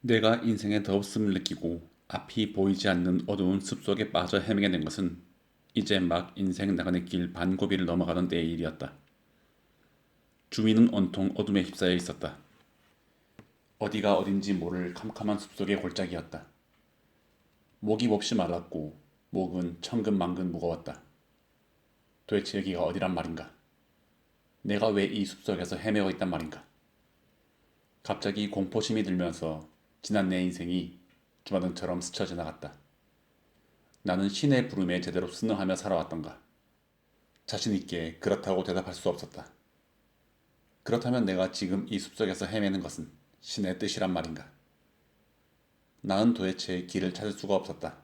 내가 인생의 더없음을 느끼고 앞이 보이지 않는 어두운 숲속에 빠져 헤매게 된 것은 이제 막 인생 나가는 길 반고비를 넘어가던 때의 일이었다. 주위는 온통 어둠에 휩싸여 있었다. 어디가 어딘지 모를 캄캄한 숲속의 골짜기였다. 목이 몹시 말랐고 목은 천근만근 무거웠다. 도대체 여기가 어디란 말인가? 내가 왜 이 숲속에서 헤매고 있단 말인가? 갑자기 공포심이 들면서 지난 내 인생이 주마등처럼 스쳐 지나갔다. 나는 신의 부름에 제대로 순응하며 살아왔던가? 자신 있게 그렇다고 대답할 수 없었다. 그렇다면 내가 지금 이 숲속에서 헤매는 것은 신의 뜻이란 말인가? 나는 도대체 길을 찾을 수가 없었다.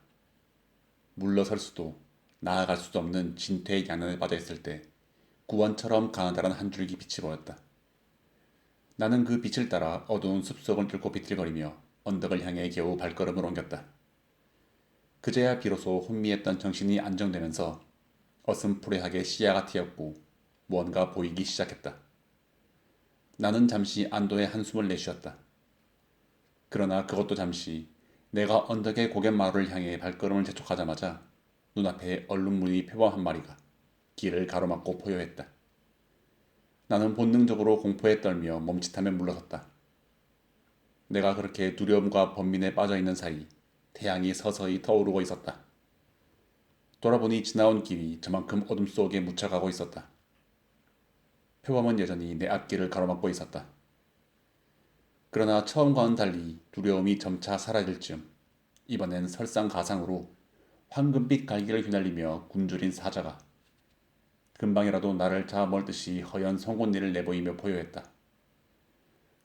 물러설 수도 나아갈 수도 없는 진퇴의 양면에 빠져 있을 때 구원처럼 가느다란 한 줄기 빛이 보였다. 나는 그 빛을 따라 어두운 숲속을 뚫고 비틀거리며 언덕을 향해 겨우 발걸음을 옮겼다. 그제야 비로소 혼미했던 정신이 안정되면서 어슴푸레하게 시야가 트였고 무언가 보이기 시작했다. 나는 잠시 안도의 한숨을 내쉬었다. 그러나 그것도 잠시 내가 언덕의 고갯마루를 향해 발걸음을 재촉하자마자 눈앞에 얼룩무늬 표범 한 마리가 길을 가로막고 포효했다. 나는 본능적으로 공포에 떨며 멈칫하며 물러섰다. 내가 그렇게 두려움과 번민에 빠져있는 사이 태양이 서서히 터오르고 있었다. 돌아보니 지나온 길이 저만큼 어둠 속에 묻혀가고 있었다. 표범은 여전히 내 앞길을 가로막고 있었다. 그러나 처음과는 달리 두려움이 점차 사라질 즈음 이번엔 설상가상으로 황금빛 갈기를 휘날리며 굶주린 사자가 금방이라도 나를 잡아먹듯이 허연 송곳니를 내보이며 포효했다.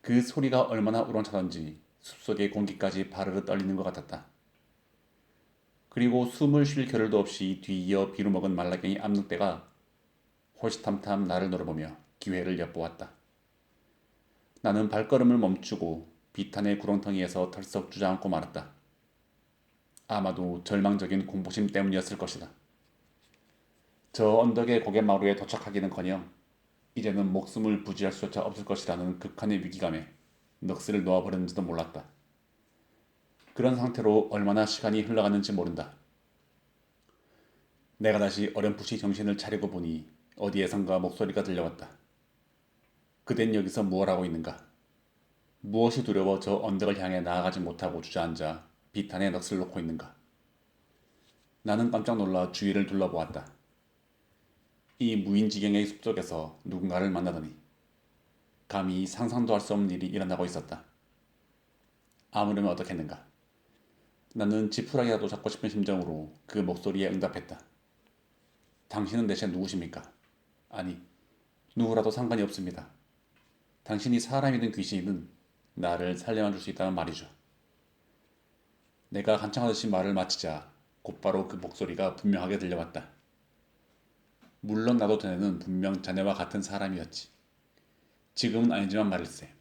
그 소리가 얼마나 우렁차던지 숲속의 공기까지 바르르 떨리는 것 같았다. 그리고 숨을 쉴 겨를도 없이 뒤이어 비루먹은 말라갱이 암늑대가 호시탐탐 나를 노려보며 기회를 엿보았다. 나는 발걸음을 멈추고 비탄의 구렁텅이에서 털썩 주저앉고 말았다. 아마도 절망적인 공포심 때문이었을 것이다. 저 언덕의 고갯마루에 도착하기는커녕 이제는 목숨을 부지할 수조차 없을 것이라는 극한의 위기감에 넋을 놓아버렸는지도 몰랐다. 그런 상태로 얼마나 시간이 흘러갔는지 모른다. 내가 다시 어렴풋이 정신을 차리고 보니 어디에선가 목소리가 들려왔다. 그댄 여기서 무엇 하고 있는가? 무엇이 두려워 저 언덕을 향해 나아가지 못하고 주저앉아 비탄에 넋을 놓고 있는가? 나는 깜짝 놀라 주위를 둘러보았다. 이 무인지경의 숲속에서 누군가를 만나더니 감히 상상도 할 수 없는 일이 일어나고 있었다. 아무려면 어떻겠는가? 나는 지푸라기라도 잡고 싶은 심정으로 그 목소리에 응답했다. 당신은 대체 누구십니까? 아니, 누구라도 상관이 없습니다. 당신이 사람이든 귀신이든 나를 살려만 줄 수 있다는 말이죠. 내가 한창 하듯이 말을 마치자 곧바로 그 목소리가 분명하게 들려왔다. 물론 나도 전에는 분명 자네와 같은 사람이었지. 지금은 아니지만 말일세.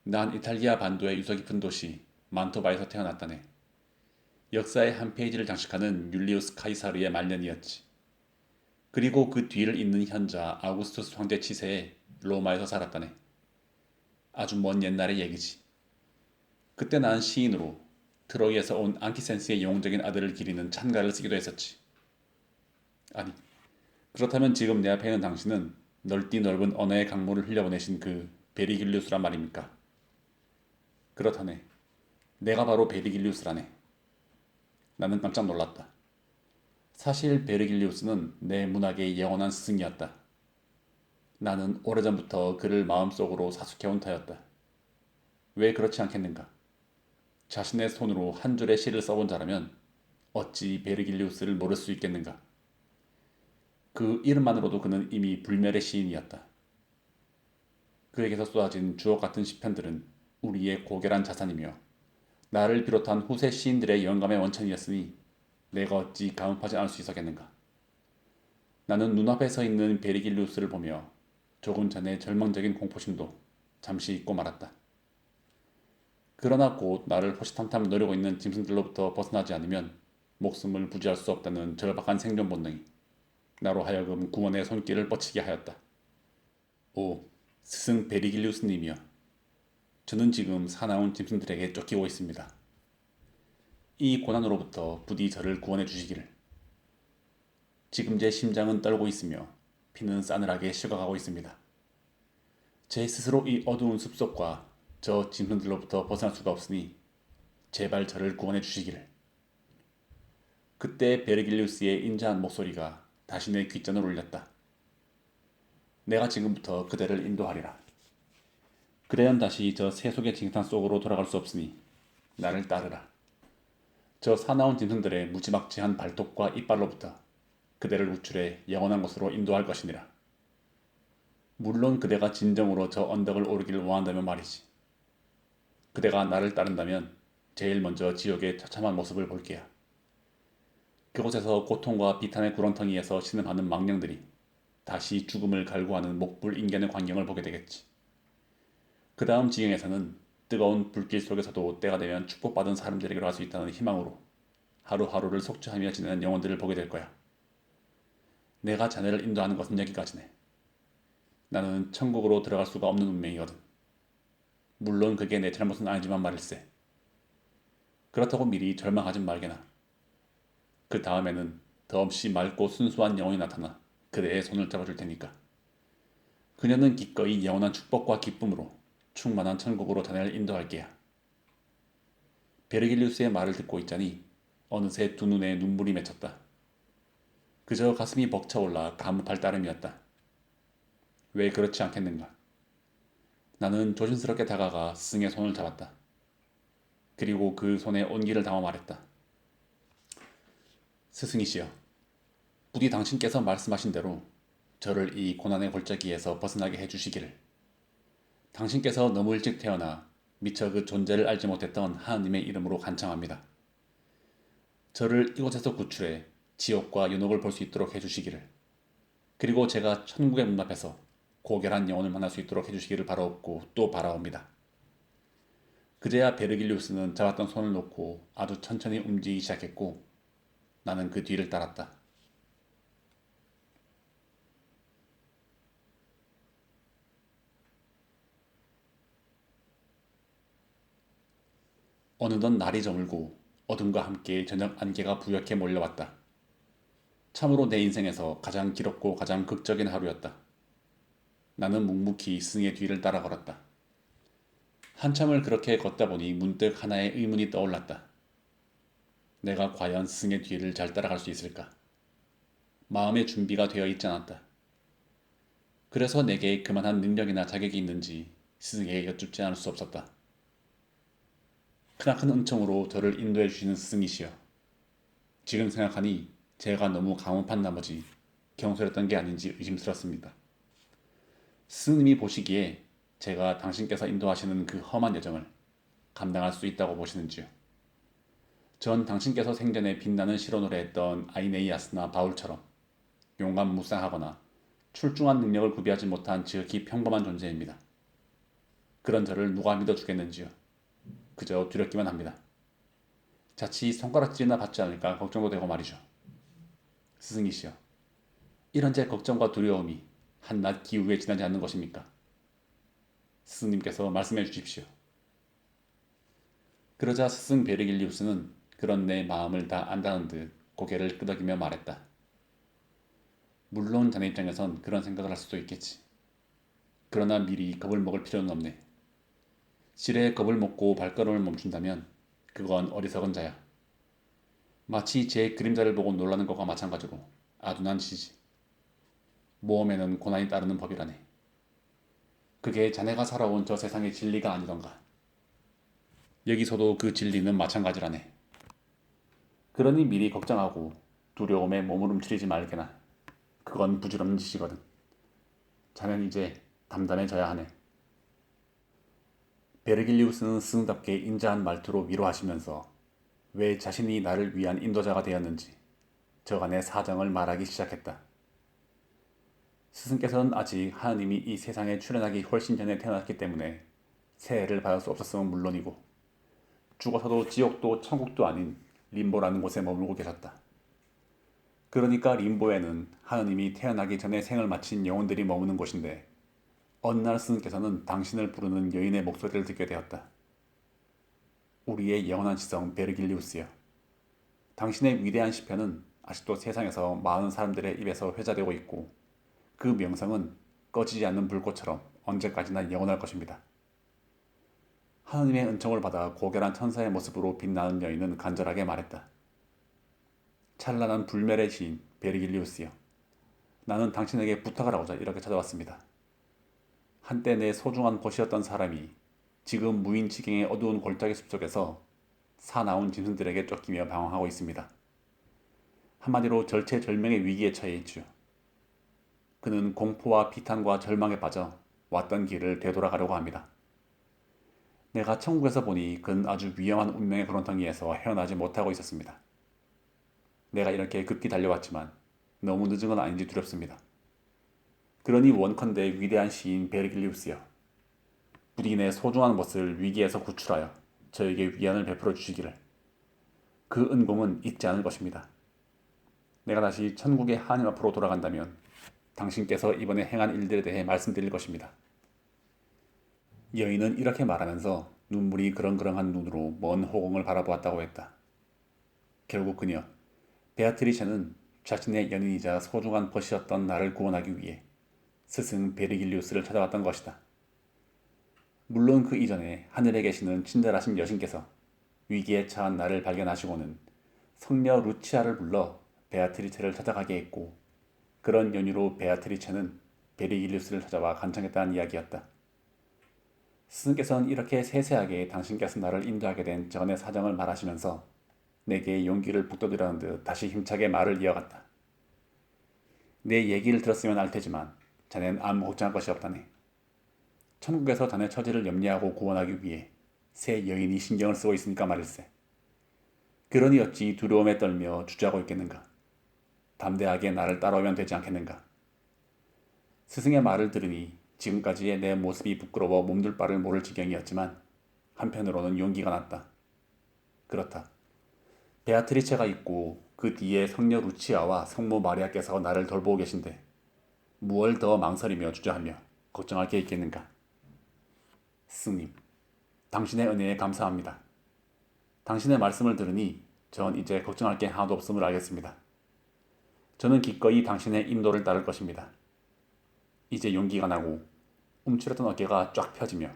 난 이탈리아 반도의 유서 깊은 도시 만토바에서 태어났다네. 역사의 한 페이지를 장식하는 율리우스 카이사르의 말년이었지. 그리고 그 뒤를 잇는 현자 아우구스투스 황제 치세에 로마에서 살았다네. 아주 먼 옛날의 얘기지. 그때 난 시인으로 트로이에서 온 앙키센스의 영웅적인 아들을 기리는 찬가를 쓰기도 했었지. 아니, 그렇다면 지금 내 앞에 있는 당신은 넓디 넓은 언어의 강물을 흘려보내신 그 베리길리우스란 말입니까? 그렇다네. 내가 바로 베리길리우스라네. 나는 깜짝 놀랐다. 사실 베르길리우스는 내 문학의 영원한 스승이었다. 나는 오래전부터 그를 마음속으로 사숙해온 터였다. 왜 그렇지 않겠는가? 자신의 손으로 한 줄의 시를 써본 자라면 어찌 베르길리우스를 모를 수 있겠는가? 그 이름만으로도 그는 이미 불멸의 시인이었다. 그에게서 쏟아진 주옥 같은 시편들은 우리의 고결한 자산이며 나를 비롯한 후세 시인들의 영감의 원천이었으니 내가 어찌 감업하지 않을 수 있었겠는가. 나는 눈앞에 서 있는 베리길리우스를 보며 조금 전에 절망적인 공포심도 잠시 잊고 말았다. 그러나 곧 나를 호시탐탐 노리고 있는 짐승들로부터 벗어나지 않으면 목숨을 부지할 수 없다는 절박한 생존 본능이 나로 하여금 구원의 손길을 뻗치게 하였다. 오, 스승 베리길리우스님이여. 저는 지금 사나운 짐승들에게 쫓기고 있습니다. 이 고난으로부터 부디 저를 구원해 주시기를. 지금 제 심장은 떨고 있으며 피는 싸늘하게 식어가고 있습니다. 제 스스로 이 어두운 숲속과 저 짐승들로부터 벗어날 수가 없으니 제발 저를 구원해 주시기를. 그때 베르길리우스의 인자한 목소리가 다시 내 귓전을 울렸다. 내가 지금부터 그대를 인도하리라. 그대는 다시 저 세속의 징탕 속으로 돌아갈 수 없으니 나를 따르라. 저 사나운 짐승들의 무지막지한 발톱과 이빨로부터 그대를 우출해 영원한 곳으로 인도할 것이니라. 물론 그대가 진정으로 저 언덕을 오르기를 원한다면 말이지. 그대가 나를 따른다면 제일 먼저 지옥의 처참한 모습을 볼 게야. 그곳에서 고통과 비탄의 구렁텅이에서 신음하는 망령들이 다시 죽음을 갈구하는 목불 인간의 광경을 보게 되겠지. 그 다음 지경에서는 뜨거운 불길 속에서도 때가 되면 축복받은 사람들에게로 갈 수 있다는 희망으로 하루하루를 속죄하며 지내는 영혼들을 보게 될 거야. 내가 자네를 인도하는 것은 여기까지네. 나는 천국으로 들어갈 수가 없는 운명이거든. 물론 그게 내 잘못은 아니지만 말일세. 그렇다고 미리 절망하진 말게나. 그 다음에는 더없이 맑고 순수한 영혼이 나타나 그대의 손을 잡아줄 테니까. 그녀는 기꺼이 영원한 축복과 기쁨으로 충만한 천국으로 자네를 인도할 게야. 베르길리우스의 말을 듣고 있자니 어느새 두 눈에 눈물이 맺혔다. 그저 가슴이 벅차올라 가무팔 따름이었다. 왜 그렇지 않겠는가? 나는 조심스럽게 다가가 스승의 손을 잡았다. 그리고 그 손에 온기를 담아 말했다. 스승이시여, 부디 당신께서 말씀하신 대로 저를 이 고난의 골짜기에서 벗어나게 해주시기를. 당신께서 너무 일찍 태어나 미처 그 존재를 알지 못했던 하나님의 이름으로 간청합니다. 저를 이곳에서 구출해 지옥과 윤옥을 볼 수 있도록 해주시기를. 그리고 제가 천국의 문 앞에서 고결한 영혼을 만날 수 있도록 해주시기를 바라옵고 또 바라옵니다. 그제야 베르길리우스는 잡았던 손을 놓고 아주 천천히 움직이기 시작했고 나는 그 뒤를 따랐다. 어느덧 날이 저물고 어둠과 함께 저녁 안개가 부옇게 몰려왔다. 참으로 내 인생에서 가장 길었고 가장 극적인 하루였다. 나는 묵묵히 스승의 뒤를 따라 걸었다. 한참을 그렇게 걷다 보니 문득 하나의 의문이 떠올랐다. 내가 과연 스승의 뒤를 잘 따라갈 수 있을까? 마음의 준비가 되어 있지 않았다. 그래서 내게 그만한 능력이나 자격이 있는지 스승에게 여쭙지 않을 수 없었다. 크나큰 은총으로 저를 인도해 주시는 스승이시여. 지금 생각하니 제가 너무 강업한 나머지 경솔했던 게 아닌지 의심스럽습니다. 스님이 보시기에 제가 당신께서 인도하시는 그 험한 여정을 감당할 수 있다고 보시는지요? 전 당신께서 생전에 빛나는 실온으로 했던 아이네이아스나 바울처럼 용감무쌍하거나 출중한 능력을 구비하지 못한 지극히 평범한 존재입니다. 그런 저를 누가 믿어주겠는지요? 그저 두렵기만 합니다. 자칫 손가락질이나 받지 않을까 걱정도 되고 말이죠. 스승이시여, 이런 제 걱정과 두려움이 한낱 기우에 지나지 않는 것입니까? 스승님께서 말씀해 주십시오. 그러자 스승 베르길리우스는 그런 내 마음을 다 안다는 듯 고개를 끄덕이며 말했다. 물론 자네 입장에선 그런 생각을 할 수도 있겠지. 그러나 미리 겁을 먹을 필요는 없네. 실에 겁을 먹고 발걸음을 멈춘다면 그건 어리석은 자야. 마치 제 그림자를 보고 놀라는 것과 마찬가지로 아둔한 시지. 모험에는 고난이 따르는 법이라네. 그게 자네가 살아온 저 세상의 진리가 아니던가. 여기서도 그 진리는 마찬가지라네. 그러니 미리 걱정하고 두려움에 몸을 움츠리지 말게나. 그건 부질없는 짓이거든. 자넨 이제 담담해져야 하네. 베르길리우스는 스승답게 인자한 말투로 위로하시면서 왜 자신이 나를 위한 인도자가 되었는지 저간의 사정을 말하기 시작했다. 스승께서는 아직 하느님이 이 세상에 출현하기 훨씬 전에 태어났기 때문에 세해를 받을 수 없었음은 물론이고 죽어서도 지옥도 천국도 아닌 림보라는 곳에 머물고 계셨다. 그러니까 림보에는 하느님이 태어나기 전에 생을 마친 영혼들이 머무는 곳인데 어느 날 스승께서는 당신을 부르는 여인의 목소리를 듣게 되었다. 우리의 영원한 지성 베르길리우스여. 당신의 위대한 시편은 아직도 세상에서 많은 사람들의 입에서 회자되고 있고 그 명성은 꺼지지 않는 불꽃처럼 언제까지나 영원할 것입니다. 하느님의 은총을 받아 고결한 천사의 모습으로 빛나는 여인은 간절하게 말했다. 찬란한 불멸의 시인 베르길리우스여. 나는 당신에게 부탁을 하고자 이렇게 찾아왔습니다. 한때 내 소중한 벗이었던 사람이 지금 무인지경의 어두운 골짜기 숲속에서 사나운 짐승들에게 쫓기며 방황하고 있습니다. 한마디로 절체절명의 위기에 처해 있죠. 그는 공포와 비탄과 절망에 빠져 왔던 길을 되돌아가려고 합니다. 내가 천국에서 보니 그는 아주 위험한 운명의 구렁텅이에서 헤어나지 못하고 있었습니다. 내가 이렇게 급히 달려왔지만 너무 늦은 건 아닌지 두렵습니다. 그러니 원컨대 위대한 시인 베르길리우스여. 부디 내 소중한 것을 위기에서 구출하여 저에게 위안을 베풀어 주시기를. 그 은공은 잊지 않을 것입니다. 내가 다시 천국의 하나님 앞으로 돌아간다면 당신께서 이번에 행한 일들에 대해 말씀드릴 것입니다. 여인은 이렇게 말하면서 눈물이 그렁그렁한 눈으로 먼 호공을 바라보았다고 했다. 결국 그녀, 베아트리체는 자신의 연인이자 소중한 벗이었던 나를 구원하기 위해 스승 베르길리우스를 찾아왔던 것이다. 물론 그 이전에 하늘에 계시는 친절하신 여신께서 위기에 처한 나를 발견하시고는 성녀 루치아를 불러 베아트리체를 찾아가게 했고 그런 연유로 베아트리체는 베르길리우스를 찾아와 간청했다는 이야기였다. 스승께서는 이렇게 세세하게 당신께서 나를 인도하게 된 전의 사정을 말하시면서 내게 용기를 북돋으려는 듯 다시 힘차게 말을 이어갔다. 내 얘기를 들었으면 알 테지만 자넨 아무 걱정할 것이 없다네. 천국에서 자네 처지를 염려하고 구원하기 위해 새 여인이 신경을 쓰고 있으니까 말일세. 그러니 어찌 두려움에 떨며 주저하고 있겠는가. 담대하게 나를 따라오면 되지 않겠는가. 스승의 말을 들으니 지금까지의 내 모습이 부끄러워 몸둘 바를 모를 지경이었지만 한편으로는 용기가 났다. 그렇다. 베아트리체가 있고 그 뒤에 성녀 루치아와 성모 마리아께서 나를 돌보고 계신데 무얼 더 망설이며 주저하며 걱정할 게 있겠는가. 스님, 당신의 은혜에 감사합니다. 당신의 말씀을 들으니 전 이제 걱정할 게 하나도 없음을 알겠습니다. 저는 기꺼이 당신의 인도를 따를 것입니다. 이제 용기가 나고 움츠렸던 어깨가 쫙 펴지며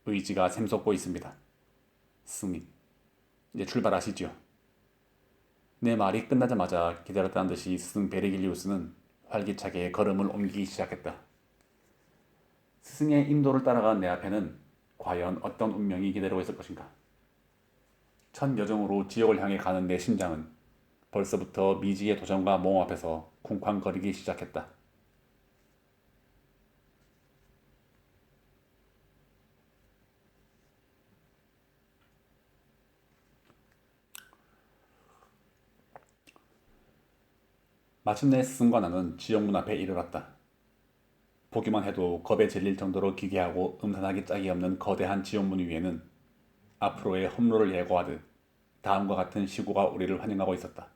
의지가 샘솟고 있습니다. 스님, 이제 출발하시지요. 내 말이 끝나자마자 기다렸다는 듯이 스승 베르길리우스는 활기차게 걸음을 옮기기 시작했다. 스승의 인도를 따라간 내 앞에는 과연 어떤 운명이 기다리고 있을 것인가. 첫 여정으로 지옥을 향해 가는 내 심장은 벌써부터 미지의 도전과 모험 앞에서 쿵쾅거리기 시작했다. 마침내 스승과 나는 지옥문 앞에 이르렀다. 보기만 해도 겁에 질릴 정도로 기괴하고 음산하기 짝이 없는 거대한 지옥문 위에는 앞으로의 험로를 예고하듯 다음과 같은 시구가 우리를 환영하고 있었다.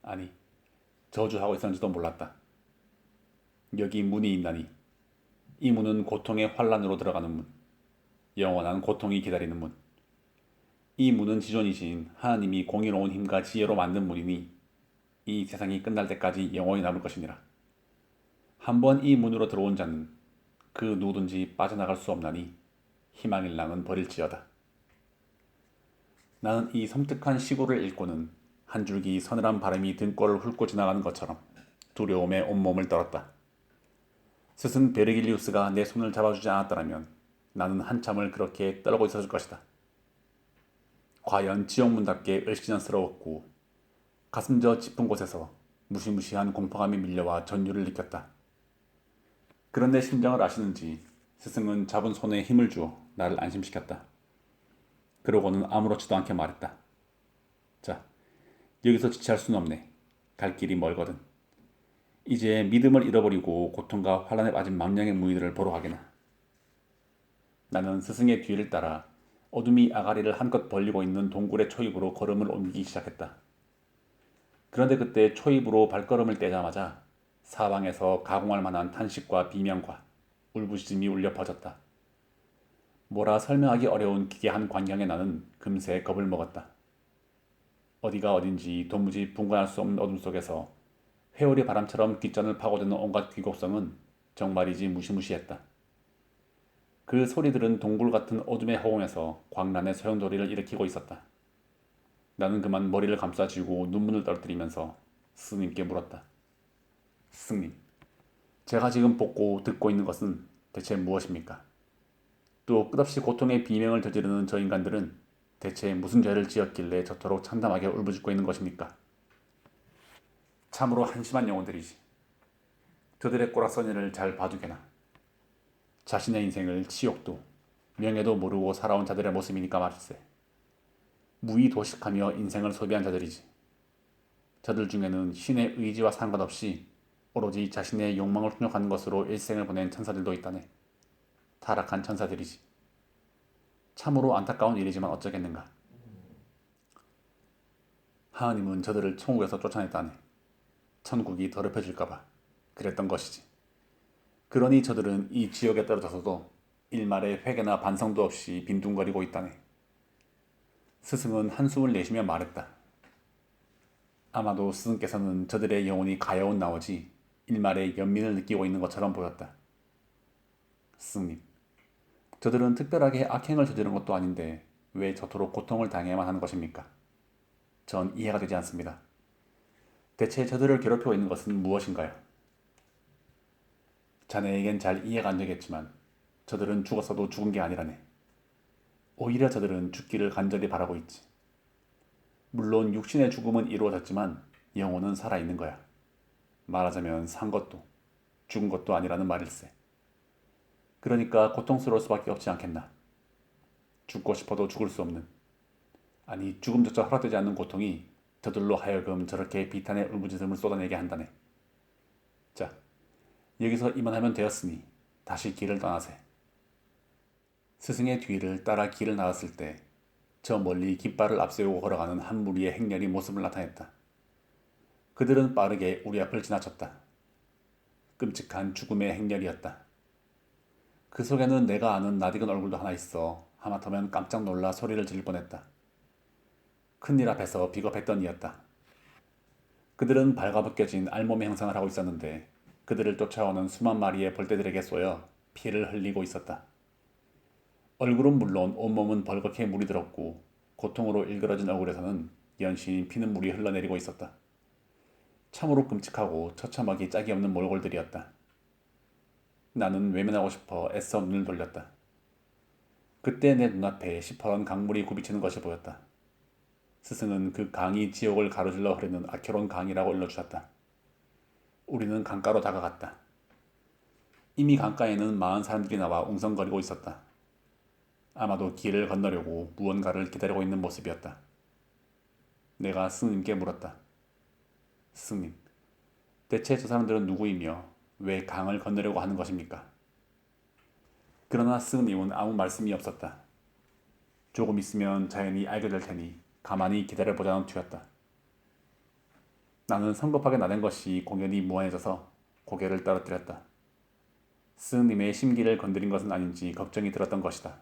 아니, 저주하고 있었는지도 몰랐다. 여기 문이 있나니 이 문은 고통의 환란으로 들어가는 문, 영원한 고통이 기다리는 문. 이 문은 지존이신 하나님이 공의로운 힘과 지혜로 만든 문이니 이 세상이 끝날 때까지 영원히 남을 것이니라. 한번 이 문으로 들어온 자는 그 누구든지 빠져나갈 수 없나니 희망일랑은 버릴지어다. 나는 이 섬뜩한 시구를 읽고는 한 줄기 서늘한 바람이 등골을 훑고 지나가는 것처럼 두려움에 온몸을 떨었다. 스승 베르길리우스가 내 손을 잡아주지 않았더라면 나는 한참을 그렇게 떨고 있었을 것이다. 과연 지옥문답게 을씨년스러웠고 가슴 저 짚은 곳에서 무시무시한 공포감이 밀려와 전율을 느꼈다. 그런데 심정을 아시는지 스승은 잡은 손에 힘을 주어 나를 안심시켰다. 그러고는 아무렇지도 않게 말했다. 자, 여기서 지체할 수는 없네. 갈 길이 멀거든. 이제 믿음을 잃어버리고 고통과 환란에 빠진 망령의 무리들을 보러 가게나. 나는 스승의 뒤를 따라 어둠이 아가리를 한껏 벌리고 있는 동굴의 초입으로 걸음을 옮기기 시작했다. 그런데 그때 초입으로 발걸음을 떼자마자 사방에서 가공할 만한 탄식과 비명과 울부짖음이 울려 퍼졌다. 뭐라 설명하기 어려운 기괴한 광경에 나는 금세 겁을 먹었다. 어디가 어딘지 도무지 분간할 수 없는 어둠 속에서 회오리 바람처럼 귓전을 파고드는 온갖 귀곡성은 정말이지 무시무시했다. 그 소리들은 동굴 같은 어둠의 허공에서 광란의 소용돌이를 일으키고 있었다. 나는 그만 머리를 감싸쥐고 눈물을 떨어뜨리면서 스님께 물었다. 스님, 제가 지금 보고 듣고 있는 것은 대체 무엇입니까? 또 끝없이 고통의 비명을 저지르는 저 인간들은 대체 무슨 죄를 지었길래 저토록 참담하게 울부짖고 있는 것입니까? 참으로 한심한 영혼들이지. 저들의 꼬락서니를 잘 봐두게나. 자신의 인생을 치욕도 명예도 모르고 살아온 자들의 모습이니까 말일세. 무의도식하며 인생을 소비한 자들이지. 저들 중에는 신의 의지와 상관없이 오로지 자신의 욕망을 훈육하는 것으로 일생을 보낸 천사들도 있다네. 타락한 천사들이지. 참으로 안타까운 일이지만 어쩌겠는가. 하나님은 저들을 천국에서 쫓아냈다네. 천국이 더럽혀질까봐 그랬던 것이지. 그러니 저들은 이 지옥에 떨어져서도 일말의 회개나 반성도 없이 빈둥거리고 있다네. 스승은 한숨을 내쉬며 말했다. 아마도 스승께서는 저들의 영혼이 가여운 나머지 일말의 연민을 느끼고 있는 것처럼 보였다. 스승님, 저들은 특별하게 악행을 저지른 것도 아닌데 왜 저토록 고통을 당해야만 하는 것입니까? 전 이해가 되지 않습니다. 대체 저들을 괴롭히고 있는 것은 무엇인가요? 자네에겐 잘 이해가 안 되겠지만 저들은 죽었어도 죽은 게 아니라네. 오히려 저들은 죽기를 간절히 바라고 있지. 물론 육신의 죽음은 이루어졌지만 영혼은 살아있는 거야. 말하자면 산 것도 죽은 것도 아니라는 말일세. 그러니까 고통스러울 수밖에 없지 않겠나. 죽고 싶어도 죽을 수 없는, 아니 죽음조차 허락되지 않는 고통이 저들로 하여금 저렇게 비탄의 울부짖음을 쏟아내게 한다네. 자, 여기서 이만하면 되었으니 다시 길을 떠나세. 스승의 뒤를 따라 길을 나왔을 때 저 멀리 깃발을 앞세우고 걸어가는 한 무리의 행렬이 모습을 나타냈다. 그들은 빠르게 우리 앞을 지나쳤다. 끔찍한 죽음의 행렬이었다. 그 속에는 내가 아는 낯익은 얼굴도 하나 있어 하마터면 깜짝 놀라 소리를 지를 뻔했다. 큰일 앞에서 비겁했던 이였다. 그들은 발가벗겨진 알몸의 형상을 하고 있었는데 그들을 쫓아오는 수만 마리의 벌떼들에게 쏘여 피를 흘리고 있었다. 얼굴은 물론 온몸은 벌겋게 물이 들었고 고통으로 일그러진 얼굴에서는 연신 피는 물이 흘러내리고 있었다. 참으로 끔찍하고 처참하기 짝이 없는 몰골들이었다. 나는 외면하고 싶어 애써 눈을 돌렸다. 그때 내 눈앞에 시퍼런 강물이 굽이치는 것이 보였다. 스승은 그 강이 지옥을 가로질러 흐르는 아케론 강이라고 일러주었다. 우리는 강가로 다가갔다. 이미 강가에는 많은 사람들이 나와 웅성거리고 있었다. 아마도 길을 건너려고 무언가를 기다리고 있는 모습이었다. 내가 스승님께 물었다. 스승님, 대체 저 사람들은 누구이며 왜 강을 건너려고 하는 것입니까? 그러나 스승님은 아무 말씀이 없었다. 조금 있으면 자연히 알게 될 테니 가만히 기다려보자는 투였다. 나는 성급하게 나댄 것이 공연히 무한해져서 고개를 떨어뜨렸다. 스승님의 심기를 건드린 것은 아닌지 걱정이 들었던 것이다.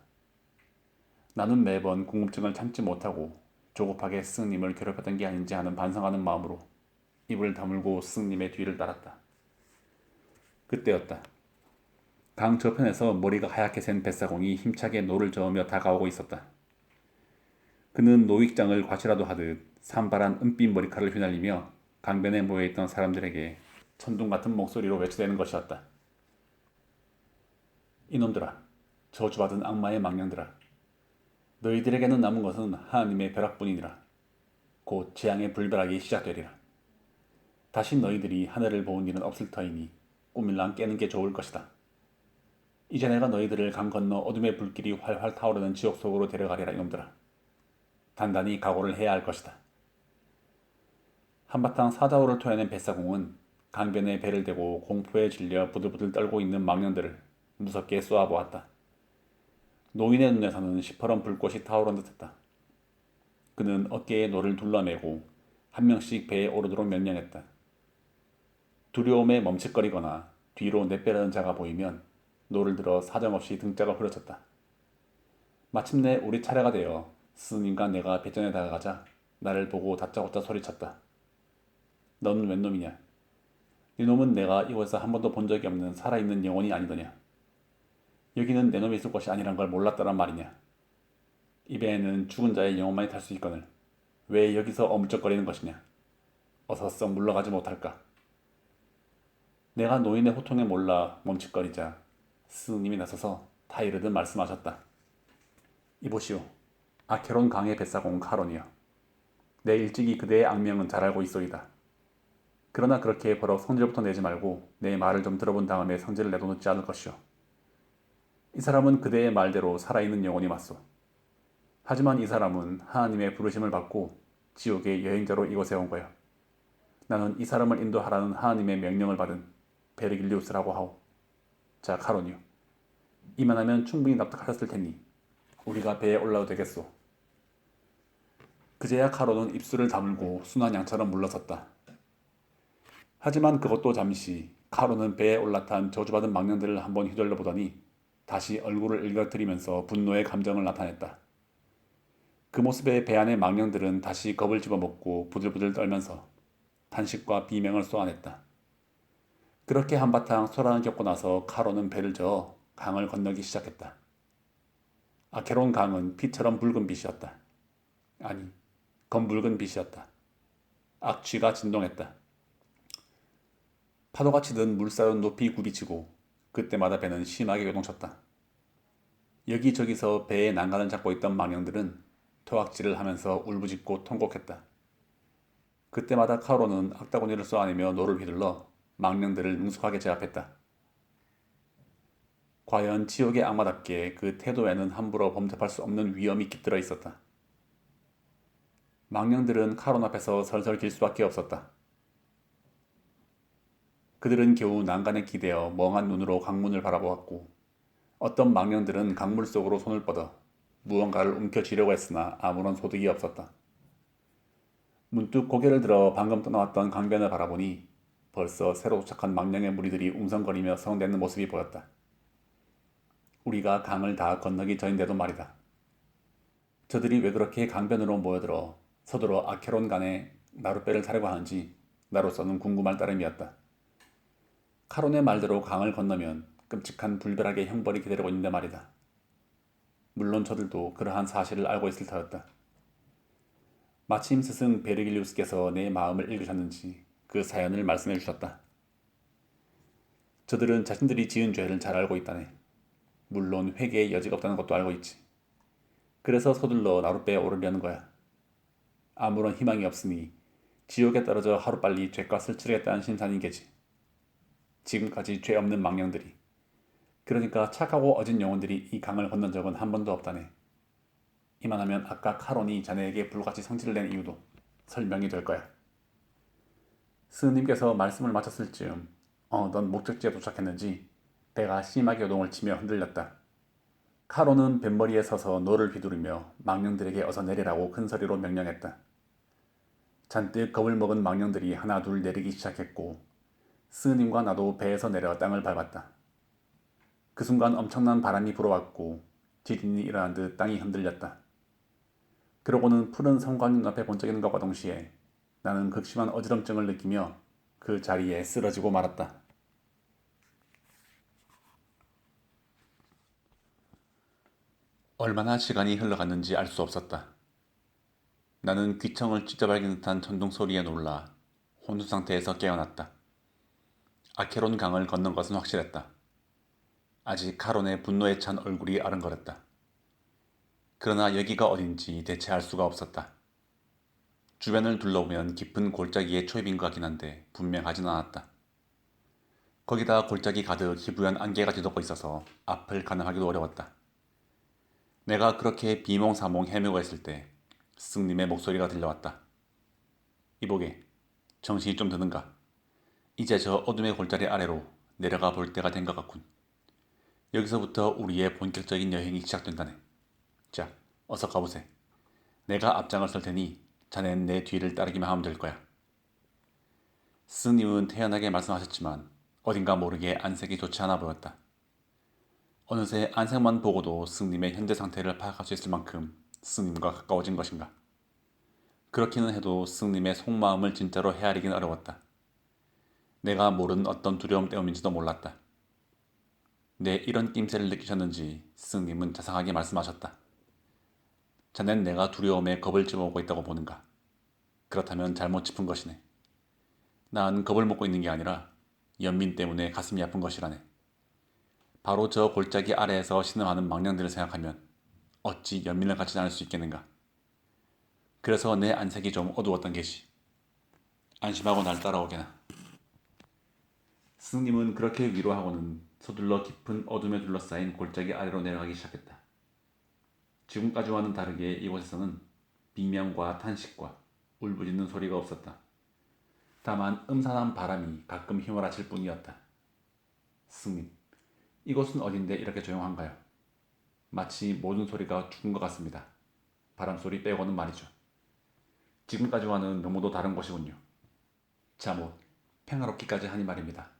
나는 매번 궁금증을 참지 못하고 조급하게 스승님을 괴롭혔던 게 아닌지 하는 반성하는 마음으로 입을 다물고 스승님의 뒤를 따랐다. 그때였다. 강 저편에서 머리가 하얗게 센 뱃사공이 힘차게 노를 저으며 다가오고 있었다. 그는 노익장을 과시라도 하듯 산발한 은빛 머리카락을 휘날리며 강변에 모여있던 사람들에게 천둥 같은 목소리로 외쳐대는 것이었다. 이놈들아, 저주받은 악마의 망령들아, 너희들에게는 남은 것은 하나님의 벼락뿐이니라. 곧 재앙의 불벼락이 시작되리라. 다시 너희들이 하늘을 보는 일은 없을 터이니 꿈일랑 깨는 게 좋을 것이다. 이제 내가 너희들을 강 건너 어둠의 불길이 활활 타오르는 지옥 속으로 데려가리라 이놈들아. 단단히 각오를 해야 할 것이다. 한바탕 사다오를 토해낸 뱃사공은 강변에 배를 대고 공포에 질려 부들부들 떨고 있는 망령들을 무섭게 쏘아보았다. 노인의 눈에서는 시퍼런 불꽃이 타오른 듯했다. 그는 어깨에 노를 둘러매고 한 명씩 배에 오르도록 명령했다. 두려움에 멈칫거리거나 뒤로 내빼려는 자가 보이면 노를 들어 사정없이 등짝을 후려쳤다. 마침내 우리 차례가 되어 스님과 내가 배전에 다가가자 나를 보고 다짜고짜 소리쳤다. 너는 웬 놈이냐? 네 놈은 내가 이곳에서 한 번도 본 적이 없는 살아있는 영혼이 아니더냐? 여기는 내 놈이 있을 곳이 아니란 걸 몰랐다란 말이냐? 이 배에는 죽은 자의 영혼만이 탈 수 있거늘 왜 여기서 어물쩍거리는 것이냐? 어서 썩 물러가지 못할까? 내가 노인의 호통에 몰라 멈칫거리자 스님이 나서서 타이르듯 말씀하셨다. 이보시오. 아케론 강의 뱃사공 카론이여. 내 일찍이 그대의 악명은 잘 알고 있소이다. 그러나 그렇게 버럭 성질부터 내지 말고 내 말을 좀 들어본 다음에 성질을 내도 늦지 않을 것이오. 이 사람은 그대의 말대로 살아있는 영혼이 맞소. 하지만 이 사람은 하나님의 부르심을 받고 지옥의 여행자로 이곳에 온 거야. 나는 이 사람을 인도하라는 하나님의 명령을 받은 베르길리우스라고 하오. 자, 카론이요. 이만하면 충분히 납득하셨을 테니 우리가 배에 올라도 되겠소. 그제야 카론은 입술을 다물고 순한 양처럼 물러섰다. 하지만 그것도 잠시 카론은 배에 올라탄 저주받은 망령들을 한번 휘둘러 보더니 다시 얼굴을 일그러뜨리면서 분노의 감정을 나타냈다. 그 모습에 배 안의 망령들은 다시 겁을 집어먹고 부들부들 떨면서 탄식과 비명을 쏘아냈다. 그렇게 한바탕 소란을 겪고 나서 카론은 배를 저어 강을 건너기 시작했다. 아케론 강은 피처럼 붉은 빛이었다. 아니, 검붉은 빛이었다. 악취가 진동했다. 파도가 치듯 물살은 높이 굽이치고 그때마다 배는 심하게 요동쳤다. 여기저기서 배의 난간을 잡고 있던 망령들은 토악질을 하면서 울부짖고 통곡했다. 그때마다 카론은 악다구니를 쏘아내며 노를 휘둘러 망령들을 능숙하게 제압했다. 과연 지옥의 악마답게 그 태도에는 함부로 범접할 수 없는 위험이 깃들어 있었다. 망령들은 카론 앞에서 설설 길 수밖에 없었다. 그들은 겨우 난간에 기대어 멍한 눈으로 강문을 바라보았고 어떤 망령들은 강물 속으로 손을 뻗어 무언가를 움켜쥐려고 했으나 아무런 소득이 없었다. 문득 고개를 들어 방금 떠나왔던 강변을 바라보니 벌써 새로 도착한 망령의 무리들이 웅성거리며 성대는 모습이 보였다. 우리가 강을 다 건너기 전인데도 말이다. 저들이 왜 그렇게 강변으로 모여들어 서두러 아케론 간에 나룻배를 타려고 하는지 나로서는 궁금할 따름이었다. 카론의 말대로 강을 건너면 끔찍한 불멸하게 형벌이 기다리고 있는데 말이다. 물론 저들도 그러한 사실을 알고 있을 터였다. 마침 스승 베르길리우스께서 내 마음을 읽으셨는지 그 사연을 말씀해 주셨다. 저들은 자신들이 지은 죄를 잘 알고 있다네. 물론 회개의 여지가 없다는 것도 알고 있지. 그래서 서둘러 나룻배에 오르려는 거야. 아무런 희망이 없으니 지옥에 떨어져 하루빨리 죄값을 치르겠다는 심산인 게지. 지금까지 죄 없는 망령들이. 그러니까 착하고 어진 영혼들이 이 강을 건넌 적은 한 번도 없다네. 이만하면 아까 카론이 자네에게 불같이 성질을 낸 이유도 설명이 될 거야. 스님께서 말씀을 마쳤을 즈음 넌 목적지에 도착했는지 배가 심하게 요동을 치며 흔들렸다. 카론은 뱃머리에 서서 노를 휘두르며 망령들에게 어서 내리라고 큰 소리로 명령했다. 잔뜩 겁을 먹은 망령들이 하나 둘 내리기 시작했고 스님과 나도 배에서 내려 땅을 밟았다. 그 순간 엄청난 바람이 불어왔고 지진이 일어난 듯 땅이 흔들렸다. 그러고는 푸른 성곽 눈앞에 번쩍이는 것과 동시에 나는 극심한 어지럼증을 느끼며 그 자리에 쓰러지고 말았다. 얼마나 시간이 흘러갔는지 알 수 없었다. 나는 귀청을 찢어발긴 듯한 천둥 소리에 놀라 혼수 상태에서 깨어났다. 아케론 강을 건넌 것은 확실했다. 아직 카론의 분노에 찬 얼굴이 아른거렸다. 그러나 여기가 어딘지 대체 알 수가 없었다. 주변을 둘러보면 깊은 골짜기에 초입인 것 같긴 한데 분명하진 않았다. 거기다 골짜기 가득 희부연 안개가 뒤덮고 있어서 앞을 가늠하기도 어려웠다. 내가 그렇게 비몽사몽 헤매고 있을 때 스승님의 목소리가 들려왔다. 이보게, 정신이 좀 드는가? 이제 저 어둠의 골짜기 아래로 내려가 볼 때가 된 것 같군. 여기서부터 우리의 본격적인 여행이 시작된다네. 자, 어서 가보세. 내가 앞장을 설 테니 자넨 내 뒤를 따르기만 하면 될 거야. 스님은 태연하게 말씀하셨지만 어딘가 모르게 안색이 좋지 않아 보였다. 어느새 안색만 보고도 스승님의 현재 상태를 파악할 수 있을 만큼 스승님과 가까워진 것인가. 그렇기는 해도 스승님의 속마음을 진짜로 헤아리긴 어려웠다. 내가 모르는 어떤 두려움 때문인지도 몰랐다. 내 이런 낌새를 느끼셨는지 스승님은 자상하게 말씀하셨다. 자넨 내가 두려움에 겁을 집어먹고 있다고 보는가? 그렇다면 잘못 짚은 것이네. 난 겁을 먹고 있는 게 아니라 연민 때문에 가슴이 아픈 것이라네. 바로 저 골짜기 아래에서 신음하는 망령들을 생각하면 어찌 연민을 갖지 않을 수 있겠는가. 그래서 내 안색이 좀 어두웠던 게지. 안심하고 날 따라오게나. 스승님은 그렇게 위로하고는 서둘러 깊은 어둠에 둘러싸인 골짜기 아래로 내려가기 시작했다. 지금까지와는 다르게 이곳에서는 비명과 탄식과 울부짖는 소리가 없었다. 다만 음산한 바람이 가끔 휘몰아칠 뿐이었다. 스승님, 이곳은 어딘데 이렇게 조용한가요? 마치 모든 소리가 죽은 것 같습니다. 바람소리 빼고는 말이죠. 지금까지와는 너무도 다른 곳이군요. 잠옷, 평화롭기까지 하니 말입니다.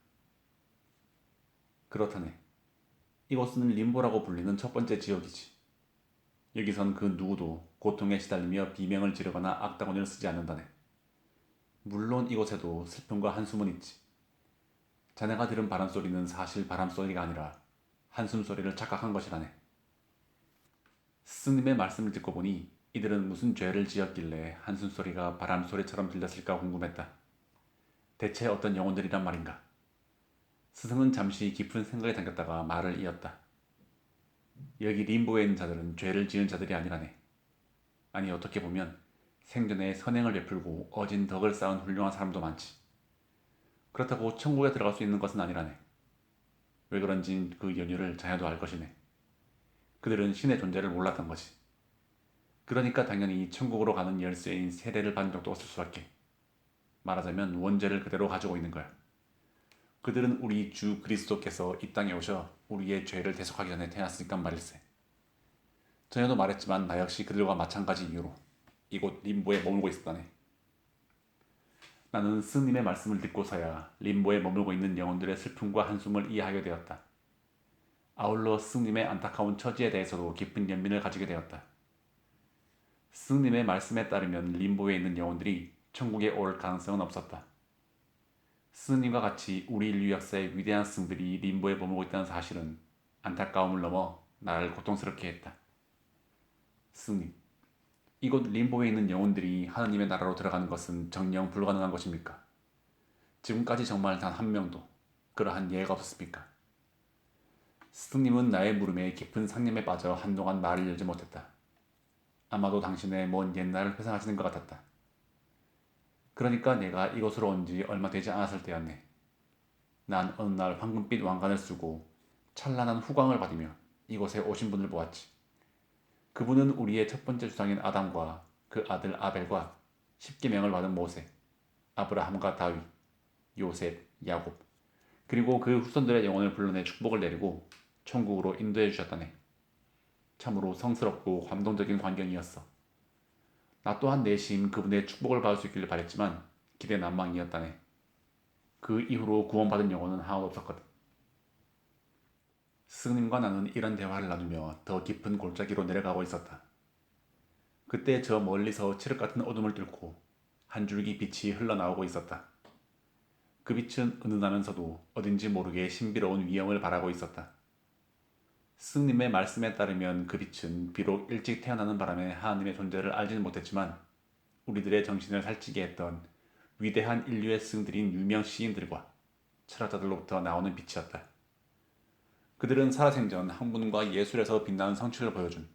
그렇다네. 이곳은 림보라고 불리는 첫 번째 지역이지. 여기선 그 누구도 고통에 시달리며 비명을 지르거나 악다구니를 쓰지 않는다네. 물론 이곳에도 슬픔과 한숨은 있지. 자네가 들은 바람소리는 사실 바람소리가 아니라 한숨소리를 착각한 것이라네. 스님의 말씀을 듣고 보니 이들은 무슨 죄를 지었길래 한숨소리가 바람소리처럼 들렸을까 궁금했다. 대체 어떤 영혼들이란 말인가? 스승은 잠시 깊은 생각에 잠겼다가 말을 이었다. 여기 림보에 있는 자들은 죄를 지은 자들이 아니라네. 아니 어떻게 보면 생전에 선행을 베풀고 어진 덕을 쌓은 훌륭한 사람도 많지. 그렇다고 천국에 들어갈 수 있는 것은 아니라네. 왜 그런진 그 연유를 자네도 알 것이네. 그들은 신의 존재를 몰랐던 것이. 그러니까 당연히 천국으로 가는 열쇠인 세례를 받은 적도 없을 수밖에. 말하자면 원죄를 그대로 가지고 있는 거야. 그들은 우리 주 그리스도께서 이 땅에 오셔 우리의 죄를 대속하기 전에 태어났으니까 말일세. 전에도 말했지만 나 역시 그들과 마찬가지 이유로 이곳 림보에 머물고 있었다네. 나는 스님의 말씀을 듣고서야 림보에 머물고 있는 영혼들의 슬픔과 한숨을 이해하게 되었다. 아울러 스님의 안타까운 처지에 대해서도 깊은 연민을 가지게 되었다. 스님의 말씀에 따르면 림보에 있는 영혼들이 천국에 올 가능성은 없었다. 스님과 같이 우리 인류 역사의 위대한 스승들이 림보에 머물고 있다는 사실은 안타까움을 넘어 나를 고통스럽게 했다. 스님, 이곳 림보에 있는 영혼들이 하느님의 나라로 들어가는 것은 정녕 불가능한 것입니까? 지금까지 정말 단 한 명도 그러한 예가 없었습니까? 스님은 나의 물음에 깊은 상념에 빠져 한동안 말을 열지 못했다. 아마도 당신의 먼 옛날을 회상하시는 것 같았다. 그러니까 내가 이곳으로 온 지 얼마 되지 않았을 때였네. 난 어느 날 황금빛 왕관을 쓰고 찬란한 후광을 받으며 이곳에 오신 분을 보았지. 그분은 우리의 첫 번째 조상인 아담과 그 아들 아벨과 십계명을 받은 모세, 아브라함과 다윗, 요셉, 야곱, 그리고 그 후손들의 영혼을 불러내 축복을 내리고 천국으로 인도해 주셨다네. 참으로 성스럽고 감동적인 광경이었어. 나 또한 내심 그분의 축복을 받을 수 있기를 바랬지만 기대난망이었다네. 그 이후로 구원받은 영혼은 하나도 없었거든. 스님과 나는 이런 대화를 나누며 더 깊은 골짜기로 내려가고 있었다. 그때 저 멀리서 칠흑 같은 어둠을 뚫고 한 줄기 빛이 흘러나오고 있었다. 그 빛은 은은하면서도 어딘지 모르게 신비로운 위엄을 발하고 있었다. 스님의 말씀에 따르면 그 빛은 비록 일찍 태어나는 바람에 하나님의 존재를 알지는 못했지만 우리들의 정신을 살찌게 했던 위대한 인류의 스승들인 유명 시인들과 철학자들로부터 나오는 빛이었다. 그들은 살아생전 학문과 예술에서 빛나는 성취를 보여준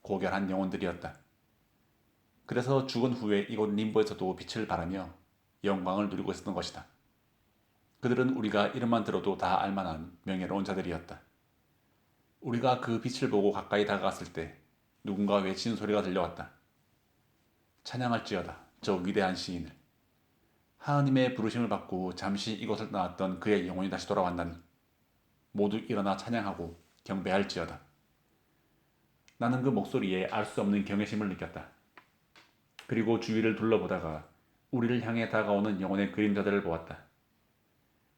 고결한 영혼들이었다. 그래서 죽은 후에 이곳 림보에서도 빛을 발하며 영광을 누리고 있었던 것이다. 그들은 우리가 이름만 들어도 다 알만한 명예로운 자들이었다. 우리가 그 빛을 보고 가까이 다가갔을 때 누군가 외치는 소리가 들려왔다. 찬양할지어다 저 위대한 시인을. 하나님의 부르심을 받고 잠시 이곳을 떠났던 그의 영혼이 다시 돌아왔다니 모두 일어나 찬양하고 경배할지어다. 나는 그 목소리에 알 수 없는 경외심을 느꼈다. 그리고 주위를 둘러보다가 우리를 향해 다가오는 영혼의 그림자들을 보았다.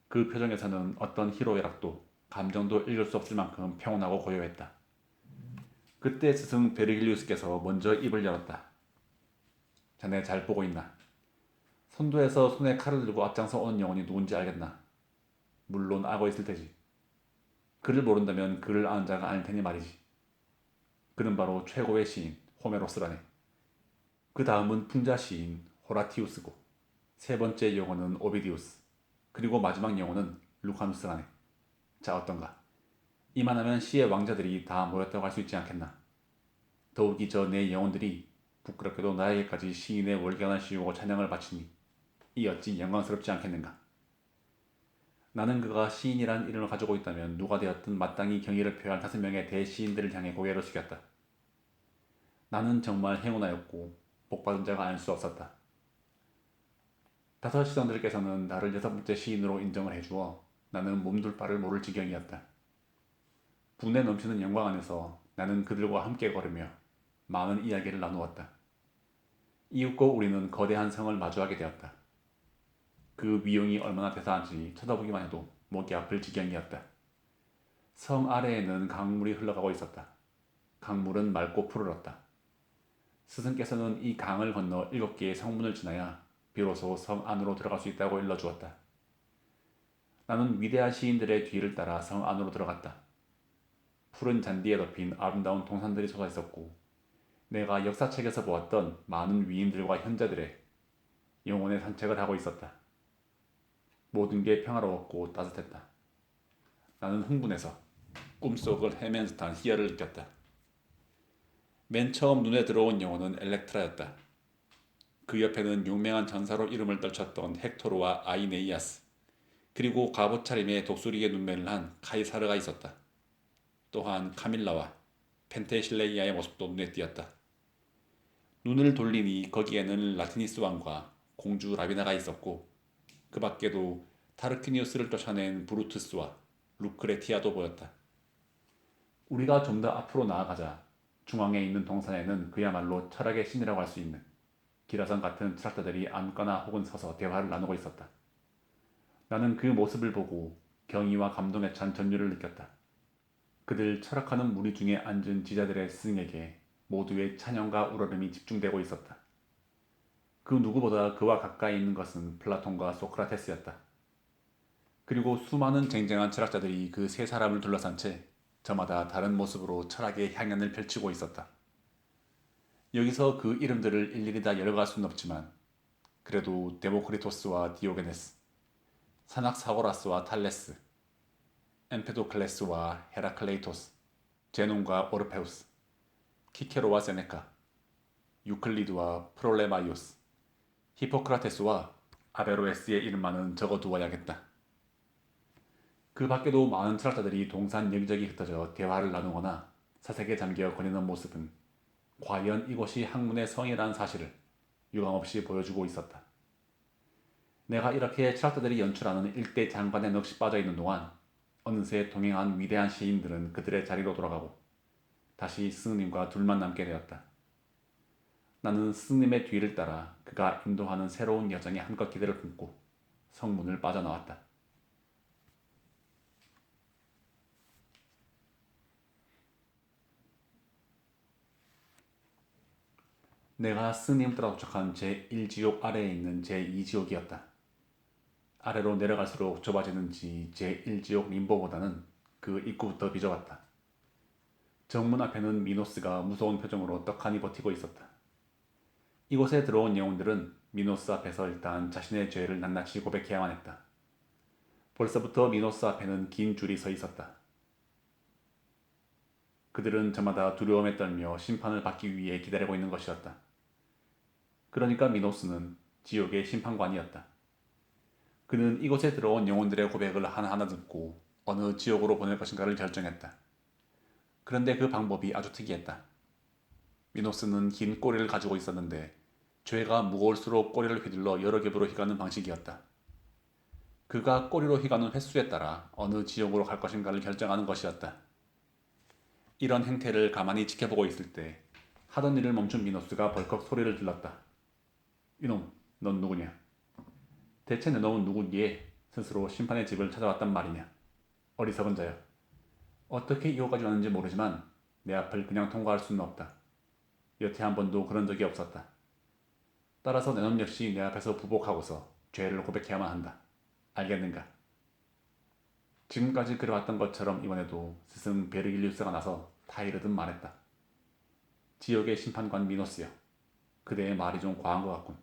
그 표정에서는 어떤 희로애락도 감정도 읽을 수 없을 만큼 평온하고 고요했다. 그때 스승 베르길리우스께서 먼저 입을 열었다. 자네 잘 보고 있나? 선두에서 손에 칼을 들고 앞장서 오는 영혼이 누군지 알겠나? 물론 알고 있을 테지. 그를 모른다면 그를 아는 자가 아닐 테니 말이지. 그는 바로 최고의 시인 호메로스라네. 그 다음은 풍자 시인 호라티우스고, 세 번째 영혼은 오비디우스, 그리고 마지막 영혼은 루카누스라네. 자, 어떤가? 이만하면 시의 왕자들이 다 모였다고 할 수 있지 않겠나? 더욱이 저 네 영혼들이 부끄럽게도 나에게까지 시인의 월경을 씌우고 찬양을 바치니 이 어찌 영광스럽지 않겠는가? 나는 그가 시인이란 이름을 가지고 있다면 누가 되었든 마땅히 경의를 표할 5명의 대시인들을 향해 고개를 숙였다. 나는 정말 행운하였고 복받은 자가 아닐 수 없었다. 5 시장들께서는 나를 6번째 시인으로 인정을 해주어 나는 몸둘 바를 모를 지경이었다. 분에 넘치는 영광 안에서 나는 그들과 함께 걸으며 많은 이야기를 나누었다. 이윽고 우리는 거대한 성을 마주하게 되었다. 그 위용이 얼마나 대단한지 쳐다보기만 해도 목이 아플 지경이었다. 성 아래에는 강물이 흘러가고 있었다. 강물은 맑고 푸르렀다. 스승께서는 이 강을 건너 7개의 성문을 지나야 비로소 성 안으로 들어갈 수 있다고 일러주었다. 나는 위대한 시인들의 뒤를 따라 성 안으로 들어갔다. 푸른 잔디에 덮인 아름다운 동산들이 솟아있었고 내가 역사책에서 보았던 많은 위인들과 현자들의 영혼의 산책을 하고 있었다. 모든 게 평화로웠고 따뜻했다. 나는 흥분해서 꿈속을 헤맨 듯한 희열을 느꼈다. 맨 처음 눈에 들어온 영혼은 엘렉트라였다. 그 옆에는 유명한 전사로 이름을 떨쳤던 헥토르와 아이네이아스, 그리고 갑옷 차림에 독수리의 눈매를 한 카이사르가 있었다. 또한 카밀라와 펜테실레이아의 모습도 눈에 띄었다. 눈을 돌리니 거기에는 라티니스 왕과 공주 라비나가 있었고 그 밖에도 타르퀴니우스를 쫓아낸 브루투스와 루크레티아도 보였다. 우리가 좀 더 앞으로 나아가자 중앙에 있는 동산에는 그야말로 철학의 신이라고 할 수 있는 기라성 같은 철학자들이 앉거나 혹은 서서 대화를 나누고 있었다. 나는 그 모습을 보고 경의와 감동에 찬 전율을 느꼈다. 그들 철학하는 무리 중에 앉은 지자들의 스승에게 모두의 찬양과 우러름이 집중되고 있었다. 그 누구보다 그와 가까이 있는 것은 플라톤과 소크라테스였다. 그리고 수많은 쟁쟁한 철학자들이 그 세 사람을 둘러싼 채 저마다 다른 모습으로 철학의 향연을 펼치고 있었다. 여기서 그 이름들을 일일이 다 열어갈 수는 없지만 그래도 데모크리토스와 디오게네스, 산악사고라스와 탈레스, 엠페도클레스와 헤라클레이토스, 제논과 오르페우스, 키케로와 세네카, 유클리드와 프롤레마이오스, 히포크라테스와 아베로에스의 이름만은 적어두어야겠다. 그 밖에도 많은 철학자들이 동산 여기저기 흩어져 대화를 나누거나 사색에 잠겨 거니는 모습은 과연 이곳이 학문의 성이라는 사실을 유감없이 보여주고 있었다. 내가 이렇게 철학자들이 연출하는 일대 장관에 넋이 빠져있는 동안 어느새 동행한 위대한 시인들은 그들의 자리로 돌아가고 다시 스승님과 둘만 남게 되었다. 나는 스승님의 뒤를 따라 그가 인도하는 새로운 여정에 한껏 기대를 품고 성문을 빠져나왔다. 내가 스님 따라 도착한 제1지옥 아래에 있는 제2지옥이었다. 아래로 내려갈수록 좁아지는지 제1지옥 림보보다는 그 입구부터 비좁았다. 정문 앞에는 미노스가 무서운 표정으로 떡하니 버티고 있었다. 이곳에 들어온 영혼들은 미노스 앞에서 일단 자신의 죄를 낱낱이 고백해야만 했다. 벌써부터 미노스 앞에는 긴 줄이 서 있었다. 그들은 저마다 두려움에 떨며 심판을 받기 위해 기다리고 있는 것이었다. 그러니까 미노스는 지옥의 심판관이었다. 그는 이곳에 들어온 영혼들의 고백을 하나하나 듣고 어느 지옥으로 보낼 것인가를 결정했다. 그런데 그 방법이 아주 특이했다. 미노스는 긴 꼬리를 가지고 있었는데 죄가 무거울수록 꼬리를 휘둘러 여러 겹으로 휘가는 방식이었다. 그가 꼬리로 휘가는 횟수에 따라 어느 지옥으로 갈 것인가를 결정하는 것이었다. 이런 행태를 가만히 지켜보고 있을 때 하던 일을 멈춘 미노스가 벌컥 소리를 질렀다. 이놈, 넌 누구냐? 대체 내 놈은 누구기에 스스로 심판의 집을 찾아왔단 말이냐? 어리석은 자여. 어떻게 이곳까지 왔는지 모르지만 내 앞을 그냥 통과할 수는 없다. 여태 한 번도 그런 적이 없었다. 따라서 내 놈 역시 내 앞에서 부복하고서 죄를 고백해야만 한다. 알겠는가? 지금까지 그래왔던 것처럼 이번에도 스승 베르길리우스가 나서 타이르든 말했다. 지역의 심판관 미노스여. 그대의 말이 좀 과한 것 같군.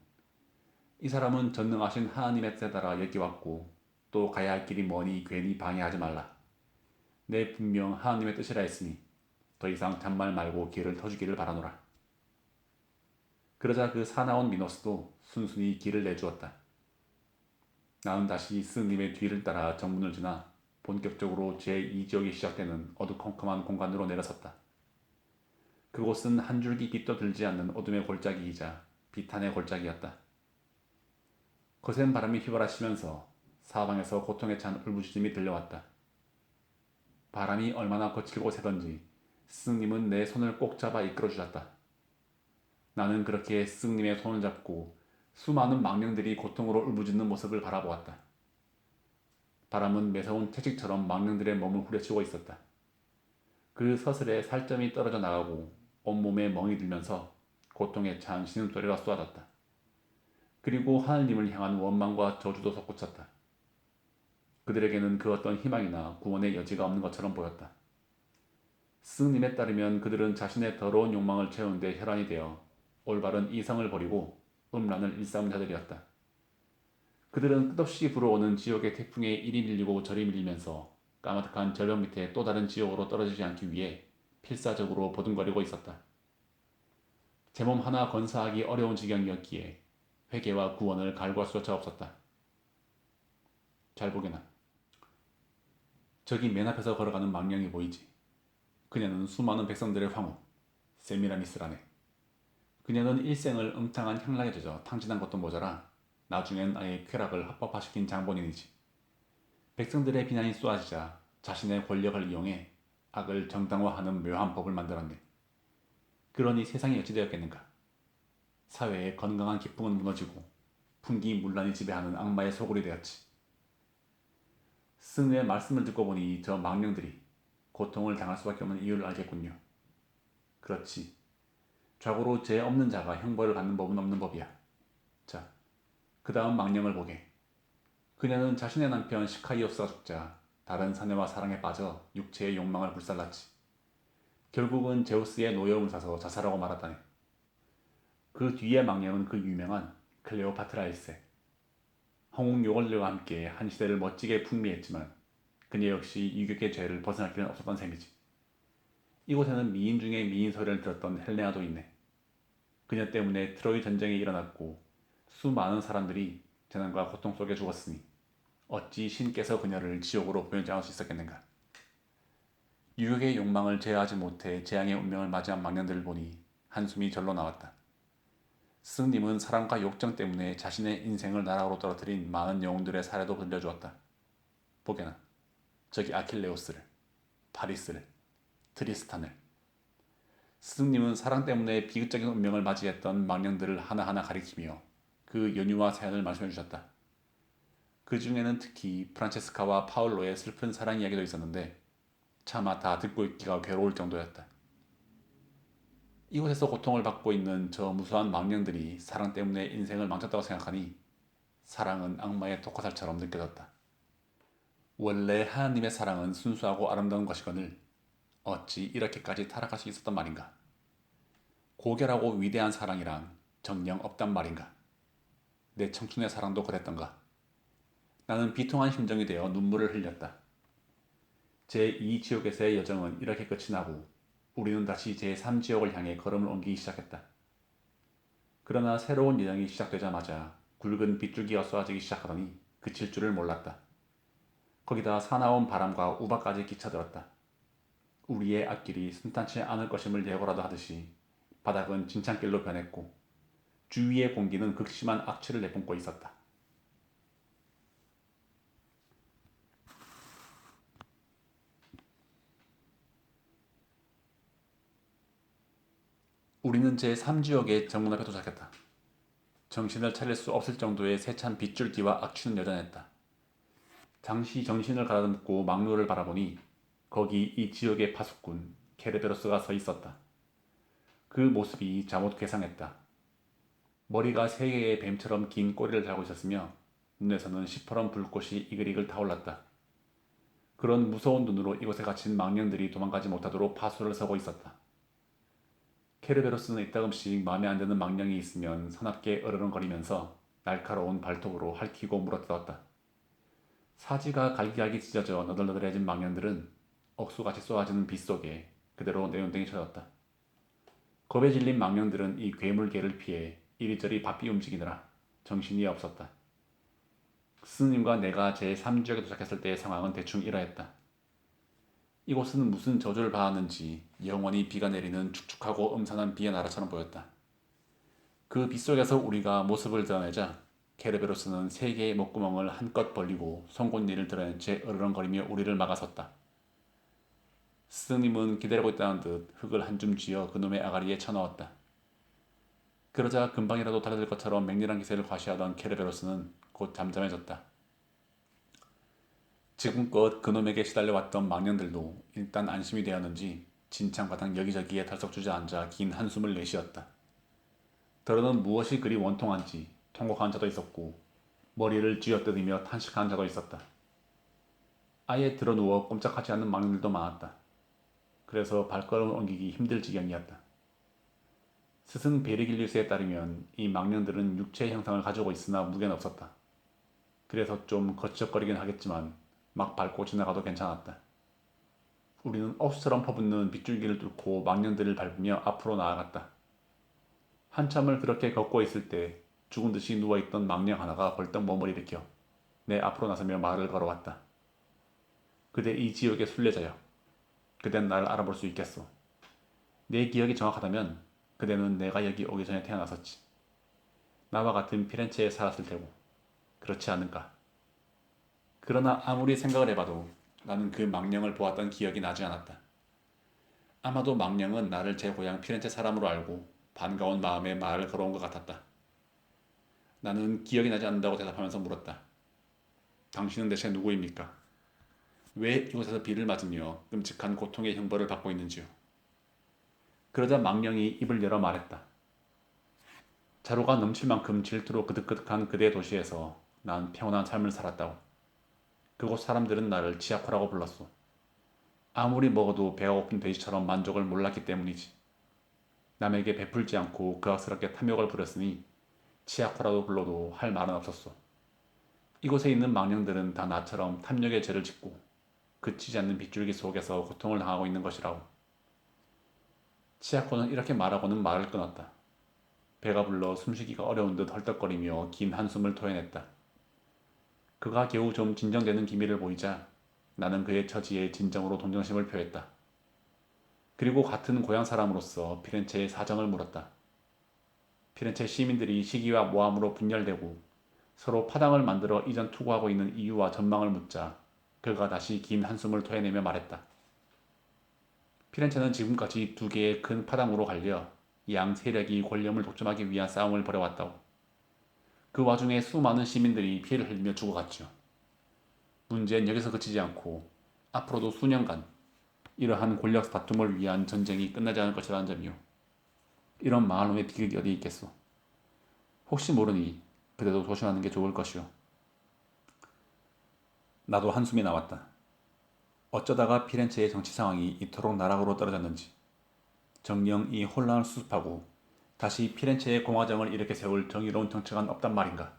이 사람은 전능하신 하나님의 뜻에 따라 여기 왔고 또 가야 할 길이 머니 괜히 방해하지 말라. 내 분명 하나님의 뜻이라 했으니 더 이상 잔말 말고 길을 터주기를 바라노라. 그러자 그 사나운 미노스도 순순히 길을 내주었다. 나는 다시 스님의 뒤를 따라 정문을 지나 본격적으로 제2지역이 시작되는 어두컴컴한 공간으로 내려섰다. 그곳은 한 줄기 빛도 들지 않는 어둠의 골짜기이자 비탄의 골짜기였다. 거센 바람이 휘몰아치면서 사방에서 고통에 찬 울부짖음이 들려왔다. 바람이 얼마나 거칠고 세던지 스승님은 내 손을 꼭 잡아 이끌어주셨다. 나는 그렇게 스승님의 손을 잡고 수많은 망령들이 고통으로 울부짖는 모습을 바라보았다. 바람은 매서운 채찍처럼 망령들의 몸을 후려치고 있었다. 그 서슬에 살점이 떨어져 나가고 온몸에 멍이 들면서 고통에 찬 신음소리가 쏟아졌다. 그리고 하느님을 향한 원망과 저주도 솟구쳤다. 그들에게는 그 어떤 희망이나 구원의 여지가 없는 것처럼 보였다. 스승님에 따르면 그들은 자신의 더러운 욕망을 채우는 데 혈안이 되어 올바른 이성을 버리고 음란을 일삼은 자들이었다. 그들은 끝없이 불어오는 지옥의 태풍에 이리 밀리고 저리 밀리면서 까마득한 절벽 밑에 또 다른 지옥으로 떨어지지 않기 위해 필사적으로 보둥거리고 있었다. 제 몸 하나 건사하기 어려운 지경이었기에 회개와 구원을 갈구할 수조차 없었다. 잘 보게나. 저기 맨 앞에서 걸어가는 망령이 보이지. 그녀는 수많은 백성들의 황후, 세미라미스라네. 그녀는 일생을 음탕한 향락에 젖어 탕진한 것도 모자라 나중엔 아예 쾌락을 합법화시킨 장본인이지. 백성들의 비난이 쏟아지자 자신의 권력을 이용해 악을 정당화하는 묘한 법을 만들었네. 그러니 세상이 어찌 되었겠는가? 사회의 건강한 기풍은 무너지고 풍기문란이 지배하는 악마의 소굴이 되었지. 스승의 말씀을 듣고 보니 저 망령들이 고통을 당할 수밖에 없는 이유를 알겠군요. 그렇지. 좌고로 죄 없는 자가 형벌을 받는 법은 없는 법이야. 자, 그 다음 망령을 보게. 그녀는 자신의 남편 시카이오스가 죽자 다른 사내와 사랑에 빠져 육체의 욕망을 불살랐지. 결국은 제우스의 노여움을 사서 자살하고 말았다네. 그 뒤의 망령은 그 유명한 클레오파트라 1세. 홍웅 요걸레와 함께 한 시대를 멋지게 풍미했지만 그녀 역시 유격의 죄를 벗어날 길은 없었던 셈이지. 이곳에는 미인 중에 미인 소리를 들었던 헬레나도 있네. 그녀 때문에 트로이 전쟁이 일어났고 수많은 사람들이 재난과 고통 속에 죽었으니 어찌 신께서 그녀를 지옥으로 보내지 않을 수 있었겠는가. 유격의 욕망을 제어하지 못해 재앙의 운명을 맞이한 망령들을 보니 한숨이 절로 나왔다. 스승님은 사랑과 욕정 때문에 자신의 인생을 나락으로 떨어뜨린 많은 영웅들의 사례도 들려주었다. 보게나. 저기 아킬레우스를, 파리스를, 트리스탄을. 스승님은 사랑 때문에 비극적인 운명을 맞이했던 망령들을 하나하나 가리키며 그 연유와 사연을 말씀해 주셨다. 그 중에는 특히 프란체스카와 파울로의 슬픈 사랑 이야기도 있었는데 차마 다 듣고 있기가 괴로울 정도였다. 이곳에서 고통을 받고 있는 저 무수한 망령들이 사랑 때문에 인생을 망쳤다고 생각하니 사랑은 악마의 독화살처럼 느껴졌다. 원래 하나님의 사랑은 순수하고 아름다운 것이거늘 어찌 이렇게까지 타락할 수 있었단 말인가. 고결하고 위대한 사랑이란 정녕 없단 말인가. 내 청춘의 사랑도 그랬던가. 나는 비통한 심정이 되어 눈물을 흘렸다. 제2지옥에서의 여정은 이렇게 끝이 나고 우리는 다시 제3지옥을 향해 걸음을 옮기기 시작했다. 그러나 새로운 여정이 시작되자마자 굵은 빗줄기가 쏟아지기 시작하더니 그칠 줄을 몰랐다. 거기다 사나운 바람과 우박까지 끼쳐들었다. 우리의 앞길이 순탄치 않을 것임을 예고라도 하듯이 바닥은 진창길로 변했고 주위의 공기는 극심한 악취를 내뿜고 있었다. 우리는 제3지역의 정문 앞에 도착했다. 정신을 차릴 수 없을 정도의 세찬 빗줄기와 악취는 여전했다. 잠시 정신을 가다듬고 망루를 바라보니 거기 이 지옥의 파수꾼 케르베로스가 서 있었다. 그 모습이 잠옷 괴상했다. 머리가 세 개의 뱀처럼 긴 꼬리를 달고 있었으며 눈에서는 시퍼런 불꽃이 이글이글 타올랐다. 그런 무서운 눈으로 이곳에 갇힌 망령들이 도망가지 못하도록 파수를 서고 있었다. 케르베로스는 이따금씩 마음에 안 드는 망령이 있으면 사납게 으르렁거리면서 날카로운 발톱으로 핥히고 물어뜯었다. 사지가 갈기갈기 찢어져 너덜너덜해진 망령들은 억수같이 쏟아지는 빛 속에 그대로 내용댕이 쳐졌다. 겁에 질린 망령들은 이 괴물개를 피해 이리저리 바삐 움직이느라 정신이 없었다. 스님과 내가 제3지역에 도착했을 때의 상황은 대충 이러했다. 이곳은 무슨 저주를 받았는지 영원히 비가 내리는 축축하고 음산한 비의 나라처럼 보였다. 그 빗속에서 우리가 모습을 드러내자 케르베로스는 세 개의 목구멍을 한껏 벌리고 송곳니를 드러낸 채 으르렁거리며 우리를 막아섰다. 스님은 기다리고 있다는 듯 흙을 한 줌 쥐어 그놈의 아가리에 쳐넣었다. 그러자 금방이라도 달아들 것처럼 맹렬한 기세를 과시하던 케르베로스는 곧 잠잠해졌다. 지금껏 그놈에게 시달려왔던 망령들도 일단 안심이 되었는지 진창바탕 여기저기에 털썩 주저앉아 긴 한숨을 내쉬었다. 더러는 무엇이 그리 원통한지 통곡한 자도 있었고 머리를 쥐어뜯으며 탄식하는 자도 있었다. 아예 드러누워 꼼짝하지 않는 망령들도 많았다. 그래서 발걸음을 옮기기 힘들 지경이었다. 스승 베르길리우스에 따르면 이 망령들은 육체의 형상을 가지고 있으나 무게는 없었다. 그래서 좀 거치적거리긴 하겠지만 막 밟고 지나가도 괜찮았다. 우리는 억수처럼 퍼붓는 빗줄기를 뚫고 망령들을 밟으며 앞으로 나아갔다. 한참을 그렇게 걷고 있을 때 죽은 듯이 누워있던 망령 하나가 벌떡 몸을 일으켜 내 앞으로 나서며 말을 걸어왔다. 그대 이 지옥의 순례자여. 그댄 나를 알아볼 수 있겠소. 내 기억이 정확하다면 그대는 내가 여기 오기 전에 태어났었지. 나와 같은 피렌체에 살았을 테고. 그렇지 않은가? 그러나 아무리 생각을 해봐도 나는 그 망령을 보았던 기억이 나지 않았다. 아마도 망령은 나를 제 고향 피렌체 사람으로 알고 반가운 마음에 말을 걸어온 것 같았다. 나는 기억이 나지 않는다고 대답하면서 물었다. 당신은 대체 누구입니까? 왜 이곳에서 비를 맞으며 끔찍한 고통의 형벌을 받고 있는지요? 그러자 망령이 입을 열어 말했다. 자루가 넘칠 만큼 질투로 그득그득한 그대의 도시에서 난 평온한 삶을 살았다고. 그곳 사람들은 나를 치아코라고 불렀소. 아무리 먹어도 배가 고픈 돼지처럼 만족을 몰랐기 때문이지. 남에게 베풀지 않고 그악스럽게 탐욕을 부렸으니 치아코라고 불러도 할 말은 없었소. 이곳에 있는 망령들은 다 나처럼 탐욕의 죄를 짓고 그치지 않는 빗줄기 속에서 고통을 당하고 있는 것이라고. 치아코는 이렇게 말하고는 말을 끊었다. 배가 불러 숨쉬기가 어려운 듯 헐떡거리며 긴 한숨을 토해냈다. 그가 겨우 좀 진정되는 기미를 보이자 나는 그의 처지에 진정으로 동정심을 표했다. 그리고 같은 고향 사람으로서 피렌체의 사정을 물었다. 피렌체 시민들이 시기와 모함으로 분열되고 서로 파당을 만들어 이전 투구하고 있는 이유와 전망을 묻자 그가 다시 긴 한숨을 토해내며 말했다. 피렌체는 지금까지 두 개의 큰 파당으로 갈려 양 세력이 권력을 독점하기 위한 싸움을 벌여왔다고. 그 와중에 수많은 시민들이 피해를 흘리며 죽어갔죠. 문제는 여기서 그치지 않고 앞으로도 수년간 이러한 권력 다툼을 위한 전쟁이 끝나지 않을 것이라는 점이요. 이런 망할 놈의 비극이 어디 있겠소. 혹시 모르니 그대도 조심하는 게 좋을 것이오. 나도 한숨이 나왔다. 어쩌다가 피렌체의 정치 상황이 이토록 나락으로 떨어졌는지 정녕 이 혼란을 수습하고 다시 피렌체의 공화정을 일으켜 세울 정의로운 정치가는 없단 말인가.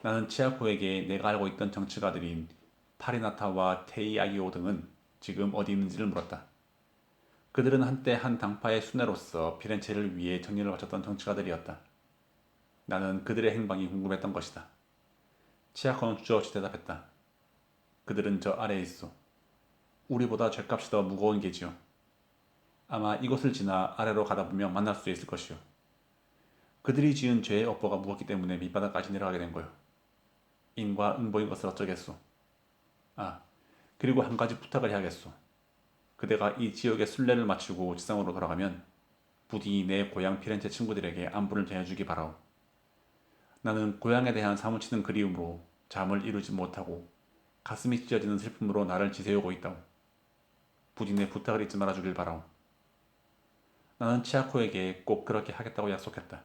나는 치아코에게 내가 알고 있던 정치가들인 파리나타와 테이아기오 등은 지금 어디 있는지를 물었다. 그들은 한때 한 당파의 수뇌로서 피렌체를 위해 정리를 바쳤던 정치가들이었다. 나는 그들의 행방이 궁금했던 것이다. 치아코는 주저없이 대답했다. 그들은 저 아래에 있어. 우리보다 죗값이 더 무거운 게지요. 아마 이곳을 지나 아래로 가다 보면 만날 수 있을 것이요. 그들이 지은 죄의 업보가 무겁기 때문에 밑바닥까지 내려가게 된 거요. 인과 응보인 것을 어쩌겠소. 아, 그리고 한 가지 부탁을 해야겠소. 그대가 이 지역의 순례를 마치고 지상으로 돌아가면 부디 내 고향 피렌체 친구들에게 안부를 전해주기 바라오. 나는 고향에 대한 사무치는 그리움으로 잠을 이루지 못하고 가슴이 찢어지는 슬픔으로 나를 지새우고 있다오. 부디 내 부탁을 잊지 말아주길 바라오. 나는 치아코에게 꼭 그렇게 하겠다고 약속했다.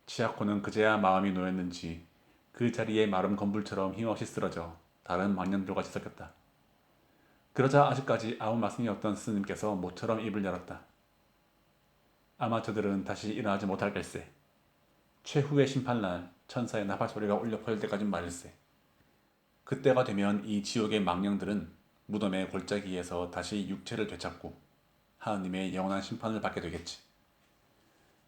치아코는 그제야 마음이 놓였는지 그 자리에 마른 건불처럼 힘없이 쓰러져 다른 망년들과 뒤섞였다. 그러자 아직까지 아무 말씀이 없던 스님께서 모처럼 입을 열었다. 아마 저들은 다시 일어나지 못할 걸세. 최후의 심판날 천사의 나팔 소리가 울려 퍼질 때까진 말일세. 그때가 되면 이 지옥의 망령들은 무덤의 골짜기에서 다시 육체를 되찾고 하느님의 영원한 심판을 받게 되겠지.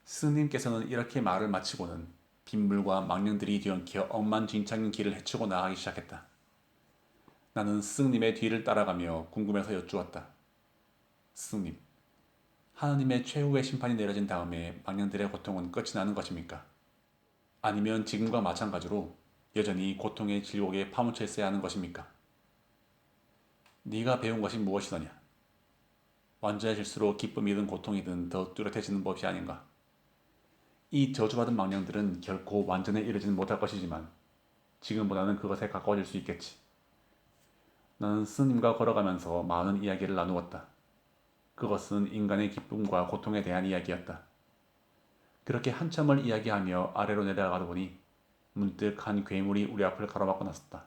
스님께서는 이렇게 말을 마치고는 빗물과 망령들이 뒤엉켜 엉망진창인 길을 헤치고 나가기 시작했다. 나는 스승님의 뒤를 따라가며 궁금해서 여쭈었다. 스승님, 하느님의 최후의 심판이 내려진 다음에 망령들의 고통은 끝이 나는 것입니까? 아니면 지금과 마찬가지로 여전히 고통의 질곡에 파묻혀 있어야 하는 것입니까? 네가 배운 것이 무엇이더냐? 완전해질수록 기쁨이든 고통이든 더 뚜렷해지는 법이 아닌가? 이 저주받은 망령들은 결코 완전에 이르지는 못할 것이지만 지금보다는 그것에 가까워질 수 있겠지. 나는 스님과 걸어가면서 많은 이야기를 나누었다. 그것은 인간의 기쁨과 고통에 대한 이야기였다. 그렇게 한참을 이야기하며 아래로 내려가다 보니 문득 한 괴물이 우리 앞을 가로막고 나섰다.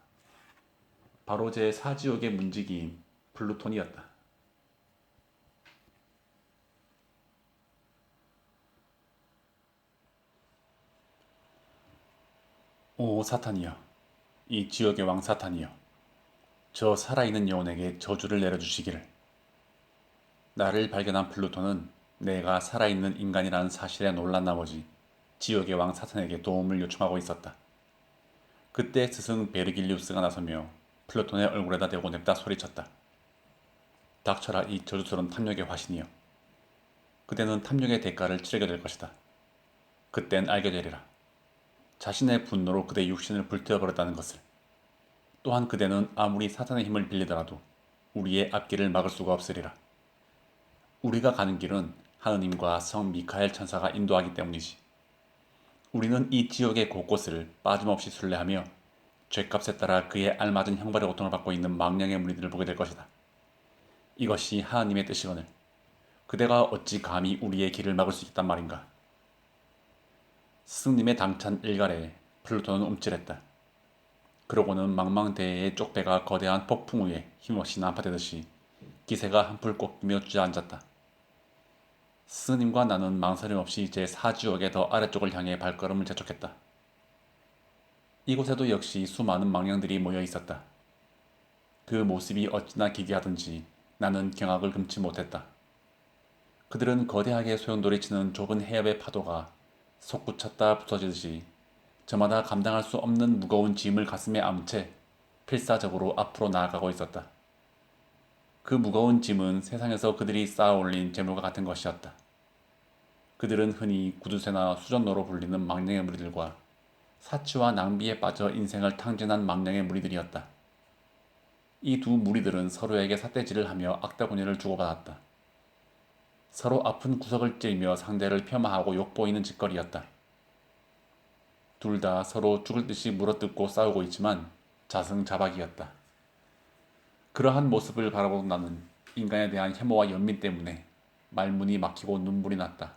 바로 제 사지옥의 문지기인 플루톤이었다. 오 사탄이여, 이 지옥의 왕 사탄이여, 저 살아있는 영혼에게 저주를 내려주시기를. 나를 발견한 플루톤은 내가 살아있는 인간이라는 사실에 놀란 나머지 지옥의 왕 사탄에게 도움을 요청하고 있었다. 그때 스승 베르길리우스가 나서며 플루톤의 얼굴에다 대고 냅다 소리쳤다. 닥쳐라 이 저주스러운 탐욕의 화신이여. 그대는 탐욕의 대가를 치르게 될 것이다. 그땐 알게 되리라. 자신의 분노로 그대의 육신을 불태워버렸다는 것을. 또한 그대는 아무리 사탄의 힘을 빌리더라도 우리의 앞길을 막을 수가 없으리라. 우리가 가는 길은 하느님과 성 미카엘 천사가 인도하기 때문이지. 우리는 이 지옥의 곳곳을 빠짐없이 순례하며 죗값에 따라 그에 알맞은 형벌의 고통을 받고 있는 망령의 무리들을 보게 될 것이다. 이것이 하느님의 뜻이거늘 그대가 어찌 감히 우리의 길을 막을 수 있단 말인가. 스승님의 당찬 일갈에 플루톤은 움찔했다. 그러고는 망망대해의 쪽배가 거대한 폭풍 위에 힘없이 난파되듯이 기세가 한풀 꺾이며 주저앉았다. 스님과 나는 망설임 없이 제 사지옥의 더 아래쪽을 향해 발걸음을 재촉했다. 이곳에도 역시 수많은 망령들이 모여 있었다. 그 모습이 어찌나 기괴하던지 나는 경악을 금치 못했다. 그들은 거대하게 소용돌이치는 좁은 해협의 파도가 솟구쳤다 부서지듯이 저마다 감당할 수 없는 무거운 짐을 가슴에 안은 채 필사적으로 앞으로 나아가고 있었다. 그 무거운 짐은 세상에서 그들이 쌓아 올린 재물과 같은 것이었다. 그들은 흔히 구두쇠나 수전노로 불리는 망령의 무리들과 사치와 낭비에 빠져 인생을 탕진한 망령의 무리들이었다. 이 두 무리들은 서로에게 삿대질을 하며 악다구니를 주고받았다. 서로 아픈 구석을 찌르며 상대를 폄하하고 욕보이는 짓거리였다. 둘 다 서로 죽을 듯이 물어뜯고 싸우고 있지만 자승자박이었다. 그러한 모습을 바라보던 나는 인간에 대한 혐오와 연민 때문에 말문이 막히고 눈물이 났다.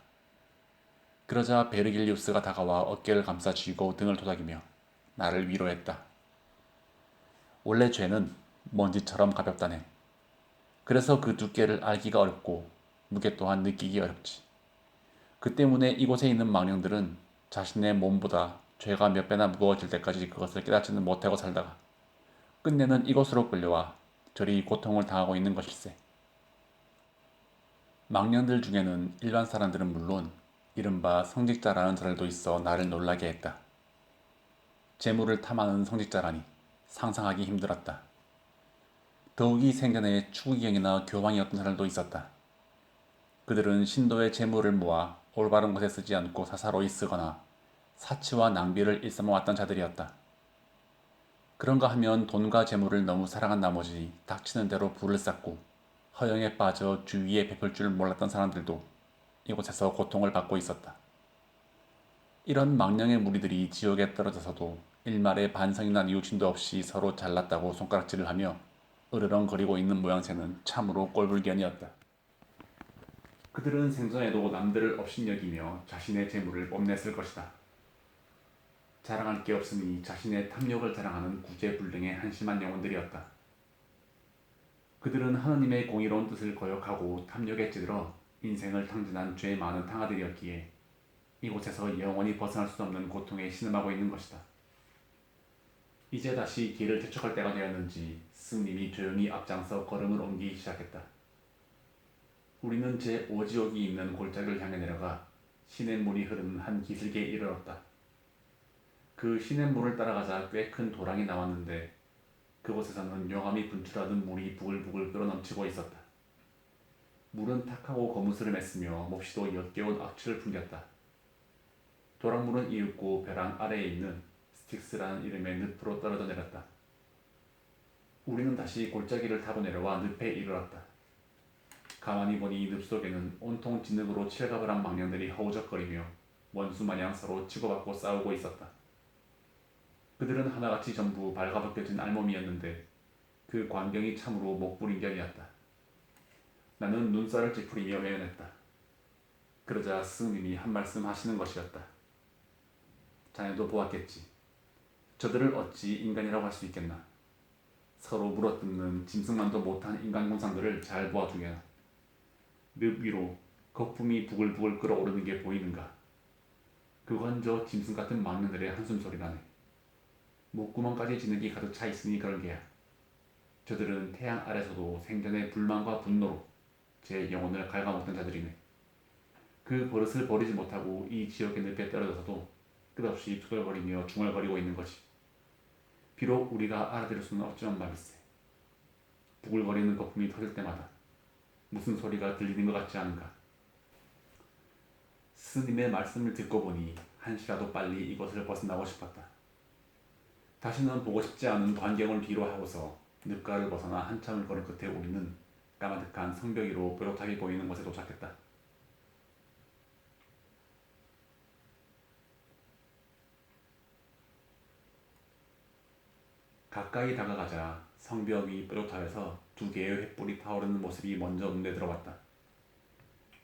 그러자 베르길리우스가 다가와 어깨를 감싸 쥐고 등을 토닥이며 나를 위로했다. 원래 죄는 먼지처럼 가볍다네. 그래서 그 두께를 알기가 어렵고 무게 또한 느끼기 어렵지. 그 때문에 이곳에 있는 망령들은 자신의 몸보다 죄가 몇 배나 무거워질 때까지 그것을 깨닫지는 못하고 살다가 끝내는 이곳으로 끌려와 저리 고통을 당하고 있는 것일세. 망령들 중에는 일반 사람들은 물론 이른바 성직자라는 자들도 있어 나를 놀라게 했다. 재물을 탐하는 성직자라니 상상하기 힘들었다. 더욱이 생전에 추기경이나 교황이었던 사람도 있었다. 그들은 신도의 재물을 모아 올바른 곳에 쓰지 않고 사사로이 쓰거나 사치와 낭비를 일삼아왔던 자들이었다. 그런가 하면 돈과 재물을 너무 사랑한 나머지 닥치는 대로 부를 쌓고 허영에 빠져 주위에 베풀 줄 몰랐던 사람들도 이곳에서 고통을 받고 있었다. 이런 망령의 무리들이 지옥에 떨어져서도 일말의 반성이나 뉘우침도 없이 서로 잘났다고 손가락질을 하며 으르렁거리고 있는 모양새는 참으로 꼴불견이었다. 그들은 생전에도 남들을 업신여기며 자신의 재물을 뽐냈을 것이다. 자랑할 게 없으니 자신의 탐욕을 자랑하는 구제불능의 한심한 영혼들이었다. 그들은 하느님의 공의로운 뜻을 거역하고 탐욕에 찌들어 인생을 탕진한 죄 많은 탕아들이었기에 이곳에서 영원히 벗어날 수 없는 고통에 신음하고 있는 것이다. 이제 다시 길을 재촉할 때가 되었는지 스님이 조용히 앞장서 걸음을 옮기기 시작했다. 우리는 제5지옥이 있는 골짜기를 향해 내려가 시냇물이 흐르는 한 기슭에 이르렀다. 그 시냇물을 따라가자 꽤 큰 도랑이 나왔는데 그곳에서는 용암이 분출하던 물이 부글부글 끓어넘치고 있었다. 물은 탁하고 거무스를 맸으며 몹시도 역겨운 악취를 풍겼다. 도랑물은 이윽고 벼랑 아래에 있는 스틱스라는 이름의 늪으로 떨어져 내렸다. 우리는 다시 골짜기를 타고 내려와 늪에 이르렀다. 가만히 보니 늪 속에는 온통 진흙으로 칠갑을 한 망령들이 허우적거리며 원수마냥 서로 치고받고 싸우고 있었다. 그들은 하나같이 전부 발가벗겨진 알몸이었는데 그 광경이 참으로 목불인견이었다. 나는 눈살을 찌푸리며 외면했다. 그러자 스님이 한 말씀 하시는 것이었다. 자네도 보았겠지. 저들을 어찌 인간이라고 할 수 있겠나. 서로 물어뜯는 짐승만도 못한 인간 공상들을 잘 보아주게나. 늪 위로 거품이 부글부글 끓어오르는 게 보이는가. 그건 저 짐승 같은 망령들의 한숨소리라네. 목구멍까지 진흙이 가득 차 있으니 그런 게야. 저들은 태양 아래서도 생전의 불만과 분노로 제 영혼을 갉아먹던 자들이네. 그 버릇을 버리지 못하고 이 지옥의 늪에 떨어져서도 끝없이 투덜거리며 중얼거리고 있는 거지. 비록 우리가 알아들을 수는 없지만 말일세. 부글거리는 거품이 터질 때마다 무슨 소리가 들리는 것 같지 않은가. 스님의 말씀을 듣고 보니 한시라도 빨리 이곳을 벗어나고 싶었다. 다시는 보고 싶지 않은 광경을 뒤로 하고서 늪가를 벗어나 한참을 걸은 끝에 우리는 까마득한 성벽 위로 뾰족하게 보이는 곳에 도착했다. 가까이 다가가자 성벽 위 뾰족탑에서 두 개의 횃불이 타오르는 모습이 먼저 눈에 들어왔다.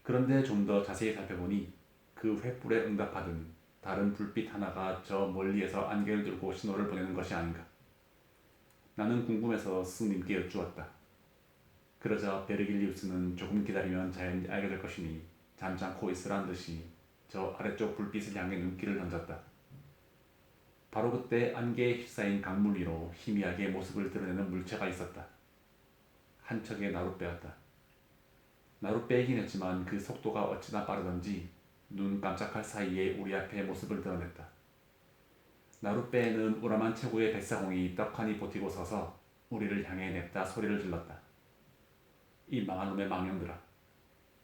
그런데 좀 더 자세히 살펴보니 그 횃불에 응답하던 다른 불빛 하나가 저 멀리에서 안개를 들고 신호를 보내는 것이 아닌가. 나는 궁금해서 스님께 여쭈었다. 그러자 베르길리우스는 조금 기다리면 자연히 알게 될 것이니 잠잠코 있으란 듯이 저 아래쪽 불빛을 향해 눈길을 던졌다. 바로 그때 안개에 휩싸인 강물 위로 희미하게 모습을 드러내는 물체가 있었다. 한 척의 나룻배였다. 나룻배이긴 했지만 그 속도가 어찌나 빠르던지 눈 깜짝할 사이에 우리 앞에 모습을 드러냈다. 나룻배에는 우람한 체구의 뱃사공이 떡하니 버티고 서서 우리를 향해 냅다 소리를 질렀다. 이 망한 놈의 망령들아.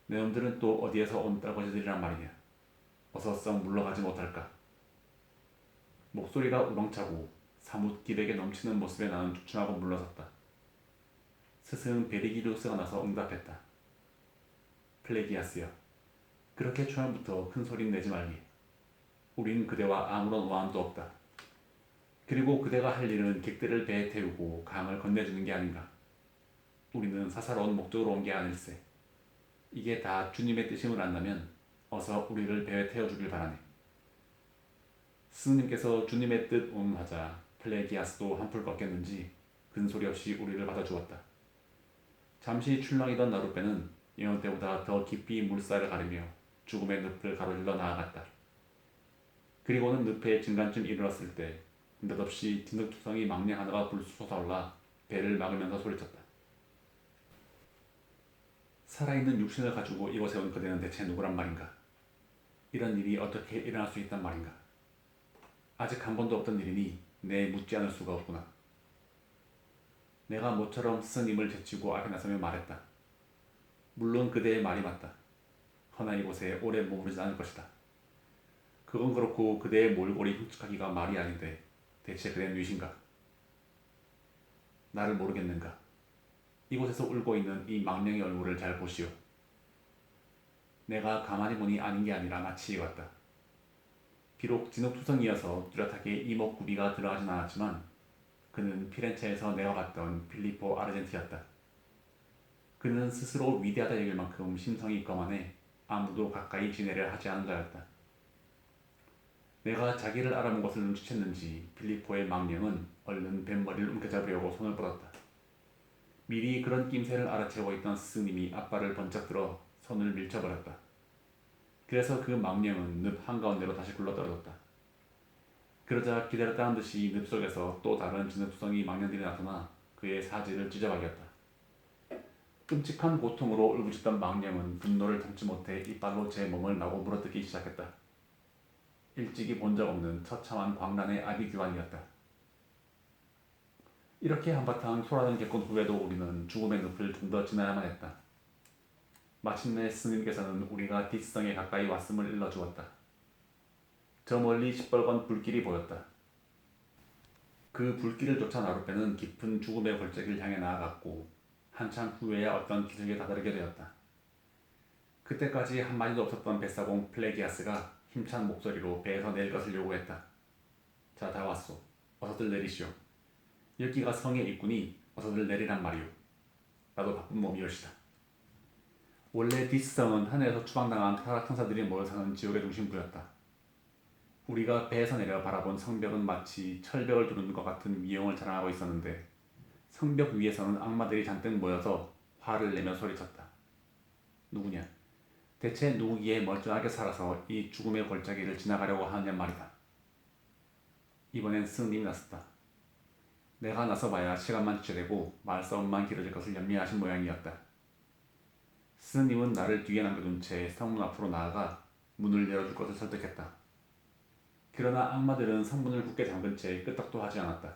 내 놈들은 또 어디에서 온 떨거지들이란 말이냐. 어서 썩 물러가지 못할까. 목소리가 우렁차고 사뭇 기백에 넘치는 모습에 나는 주춤하고 물러섰다. 스승 베리기루스가 나서 응답했다. 플레기아스여, 그렇게 초반부터 큰 소리는 내지 말게. 우린 그대와 아무런 오한도 없다. 그리고 그대가 할 일은 객들을 배에 태우고 강을 건네주는 게 아닌가. 우리는 사사로운 목적으로 온 게 아닐세. 이게 다 주님의 뜻임을 안다면 어서 우리를 배에 태워주길 바라네. 스님께서 주님의 뜻 하자 플레기아스도 한풀 꺾였는지 근소리 없이 우리를 받아주었다. 잠시 출렁이던 나룻배는 여느 때보다 더 깊이 물살을 가르며 죽음의 늪을 가로질러 나아갔다. 그리고는 늪의 중간쯤 이르렀을 때 느닷없이 진흙투성이 망령 하나가 불쑥 솟아올라 배를 막으면서 소리쳤다. 살아있는 육신을 가지고 이곳에 온 그대는 대체 누구란 말인가? 이런 일이 어떻게 일어날 수 있단 말인가? 아직 한 번도 없던 일이니 내 묻지 않을 수가 없구나. 내가 모처럼 스님을 제치고 앞에 나서며 말했다. 물론 그대의 말이 맞다. 허나 이곳에 오래 머무르지 않을 것이다. 그건 그렇고 그대의 몰골이 흉측하기가 말이 아닌데 대체 그대는 누구신가? 나를 모르겠는가? 이곳에서 울고 있는 이 망령의 얼굴을 잘 보시오. 내가 가만히 보니 아닌 게 아니라 마치 이같다. 비록 진흙투성이어서 뚜렷하게 이목구비가 들어가진 않았지만 그는 피렌체에서 내려갔던 필리포 아르젠티였다. 그는 스스로 위대하다 여길 만큼 심성이 있거만해 아무도 가까이 지내려 하지 않은 자였다. 내가 자기를 알아본 것을 눈치챘는지 필리포의 망령은 얼른 뱃머리를 움켜잡으려고 손을 뻗었다. 미리 그런 낌새를 알아채고 있던 스승님이 앞발을 번쩍 들어 손을 밀쳐버렸다. 그래서 그 망령은 늪 한가운데로 다시 굴러떨어졌다. 그러자 기다렸다는 듯이 늪 속에서 또 다른 진흙투성이 망령들이 나타나 그의 사지를 찢어박였다. 끔찍한 고통으로 울부짖던 망령은 분노를 참지 못해 이빨로 제 몸을 마구 물어뜯기 시작했다. 일찍이 본 적 없는 처참한 광란의 아비규환이었다. 이렇게 한바탕 소란을 겪은 후에도 우리는 죽음의 늪을 좀 더 지나야만 했다. 마침내 스님께서는 우리가 뒷성에 가까이 왔음을 일러주었다. 저 멀리 시뻘건 불길이 보였다. 그 불길을 쫓아 나룻배는 깊은 죽음의 골짜기를 향해 나아갔고 한참 후에야 어떤 기슭에 다다르게 되었다. 그때까지 한마디도 없었던 뱃사공 플레기아스가 힘찬 목소리로 배에서 내릴 것을 요구했다. 자, 다 왔소. 어서들 내리시오. 여기가 성의 입구니 어서들 내리란 말이오. 나도 바쁜 몸이올시다. 원래 디스성은 하늘에서 추방당한 타락천사들이 모여 사는 지옥의 중심부였다. 우리가 배에서 내려 바라본 성벽은 마치 철벽을 두르는 것 같은 위용을 자랑하고 있었는데 성벽 위에서는 악마들이 잔뜩 모여서 화를 내며 소리쳤다. 누구냐? 대체 누구기에 멀쩡하게 살아서 이 죽음의 골짜기를 지나가려고 하느냐 말이다. 이번엔 스승님이 나섰다. 내가 나서봐야 시간만 지체되고 말싸움만 길어질 것을 염려하신 모양이었다. 스승님은 나를 뒤에 남겨둔 채 성문 앞으로 나아가 문을 열어줄 것을 설득했다. 그러나 악마들은 성문을 굳게 잠근 채 끄떡도 하지 않았다.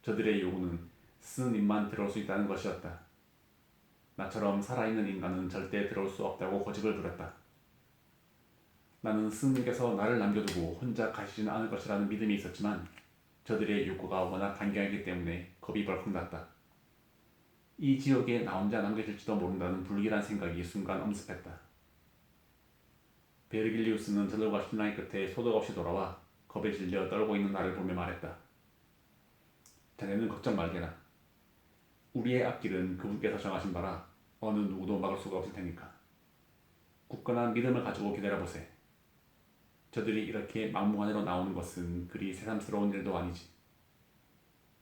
저들의 요구는 스승님만 들어올 수 있다는 것이었다. 나처럼 살아있는 인간은 절대 들어올 수 없다고 고집을 부렸다. 나는 스승님께서 나를 남겨두고 혼자 가시지는 않을 것이라는 믿음이 있었지만 저들의 욕구가 워낙 강경하기 때문에 겁이 벌컥 났다. 이 지옥에 나 혼자 남겨질지도 모른다는 불길한 생각이 순간 엄습했다. 베르길리우스는 저들과 신랑의 끝에 소득 없이 돌아와 겁에 질려 떨고 있는 나를 보며 말했다. 자네는 걱정 말게나. 우리의 앞길은 그분께서 정하신 바라 어느 누구도 막을 수가 없을 테니까. 굳건한 믿음을 가지고 기다려보세. 저들이 이렇게 막무가내로 나오는 것은 그리 새삼스러운 일도 아니지.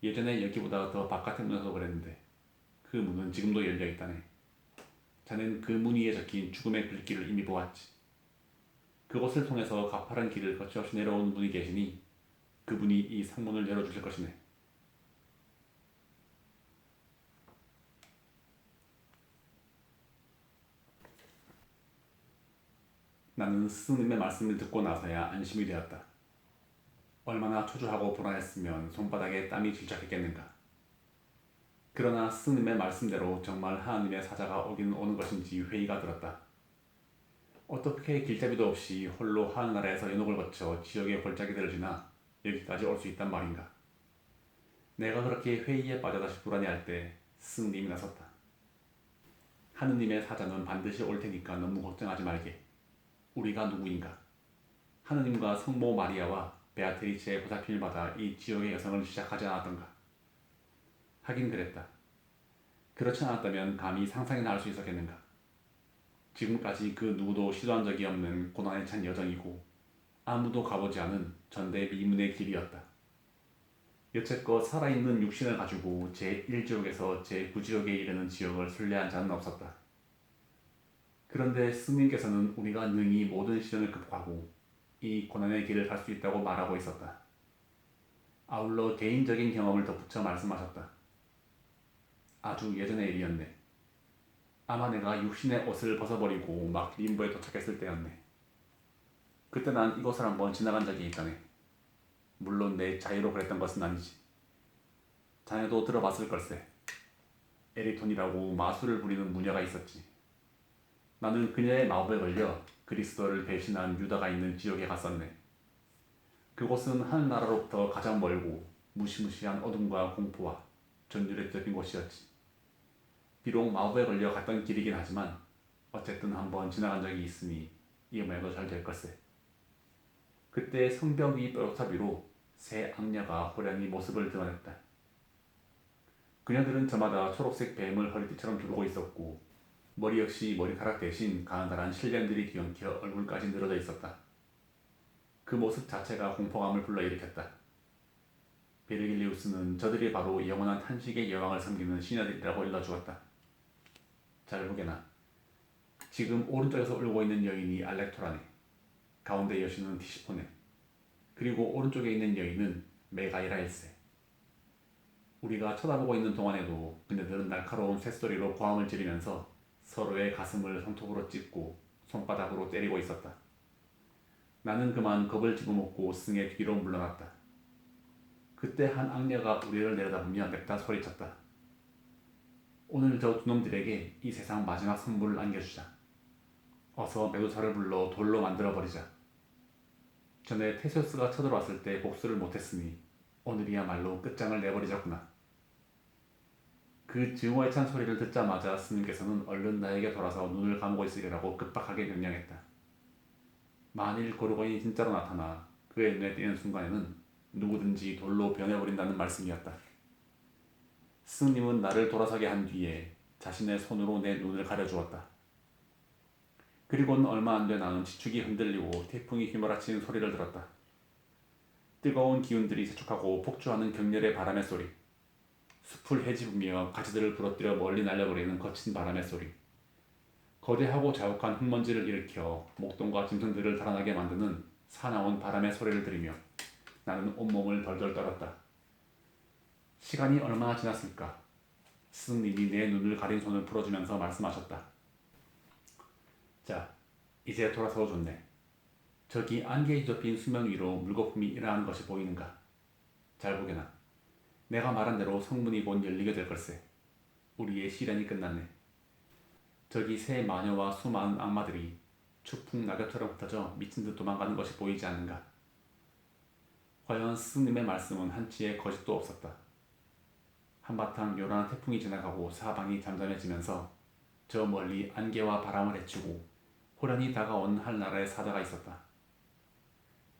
예전에 여기보다 더 바깥에 문에서 그랬는데 그 문은 지금도 열려있다네. 자넨 그 문 위에 적힌 죽음의 글귀를 이미 보았지. 그곳을 통해서 가파른 길을 거침없이 내려오는 분이 계시니 그분이 이 상문을 열어주실 것이네. 나는 스승님의 말씀을 듣고 나서야 안심이 되었다. 얼마나 초조하고 불안했으면 손바닥에 땀이 질척했겠는가. 그러나 스승님의 말씀대로 정말 하나님의 사자가 오기는 오는 것인지 회의가 들었다. 어떻게 길잡이도 없이 홀로 하늘나라에서 연옥을 거쳐 지옥의 골짜기들을 지나 여기까지 올 수 있단 말인가. 내가 그렇게 회의에 빠져다시 불안해할 때 스승님이 나섰다. 하느님의 사자는 반드시 올 테니까 너무 걱정하지 말게. 우리가 누구인가? 하느님과 성모 마리아와 베아트리체의 보살핌을 받아 이 지옥의 여성을 시작하지 않았던가? 하긴 그랬다. 그렇지 않았다면 감히 상상이나 할 수 있었겠는가? 지금까지 그 누구도 시도한 적이 없는 고난에 찬 여정이고 아무도 가보지 않은 전대미문의 길이었다. 여태껏 살아있는 육신을 가지고 제1지옥에서 제9지옥에 이르는 지옥을 순례한 자는 없었다. 그런데 스님께서는 우리가 능히 모든 시련을 극복하고 이 고난의 길을 갈 수 있다고 말하고 있었다. 아울러 개인적인 경험을 덧붙여 말씀하셨다. 아주 예전의 일이었네. 아마 내가 육신의 옷을 벗어버리고 막 림보에 도착했을 때였네. 그때 난 이곳을 한번 지나간 적이 있다네. 물론 내 자유로 그랬던 것은 아니지. 자네도 들어봤을 걸세. 에리톤이라고 마술을 부리는 무녀가 있었지. 나는 그녀의 마법에 걸려 그리스도를 배신한 유다가 있는 지옥에 갔었네. 그곳은 하늘나라로부터 가장 멀고 무시무시한 어둠과 공포와 전율에 뒤덮인 곳이었지. 비록 마법에 걸려 갔던 길이긴 하지만 어쨌든 한번 지나간 적이 있으니 이 모양도 잘 될 걸세. 그때 성벽 위 뼈다귀 위로 새 악녀가 호련히 모습을 드러냈다. 그녀들은 저마다 초록색 뱀을 허리띠처럼 두르고 있었고 머리 역시 머리카락 대신 가느다란 실뱀들이 뒤엉켜 얼굴까지 늘어져 있었다. 그 모습 자체가 공포감을 불러일으켰다. 베르길리우스는 저들이 바로 영원한 탄식의 여왕을 섬기는 시녀들이라고 일러주었다. 잘 보게나. 지금 오른쪽에서 울고 있는 여인이 알렉토라네. 가운데 여신은 티시포네. 그리고 오른쪽에 있는 여인은 메가이라일세. 우리가 쳐다보고 있는 동안에도 그녀들은 날카로운 쇳소리로 고함을 지르면서 서로의 가슴을 손톱으로 찢고 손바닥으로 때리고 있었다. 나는 그만 겁을 집어먹고 승의 뒤로 물러났다. 그때 한 악녀가 우리를 내려다보며 냅다 소리쳤다. 오늘 저 두 놈들에게 이 세상 마지막 선물을 안겨주자. 어서 메두사를 불러 돌로 만들어버리자. 전에 테세우스가 쳐들어왔을 때 복수를 못했으니 오늘이야말로 끝장을 내버리자꾸나. 그 증오에 찬 소리를 듣자마자 스님께서는 얼른 나에게 돌아서 눈을 감고 있으리라고 급박하게 명령했다. 만일 고르곤이 진짜로 나타나 그의 눈에 띄는 순간에는 누구든지 돌로 변해버린다는 말씀이었다. 스님은 나를 돌아서게 한 뒤에 자신의 손으로 내 눈을 가려주었다. 그리고는 얼마 안 돼 나는 지축이 흔들리고 태풍이 휘몰아치는 소리를 들었다. 뜨거운 기운들이 세척하고 폭주하는 격렬의 바람의 소리, 숲을 헤집으며 가지들을 부러뜨려 멀리 날려버리는 거친 바람의 소리, 거대하고 자욱한 흙먼지를 일으켜 목동과 짐승들을 달아나게 만드는 사나운 바람의 소리를 들으며 나는 온몸을 덜덜 떨었다. 시간이 얼마나 지났을까? 스님이 내 눈을 가린 손을 풀어주면서 말씀하셨다. 자, 이제 돌아서 좋네. 저기 안개에 덮인 수면 위로 물거품이 일어나는 것이 보이는가? 잘 보게나. 내가 말한 대로 성문이 곧 열리게 될 걸세. 우리의 시련이 끝났네. 저기 새 마녀와 수많은 악마들이 추풍 낙엽처럼 흩어져 미친 듯 도망가는 것이 보이지 않는가? 과연 스님의 말씀은 한치의 거짓도 없었다. 한바탕 요란한 태풍이 지나가고 사방이 잠잠해지면서 저 멀리 안개와 바람을 헤치고 호련히 다가온 한나라의 사자가 있었다.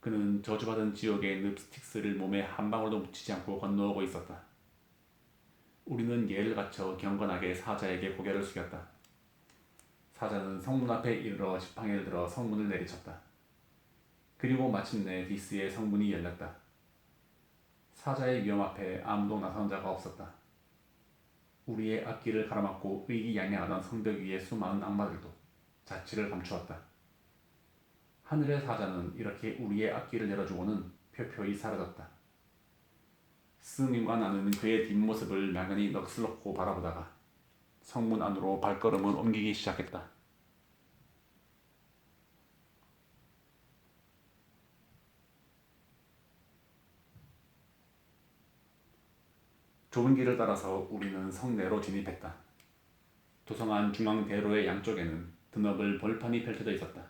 그는 저주받은 지옥의 늪스틱스를 몸에 한 방울도 묻히지 않고 건너오고 있었다. 우리는 예를 갖춰 경건하게 사자에게 고개를 숙였다. 사자는 성문 앞에 이르러 지팡이를 들어 성문을 내리쳤다. 그리고 마침내 디스의 성문이 열렸다. 사자의 위험 앞에 아무도 나선 자가 없었다. 우리의 앞길을 가로막고 의기양양하던 성벽 위의 수많은 악마들도 자취를 감추었다. 하늘의 사자는 이렇게 우리의 앞길을 열어주고는 표표히 사라졌다. 스님과 나는 그의 뒷모습을 막연히 넋을 놓고 바라보다가 성문 안으로 발걸음을 옮기기 시작했다. 좁은 길을 따라서 우리는 성내로 진입했다. 도성안 중앙대로의 양쪽에는 드넓은 벌판이 펼쳐져 있었다.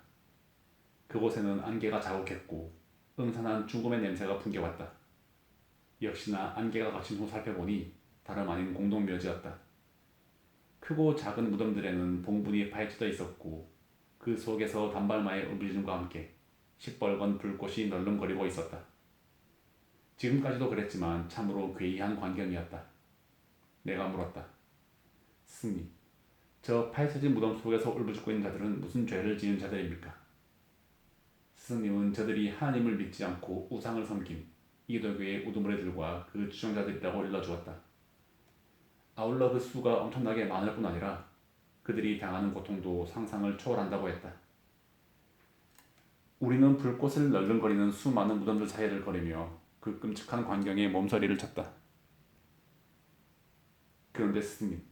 그곳에는 안개가 자욱했고 음산한 죽음의 냄새가 풍겨왔다. 역시나 안개가 갇힌 후 살펴보니 다름 아닌 공동묘지였다. 크고 작은 무덤들에는 봉분이 파헤쳐져 있었고 그 속에서 단발마의 울부짖음과 함께 시뻘건 불꽃이 널름거리고 있었다. 지금까지도 그랬지만 참으로 괴이한 광경이었다. 내가 물었다. 스님, 저 파헤쳐진 무덤 속에서 울부짖고 있는 자들은 무슨 죄를 지은 자들입니까? 스님은 저들이 하나님을 믿지 않고 우상을 섬긴 이도교의 우두머리들과 그 추종자들이라고 일러주었다. 아울러 그 수가 엄청나게 많을 뿐 아니라 그들이 당하는 고통도 상상을 초월한다고 했다. 우리는 불꽃을 널름거리는 수많은 무덤들 사이를 걸으며 그 끔찍한 광경에 몸서리를 쳤다. 그런데 스님,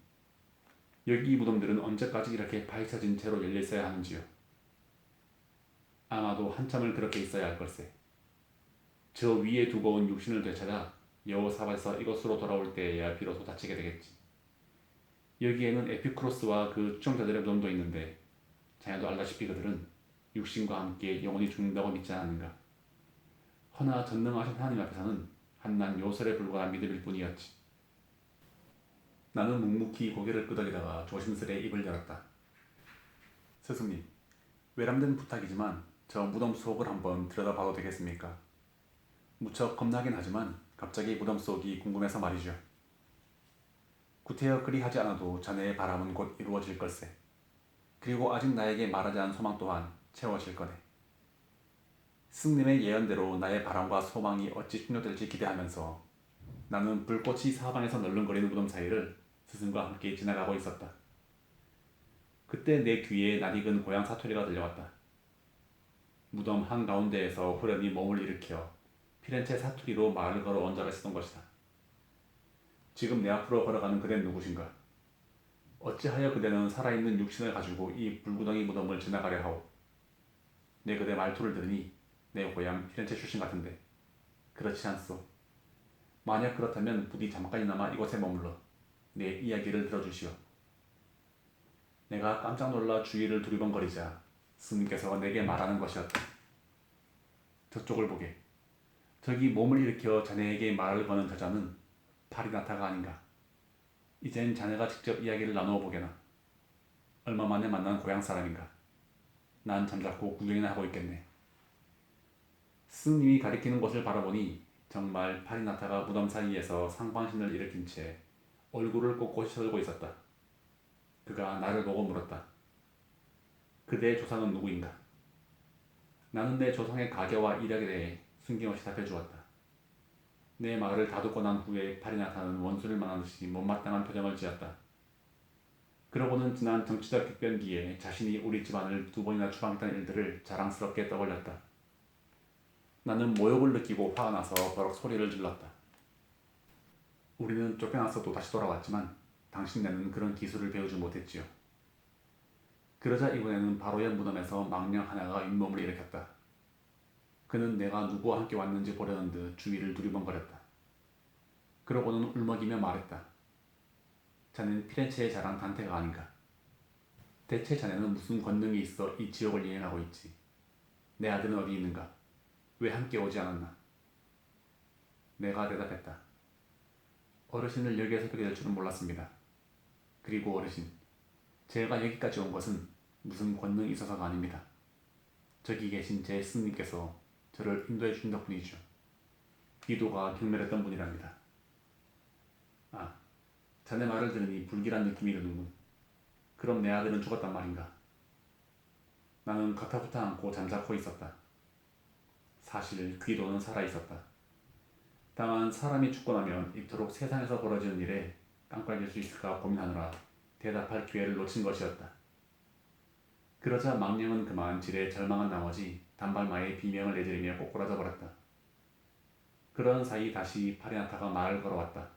여기 이 무덤들은 언제까지 이렇게 파헤쳐진 채로 열려 있어야 하는지요? 아마도 한참을 그렇게 있어야 할 걸세. 저 위에 두고 온 육신을 되찾아 여호사밧에서 이곳으로 돌아올 때에야 비로소 다치게 되겠지. 여기에는 에피쿠로스와 그 추종자들의 무덤도 있는데 자네도 알다시피 그들은 육신과 함께 영원히 죽는다고 믿지 않았는가? 허나 전능하신 하나님 앞에서는 한낱 요설에 불과한 믿음일 뿐이었지. 나는 묵묵히 고개를 끄덕이다가 조심스레 입을 열었다. 스승님, 외람된 부탁이지만 저 무덤 속을 한번 들여다봐도 되겠습니까? 무척 겁나긴 하지만 갑자기 무덤 속이 궁금해서 말이죠. 구태여 그리 하지 않아도 자네의 바람은 곧 이루어질 걸세. 그리고 아직 나에게 말하지 않은 소망 또한 채워질 거네. 스님의 예언대로 나의 바람과 소망이 어찌 충족될지 기대하면서 나는 불꽃이 사방에서 널렁거리는 무덤 사이를 스승과 함께 지나가고 있었다. 그때 내 귀에 낯익은 고향 사투리가 들려왔다. 무덤 한가운데에서 후렴이 몸을 일으켜 피렌체 사투리로 말을 걸어 온 자가 있었던 것이다. 지금 내 앞으로 걸어가는 그대는 누구신가? 어찌하여 그대는 살아있는 육신을 가지고 이 불구덩이 무덤을 지나가려 하오? 내 그대 말투를 들으니 내 고향 피렌체 출신 같은데 그렇지 않소. 만약 그렇다면 부디 잠깐이나마 이곳에 머물러 내 이야기를 들어주시오. 내가 깜짝 놀라 주위를 두리번거리자 스님께서 내게 말하는 것이었다. 저쪽을 보게. 저기 몸을 일으켜 자네에게 말을 거는 저자는 파리나타가 아닌가. 이젠 자네가 직접 이야기를 나누어 보게나. 얼마 만에 만난 고향 사람인가. 난 잠자코 구경이나 하고 있겠네. 스님이 가리키는 곳을 바라보니 정말 파리나타가 무덤 사이에서 상반신을 일으킨 채 얼굴을 꼿꼿이 서들고 있었다. 그가 나를 보고 물었다. 그대의 조상은 누구인가? 나는 내 조상의 가계와 이력에 대해 숨김없이 답해주었다. 내 말을 다듬고 난 후에 파리나타는 원수를 만난 듯이 못마땅한 표정을 지었다. 그러고는 지난 정치적 격변기에 자신이 우리 집안을 2번이나 추방했던 일들을 자랑스럽게 떠벌렸다. 나는 모욕을 느끼고 화가 나서 버럭 소리를 질렀다. 우리는 쫓겨나서도 다시 돌아왔지만 당신네는 그런 기술을 배우지 못했지요. 그러자 이번에는 바로의 무덤에서 망령 하나가 잇몸을 일으켰다. 그는 내가 누구와 함께 왔는지 보려는 듯 주위를 두리번거렸다. 그러고는 울먹이며 말했다. 자넨 피렌체의 자랑 단테가 아닌가. 대체 자네는 무슨 권능이 있어 이 지옥을 여행하고 있지. 내 아들은 어디 있는가. 왜 함께 오지 않았나. 내가 대답했다. 어르신을 여기에서 뵙게 될 줄은 몰랐습니다. 그리고 어르신, 제가 여기까지 온 것은 무슨 권능이 있어서가 아닙니다. 저기 계신 제 스님께서 저를 인도해 주신 덕분이죠. 기도가 경멸했던 분이랍니다. 아, 자네 말을 들으니 불길한 느낌이 드는군. 그럼 내 아들은 죽었단 말인가? 나는 가타부터 안고 잠자코 있었다. 사실 귀도는 살아있었다. 다만 사람이 죽고 나면 이토록 세상에서 벌어지는 일에 깜빡일 수 있을까 고민하느라 대답할 기회를 놓친 것이었다. 그러자 망령은 그만 지레 절망한 나머지 단발마에 비명을 내지르며 꼬꾸라져 버렸다. 그런 사이 다시 파리나타가 말을 걸어왔다.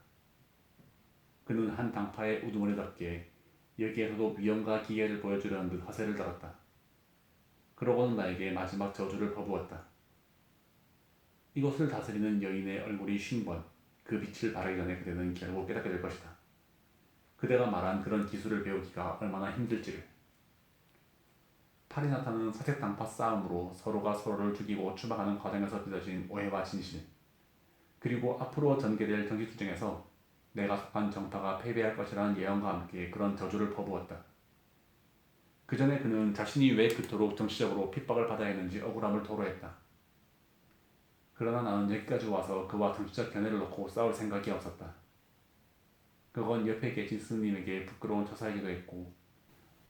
그는 한 당파의 우두머리답게 여기에서도 위엄과 기계를 보여주려는 듯 허세를 떨었다. 그러고는 나에게 마지막 저주를 퍼부었다. 이곳을 다스리는 여인의 얼굴이 쉰 번, 그 빛을 바라기 전에 그대는 결국 깨닫게 될 것이다. 그대가 말한 그런 기술을 배우기가 얼마나 힘들지를. 파리나타는 사색당파 싸움으로 서로가 서로를 죽이고 추방하는 과정에서 빚어진 오해와 진실, 그리고 앞으로 전개될 정치투쟁에서 내가 속한 정파가 패배할 것이라는 예언과 함께 그런 저주를 퍼부었다. 그 전에 그는 자신이 왜 그토록 정치적으로 핍박을 받아야 했는지 억울함을 토로했다. 그러나 나는 여기까지 와서 그와 정치적 견해를 놓고 싸울 생각이 없었다. 그건 옆에 계신 스님에게 부끄러운 처사이기도 했고,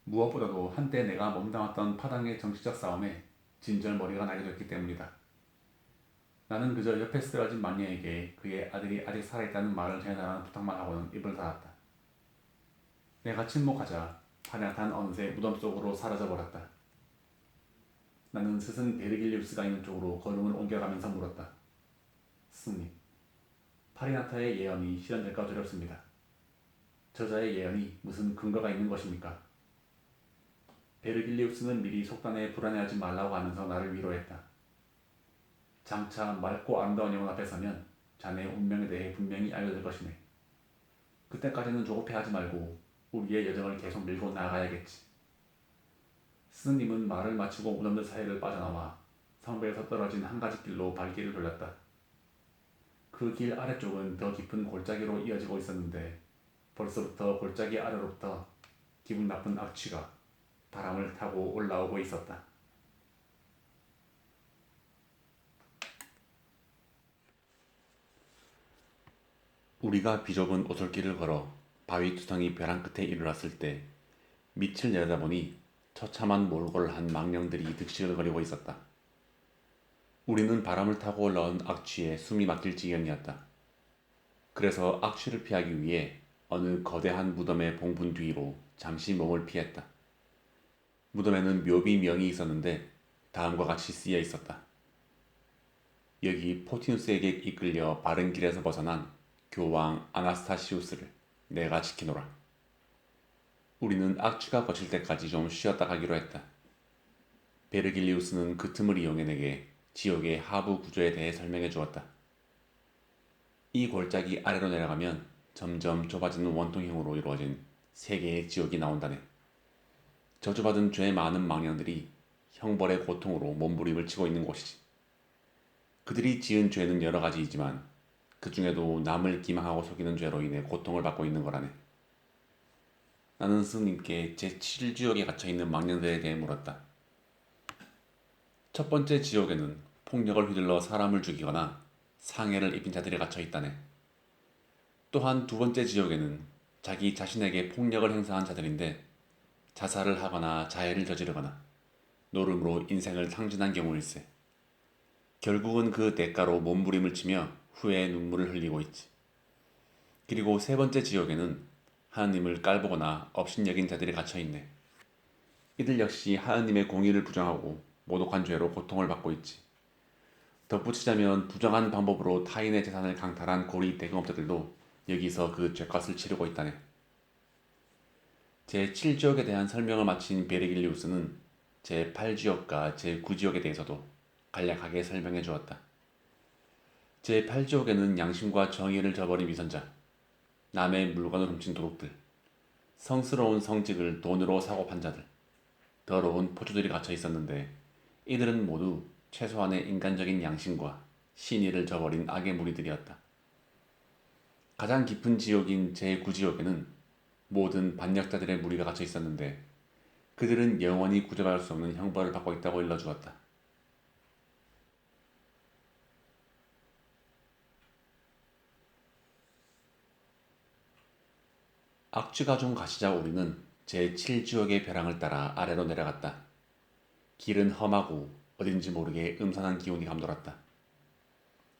무엇보다도 한때 내가 몸담았던 파당의 정치적 싸움에 진절머리가 나게 됐기 때문이다. 나는 그저 옆에 쓰러진 망녀에게 그의 아들이 아직 살아있다는 말을 전해달라는 부탁만 하고는 입을 닫았다. 내가 침묵하자 파리나타는 어느새 무덤 속으로 사라져버렸다. 나는 스승 베르길리우스가 있는 쪽으로 걸음을 옮겨가면서 물었다. 스님, 파리나타의 예언이 실현될까 두렵습니다. 저자의 예언이 무슨 근거가 있는 것입니까? 베르길리우스는 미리 속단에 불안해하지 말라고 하면서 나를 위로했다. 장차 맑고 아름다운 영혼 앞에 서면 자네의 운명에 대해 분명히 알려줄 것이네. 그때까지는 조급해하지 말고 우리의 여정을 계속 밀고 나아가야겠지. 스님은 말을 마치고 무덤들 사이를 빠져나와 성벽에서 떨어진 한 가지 길로 발길을 돌렸다. 그 길 아래쪽은 더 깊은 골짜기로 이어지고 있었는데 벌써부터 골짜기 아래로부터 기분 나쁜 악취가 바람을 타고 올라오고 있었다. 우리가 비좁은 오솔길을 걸어 바위 투성이 벼랑 끝에 이르렀을 때 밑을 내려다보니 처참한 몰골을 한 망령들이 득실을 거리고 있었다. 우리는 바람을 타고 올라온 악취에 숨이 막힐 지경이었다. 그래서 악취를 피하기 위해 어느 거대한 무덤의 봉분 뒤로 잠시 몸을 피했다. 무덤에는 묘비 명이 있었는데 다음과 같이 쓰여 있었다. 여기 포티누스에게 이끌려 바른 길에서 벗어난 교황 아나스타시우스를 내가 지키노라. 우리는 악취가 거칠 때까지 좀 쉬었다 가기로 했다. 베르길리우스는 그 틈을 이용해 내게 지옥의 하부 구조에 대해 설명해 주었다. 이 골짜기 아래로 내려가면 점점 좁아지는 원통형으로 이루어진 세 개의 지옥이 나온다네. 저주받은 죄 많은 망령들이 형벌의 고통으로 몸부림을 치고 있는 곳이지. 그들이 지은 죄는 여러 가지이지만 그 중에도 남을 기망하고 속이는 죄로 인해 고통을 받고 있는 거라네. 나는 스님께 제7지옥에 갇혀있는 망령들에 대해 물었다. 첫 번째 지옥에는 폭력을 휘둘러 사람을 죽이거나 상해를 입힌 자들이 갇혀있다네. 또한 두 번째 지옥에는 자기 자신에게 폭력을 행사한 자들인데 자살을 하거나 자해를 저지르거나 노름으로 인생을 탕진한 경우일세. 결국은 그 대가로 몸부림을 치며 후에 눈물을 흘리고 있지. 그리고 세 번째 지옥에는 하느님을 깔보거나 업신여긴 자들이 갇혀있네. 이들 역시 하느님의 공의를 부정하고 모독한 죄로 고통을 받고 있지. 덧붙이자면 부정한 방법으로 타인의 재산을 강탈한 고리 대금업자들도 여기서 그 죄값을 치르고 있다네. 제7지옥에 대한 설명을 마친 베르길리우스는 제8지옥과 제9지옥에 대해서도 간략하게 설명해 주었다. 제8지옥에는 양심과 정의를 저버린 위선자, 남의 물건을 훔친 도둑들, 성스러운 성직을 돈으로 사고 판 자들, 더러운 포주들이 갇혀 있었는데 이들은 모두 최소한의 인간적인 양심과 신의를 저버린 악의 무리들이었다. 가장 깊은 지옥인 제9지옥에는 모든 반역자들의 무리가 갇혀 있었는데 그들은 영원히 구제받을 수 없는 형벌을 받고 있다고 일러주었다. 악취가 좀 가시자 우리는 제7지옥의 벼랑을 따라 아래로 내려갔다. 길은 험하고 어딘지 모르게 음산한 기운이 감돌았다.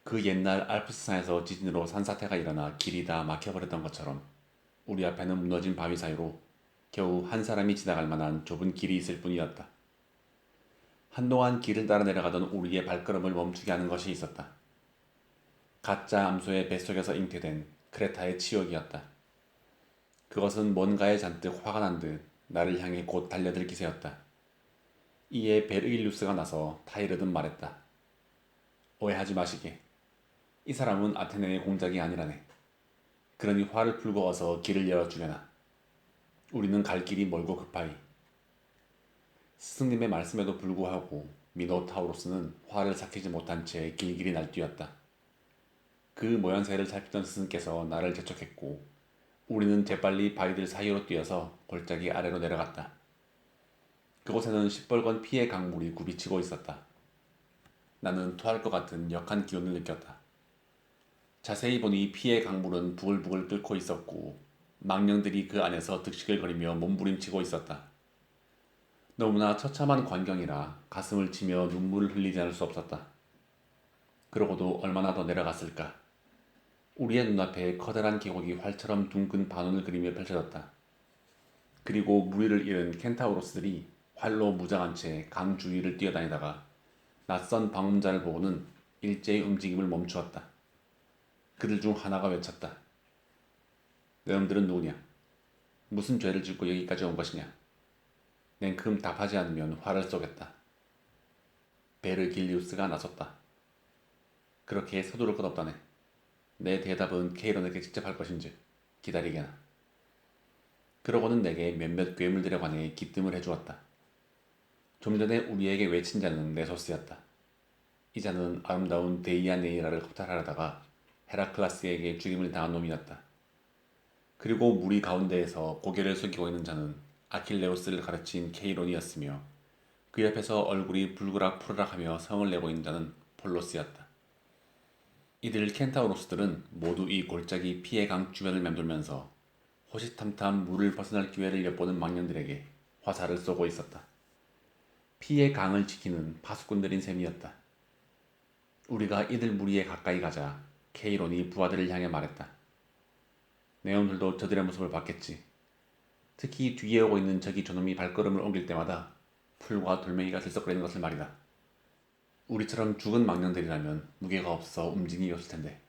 그 옛날 알프스산에서 지진으로 산사태가 일어나 길이 다 막혀버렸던 것처럼 우리 앞에는 무너진 바위 사이로 겨우 한 사람이 지나갈 만한 좁은 길이 있을 뿐이었다. 한동안 길을 따라 내려가던 우리의 발걸음을 멈추게 하는 것이 있었다. 가짜 암소의 뱃속에서 잉태된 크레타의 치욕이었다. 그것은 뭔가에 잔뜩 화가 난 듯 나를 향해 곧 달려들 기세였다. 이에 베르길리우스가 나서 타이르듯 말했다. 오해하지 마시게. 이 사람은 아테네의 공작이 아니라네. 그러니 화를 풀고 어서 길을 열어주려나. 우리는 갈 길이 멀고 급하이. 스승님의 말씀에도 불구하고 미노타우로스는 화를 삭히지 못한 채 길길이 날뛰었다. 그 모양새를 살피던 스승께서 나를 재촉했고 우리는 재빨리 바위들 사이로 뛰어서 골짜기 아래로 내려갔다. 그곳에는 시뻘건 피의 강물이 굽이치고 있었다. 나는 토할 것 같은 역한 기운을 느꼈다. 자세히 보니 피의 강물은 부글부글 끓고 있었고 망령들이 그 안에서 득식을거리며 몸부림치고 있었다. 너무나 처참한 광경이라 가슴을 치며 눈물을 흘리지 않을 수 없었다. 그러고도 얼마나 더 내려갔을까? 우리의 눈앞에 커다란 계곡이 활처럼 둥근 반원을 그리며 펼쳐졌다. 그리고 무리를 잃은 켄타우로스들이 활로 무장한 채 강 주위를 뛰어다니다가 낯선 방문자를 보고는 일제히 움직임을 멈추었다. 그들 중 하나가 외쳤다. 너희들은 누구냐? 무슨 죄를 짓고 여기까지 온 것이냐? 냉큼 답하지 않으면 화를 쏘겠다. 베르길리우스가 나섰다. 그렇게 서두를 것 없다네. 내 대답은 케이론에게 직접 할 것인지 기다리게나. 그러고는 내게 몇몇 괴물들에 관해 기뜸을 해주었다. 좀 전에 우리에게 외친 자는 네소스였다. 이 자는 아름다운 데이아네이라를 겁탈하려다가 헤라클라스에게 죽임을 당한 놈이었다. 그리고 무리 가운데에서 고개를 숙이고 있는 자는 아킬레우스를 가르친 케이론이었으며 그 옆에서 얼굴이 불그락 푸르락하며 성을 내고 있는 자는 폴로스였다. 이들 켄타우로스들은 모두 이 골짜기 피해 강 주변을 맴돌면서 호시탐탐 물을 벗어날 기회를 엿보는 망령들에게 화살을 쏘고 있었다. 피해 강을 지키는 파수꾼들인 셈이었다. 우리가 이들 무리에 가까이 가자 케이론이 부하들을 향해 말했다. 내 놈들도 저들의 모습을 봤겠지. 특히 뒤에 오고 있는 저기 저놈이 발걸음을 옮길 때마다 풀과 돌멩이가 들썩거리는 것을 말이다. 우리처럼 죽은 망령들이라면 무게가 없어 움직임이 없을 텐데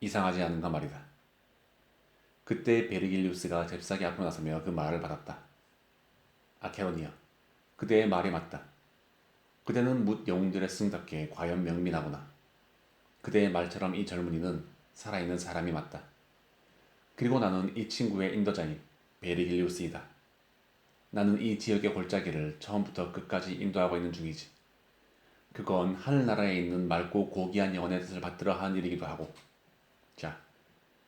이상하지 않은가 말이다. 그때 베르길리우스가 잽싸게 앞으로 나서며 그 말을 받았다. 아케로니여, 그대의 말이 맞다. 그대는 뭇 영웅들의 승답게 과연 명민하구나. 그대의 말처럼 이 젊은이는 살아있는 사람이 맞다. 그리고 나는 이 친구의 인도자인 베르길리우스이다. 나는 이 지역의 골짜기를 처음부터 끝까지 인도하고 있는 중이지. 그건 하늘나라에 있는 맑고 고귀한 영혼의 뜻을 받들어 하는 일이기도 하고. 자,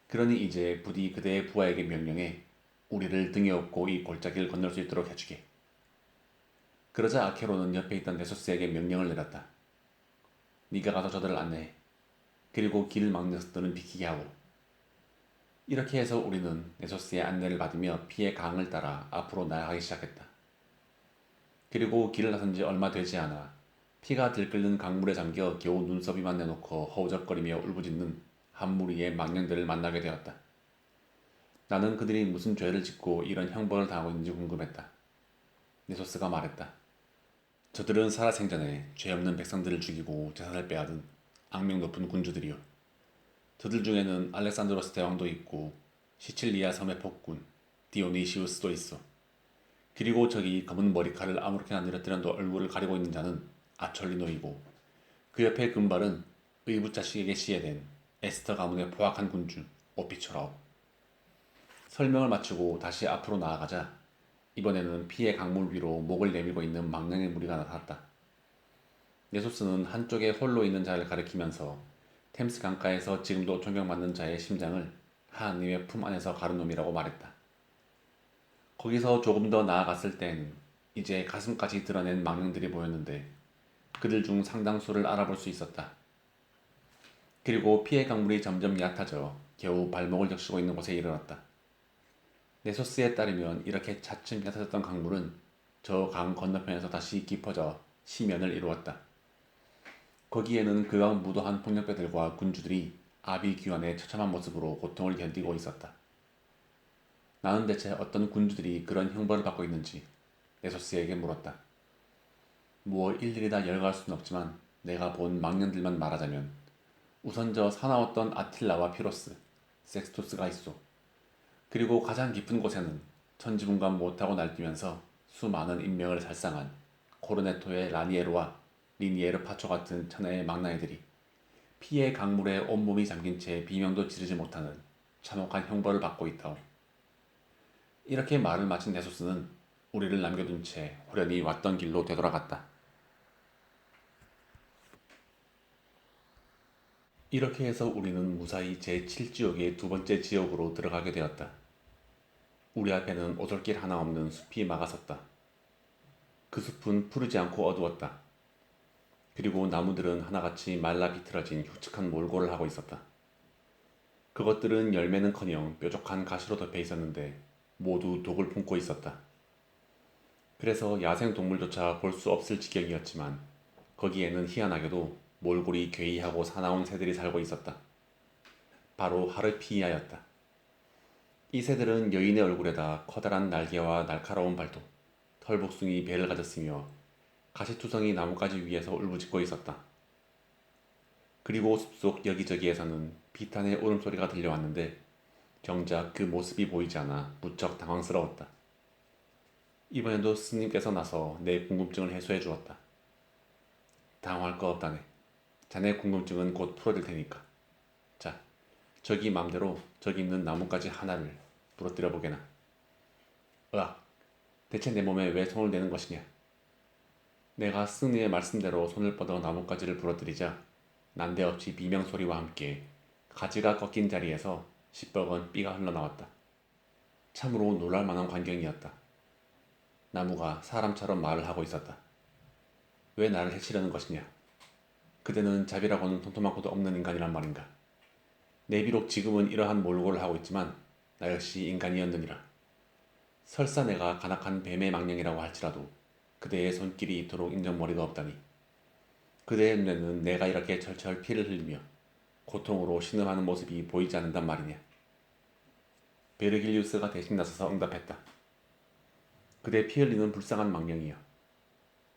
그러니 이제 부디 그대의 부하에게 명령해 우리를 등에 업고 이 골짜기를 건널 수 있도록 해주게. 그러자 아케로는 옆에 있던 네소스에게 명령을 내렸다. 네가 가서 저들을 안내해. 그리고 길을 막는 녀석들은 비키게 하고. 이렇게 해서 우리는 네소스의 안내를 받으며 피해 강을 따라 앞으로 나아가기 시작했다. 그리고 길을 나선 지 얼마 되지 않아 피가 들끓는 강물에 잠겨 겨우 눈썹이만 내놓고 허우적거리며 울부짖는 한 무리의 망령들을 만나게 되었다. 나는 그들이 무슨 죄를 짓고 이런 형벌을 당하고 있는지 궁금했다. 네소스가 말했다. 저들은 살아생전에 죄 없는 백성들을 죽이고 재산을 빼앗은 악명 높은 군주들이요. 저들 중에는 알렉산드로스 대왕도 있고 시칠리아 섬의 폭군 디오니시우스도 있어. 그리고 저기 검은 머리칼을 아무렇게나 내려뜨려 얼굴을 가리고 있는 자는 아철리노이고 그 옆에 금발은 의붓자식에게 시해된 에스터 가문의 포악한 군주 오피초라오. 설명을 마치고 다시 앞으로 나아가자 이번에는 피해 강물 위로 목을 내밀고 있는 망령의 무리가 나타났다. 네소스는 한쪽에 홀로 있는 자를 가리키면서 템스 강가에서 지금도 존경받는 자의 심장을 하나님의 품 안에서 가른 놈이라고 말했다. 거기서 조금 더 나아갔을 땐 이제 가슴까지 드러낸 망령들이 보였는데 그들 중 상당수를 알아볼 수 있었다. 그리고 피해 강물이 점점 얕아져 겨우 발목을 적시고 있는 곳에 이르렀다. 네소스에 따르면 이렇게 차츰 얕아졌던 강물은 저 강 건너편에서 다시 깊어져 시면을 이루었다. 거기에는 그강 무도한 폭력배들과 군주들이 아비규환의 처참한 모습으로 고통을 견디고 있었다. 나는 대체 어떤 군주들이 그런 형벌을 받고 있는지 네소스에게 물었다. 뭐 일일이 다 열거할 수는 없지만 내가 본 망년들만 말하자면 우선 저 사나웠던 아틸라와 피로스, 섹스토스가 있소. 그리고 가장 깊은 곳에는 천지분간 못하고 날뛰면서 수많은 인명을 살상한 코르네토의 라니에르와 리니에르 파초 같은 천하의 망나니들이 피해 강물에 온몸이 잠긴 채 비명도 지르지 못하는 참혹한 형벌을 받고 있다오. 이렇게 말을 마친 네소스는 우리를 남겨둔 채 호련히 왔던 길로 되돌아갔다. 이렇게 해서 우리는 무사히 제7지옥의 두 번째 지옥으로 들어가게 되었다. 우리 앞에는 오솔길 하나 없는 숲이 막아섰다. 그 숲은 푸르지 않고 어두웠다. 그리고 나무들은 하나같이 말라 비틀어진 흉측한 몰골을 하고 있었다. 그것들은 열매는커녕 뾰족한 가시로 덮여 있었는데 모두 독을 품고 있었다. 그래서 야생 동물조차 볼 수 없을 지경이었지만 거기에는 희한하게도 몰골이 괴이하고 사나운 새들이 살고 있었다. 바로 하르피아였다. 이 새들은 여인의 얼굴에다 커다란 날개와 날카로운 발톱, 털복숭이 배를 가졌으며 가시투성이 나뭇가지 위에서 울부짖고 있었다. 그리고 숲속 여기저기에서는 비탄의 울음소리가 들려왔는데 정작 그 모습이 보이지 않아 무척 당황스러웠다. 이번에도 스님께서 나서 내 궁금증을 해소해 주었다. 당황할 거 없다네. 자네 궁금증은 곧 풀어질 테니까. 자, 저기 맘대로 저기 있는 나뭇가지 하나를 부러뜨려 보게나. 으악, 대체 내 몸에 왜 손을 대는 것이냐? 내가 스님의 말씀대로 손을 뻗어 나뭇가지를 부러뜨리자 난데없이 비명소리와 함께 가지가 꺾인 자리에서 시뻘건 삐가 흘러나왔다. 참으로 놀랄만한 광경이었다. 나무가 사람처럼 말을 하고 있었다. 왜 나를 해치려는 것이냐? 그대는 자비라고는 통토맣고도 없는 인간이란 말인가. 내 비록 지금은 이러한 몰골을 하고 있지만 나 역시 인간이었느니라. 설사 내가 간악한 뱀의 망령이라고 할지라도 그대의 손길이 이토록 인정머리도 없다니. 그대의 눈에는 내가 이렇게 철철 피를 흘리며 고통으로 신음하는 모습이 보이지 않는단 말이냐. 베르길리우스가 대신 나서서 응답했다. 그대 피 흘리는 불쌍한 망령이여.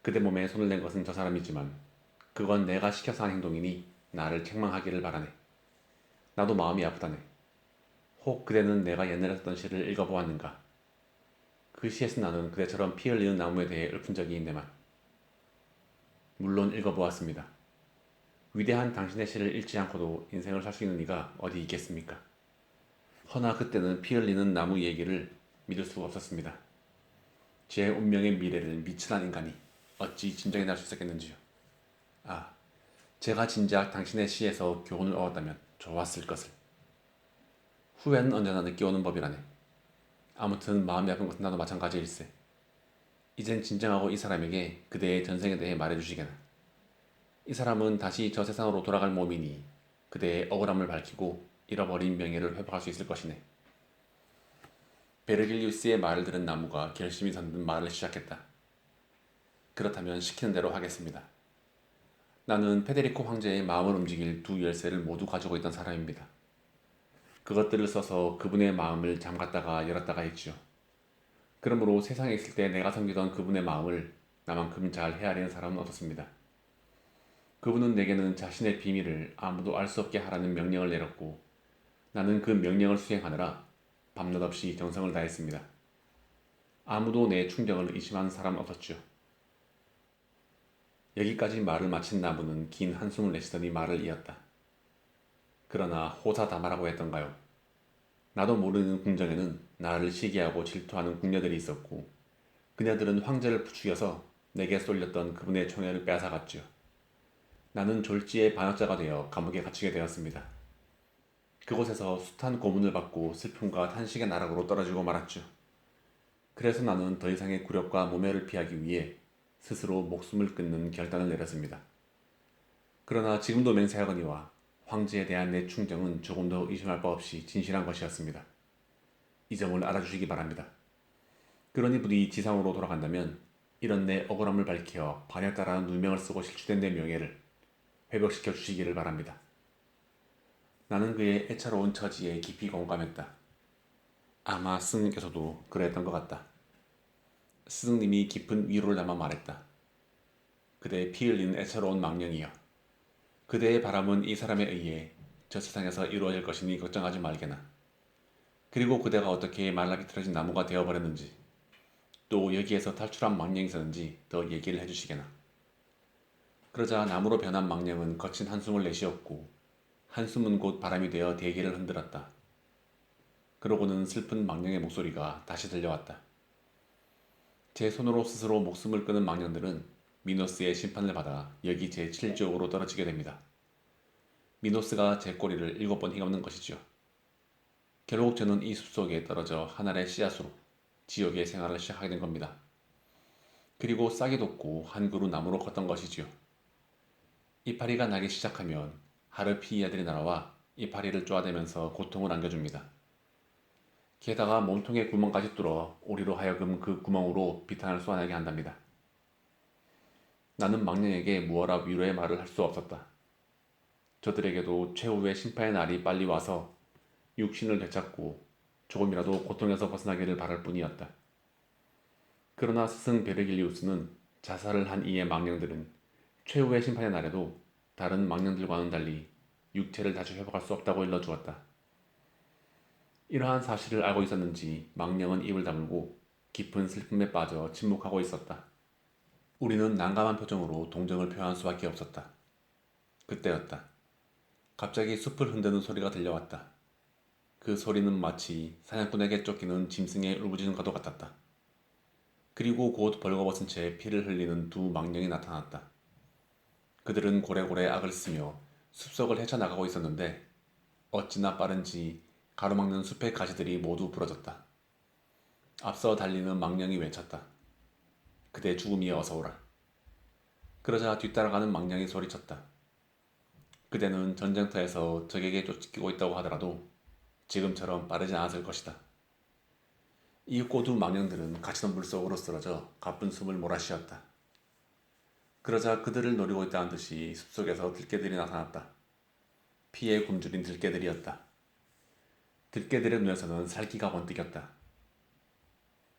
그대 몸에 손을 댄 것은 저 사람이지만 그건 내가 시켜서 한 행동이니 나를 책망하기를 바라네. 나도 마음이 아프다네. 혹 그대는 내가 옛날에 썼던 시를 읽어보았는가? 그 시에서 나는 그대처럼 피 흘리는 나무에 대해 읊은 적이 있네만. 물론 읽어보았습니다. 위대한 당신의 시를 읽지 않고도 인생을 살 수 있는 이가 어디 있겠습니까? 허나 그때는 피 흘리는 나무 얘기를 믿을 수가 없었습니다. 제 운명의 미래를 미천한 인간이 어찌 진정이 날 수 있었겠는지요. 아, 제가 진작 당신의 시에서 교훈을 얻었다면 좋았을 것을. 후회는 언제나 늦게 오는 법이라네. 아무튼 마음이 아픈 것은 나도 마찬가지일세. 이젠 진정하고 이 사람에게 그대의 전생에 대해 말해주시게나. 이 사람은 다시 저 세상으로 돌아갈 몸이니 그대의 억울함을 밝히고 잃어버린 명예를 회복할 수 있을 것이네. 베르길리우스의 말을 들은 나무가 결심이 선 듯 말을 시작했다. 그렇다면 시키는 대로 하겠습니다. 나는 페데리코 황제의 마음을 움직일 두 열쇠를 모두 가지고 있던 사람입니다. 그것들을 써서 그분의 마음을 잠갔다가 열었다가 했지요. 그러므로 세상에 있을 때 내가 섬기던 그분의 마음을 나만큼 잘 헤아리는 사람은 없었습니다. 그분은 내게는 자신의 비밀을 아무도 알 수 없게 하라는 명령을 내렸고 나는 그 명령을 수행하느라 밤낮 없이 정성을 다했습니다. 아무도 내 충정을 의심하는 사람은 없었죠. 여기까지 말을 마친 나무는 긴 한숨을 내쉬더니 말을 이었다. 그러나 호사다마라고 했던가요? 나도 모르는 궁정에는 나를 시기하고 질투하는 궁녀들이 있었고 그녀들은 황제를 부추겨서 내게 쏠렸던 그분의 총애를 빼앗아갔지요. 나는 졸지의 반역자가 되어 감옥에 갇히게 되었습니다. 그곳에서 숱한 고문을 받고 슬픔과 탄식의 나락으로 떨어지고 말았죠. 그래서 나는 더 이상의 굴욕과 모멸을 피하기 위해 스스로 목숨을 끊는 결단을 내렸습니다. 그러나 지금도 맹세하거니와 황제에 대한 내 충정은 조금도 의심할 바 없이 진실한 것이었습니다. 이 점을 알아주시기 바랍니다. 그러니 부디 지상으로 돌아간다면 이런 내 억울함을 밝혀 반역자라는 누명을 쓰고 실추된 내 명예를 회복시켜 주시기를 바랍니다. 나는 그의 애처로운 처지에 깊이 공감했다. 아마 스승님께서도 그랬던 것 같다. 스승님이 깊은 위로를 담아 말했다. 그대의 피 흘린 애처로운 망령이여. 그대의 바람은 이 사람에 의해 저 세상에서 이루어질 것이니 걱정하지 말게나. 그리고 그대가 어떻게 말라비틀어진 나무가 되어버렸는지 또 여기에서 탈출한 망령이 있었는지 더 얘기를 해주시게나. 그러자 나무로 변한 망령은 거친 한숨을 내쉬었고 한숨은 곧 바람이 되어 대기를 흔들었다. 그러고는 슬픈 망령의 목소리가 다시 들려왔다. 제 손으로 스스로 목숨을 끊은 망령들은 미노스의 심판을 받아 여기 제7지옥으로 떨어지게 됩니다. 미노스가 제 꼬리를 7번 휘감는 것이지요. 결국 저는 이 숲속에 떨어져 하늘의 씨앗으로 지옥의 생활을 시작하게 된 겁니다. 그리고 싹이 돋고 한 그루 나무로 컸던 것이지요. 이파리가 나기 시작하면 하르피이아들이 날아와 이파리를 쪼아대면서 고통을 안겨줍니다. 게다가 몸통에 구멍까지 뚫어 우리로 하여금 그 구멍으로 비탄을 쏘아내게 한답니다. 나는 망령에게 무어라 위로의 말을 할 수 없었다. 저들에게도 최후의 심판의 날이 빨리 와서 육신을 되찾고 조금이라도 고통에서 벗어나기를 바랄 뿐이었다. 그러나 스승 베르길리우스는 자살을 한 이의 망령들은 최후의 심판의 날에도 다른 망령들과는 달리 육체를 다시 회복할 수 없다고 일러주었다. 이러한 사실을 알고 있었는지 망령은 입을 다물고 깊은 슬픔에 빠져 침묵하고 있었다. 우리는 난감한 표정으로 동정을 표한 수밖에 없었다. 그때였다. 갑자기 숲을 흔드는 소리가 들려왔다. 그 소리는 마치 사냥꾼에게 쫓기는 짐승의 울부짖는 것도 같았다. 그리고 곧 벌거벗은 채 피를 흘리는 두 망령이 나타났다. 그들은 고래고래 악을 쓰며 숲속을 헤쳐나가고 있었는데 어찌나 빠른지 가로막는 숲의 가시들이 모두 부러졌다. 앞서 달리는 망령이 외쳤다. 그대 죽음이여 어서 오라. 그러자 뒤따라가는 망령이 소리쳤다. 그대는 전쟁터에서 적에게 쫓기고 있다고 하더라도 지금처럼 빠르지 않았을 것이다. 이 꼬두 망령들은 갇히던 물속으로 쓰러져 가쁜 숨을 몰아쉬었다. 그러자 그들을 노리고 있다는 듯이 숲속에서 들개들이 나타났다. 피에 굶주린 들개들이었다. 들개들의 눈에서는 살기가 번뜩였다.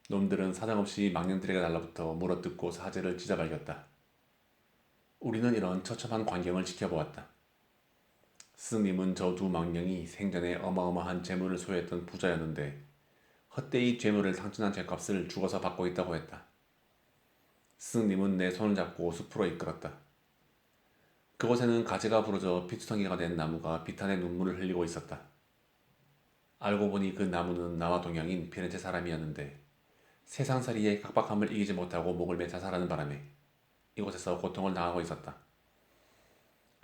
놈들은 사정없이 망령들에게 달라붙어 물어뜯고 사제를 찢어발겼다. 우리는 이런 처참한 광경을 지켜보았다. 스승님은 저 두 망령이 생전에 어마어마한 재물을 소유했던 부자였는데 헛되이 재물을 상진한 죄값을 죽어서 받고 있다고 했다. 스승님은 내 손을 잡고 숲으로 이끌었다. 그곳에는 가지가 부러져 피투성이가 된 나무가 비탄의 눈물을 흘리고 있었다. 알고 보니 그 나무는 나와 동양인 피렌체 사람이었는데 세상살이의 각박함을 이기지 못하고 목을 매 자살하는 바람에 이곳에서 고통을 당하고 있었다.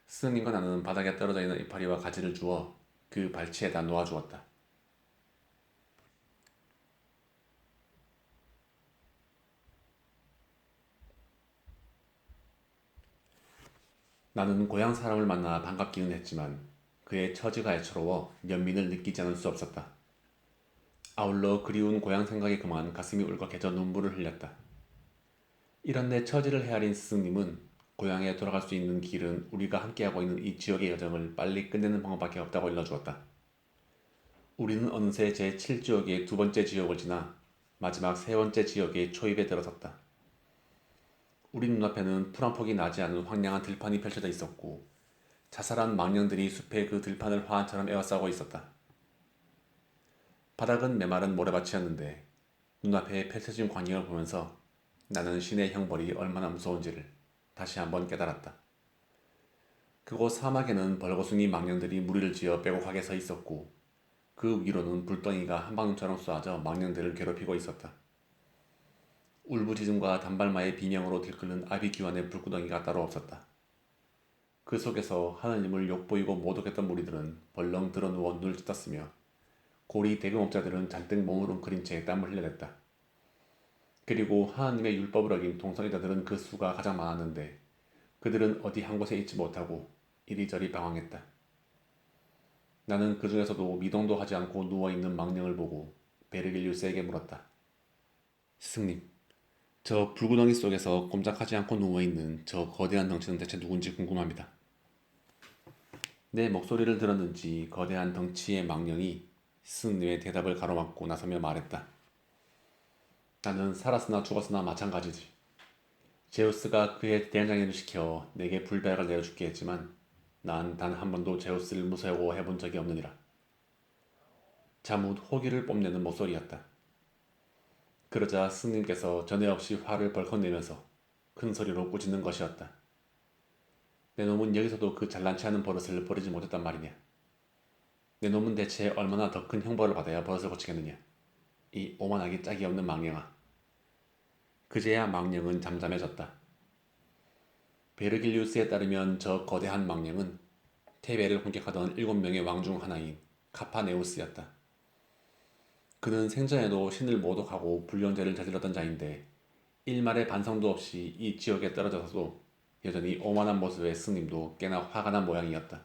스승님과 나는 바닥에 떨어져 있는 이파리와 가지를 주어 그 발치에다 놓아주었다. 나는 고향 사람을 만나 반갑기는 했지만 그의 처지가 애처로워 연민을 느끼지 않을 수 없었다. 아울러 그리운 고향 생각이 그만 가슴이 울컥해져 눈물을 흘렸다. 이런 내 처지를 헤아린 스승님은 고향에 돌아갈 수 있는 길은 우리가 함께하고 있는 이 지역의 여정을 빨리 끝내는 방법밖에 없다고 일러주었다. 우리는 어느새 제7지역의 두 번째 지역을 지나 마지막 세 번째 지역의 초입에 들어섰다. 우리 눈앞에는 풀 한 폭이 나지 않은 황량한 들판이 펼쳐져 있었고 자살한 망령들이 숲의 그 들판을 화환처럼 에워싸고 있었다. 바닥은 메마른 모래밭이었는데 눈앞에 펼쳐진 광경을 보면서 나는 신의 형벌이 얼마나 무서운지를 다시 한번 깨달았다. 그곳 사막에는 벌거숭이 망령들이 무리를 지어 빼곡하게 서 있었고 그 위로는 불덩이가 한방울처럼 쏘아져 망령들을 괴롭히고 있었다. 울부짖음과 단발마의 비명으로 들끓는 아비규환의 불구덩이가 따로 없었다. 그 속에서 하느님을 욕보이고 모독했던 무리들은 벌렁 드러누워 눈을 찢었으며 고리 대금업자들은 잔뜩 몸을 웅크린 채 땀을 흘려댔다. 그리고 하느님의 율법을 어긴 동성애자들은 그 수가 가장 많았는데 그들은 어디 한 곳에 있지 못하고 이리저리 방황했다. 나는 그 중에서도 미동도 하지 않고 누워있는 망령을 보고 베르길리우스에게 물었다. 스승님, 저 불구덩이 속에서 꼼짝하지 않고 누워있는 저 거대한 덩치는 대체 누군지 궁금합니다. 내 목소리를 들었는지 거대한 덩치의 망령이 스승님의 대답을 가로막고 나서며 말했다. 나는 살았으나 죽었으나 마찬가지지. 제우스가 그의 대장님을 시켜 내게 불배를 내려주게 했지만 난 단 한 번도 제우스를 무서워해 본 적이 없느니라. 자뭇 호기를 뽐내는 목소리였다. 그러자 스님께서 전에 없이 화를 벌컥 내면서 큰 소리로 꾸짖는 것이었다. 내 놈은 여기서도 그 잘난치 않은 버릇을 버리지 못했단 말이냐. 내 놈은 대체 얼마나 더 큰 형벌을 받아야 버릇을 고치겠느냐. 이 오만하기 짝이 없는 망령아. 그제야 망령은 잠잠해졌다. 베르길리우스에 따르면 저 거대한 망령은 테베를 공격하던 7명의 왕 중 하나인 카파네우스였다. 그는 생전에도 신을 모독하고 불륜죄를 저질렀던 자인데 일말의 반성도 없이 이 지역에 떨어져서도 여전히 오만한 모습의 스님도 꽤나 화가 난 모양이었다.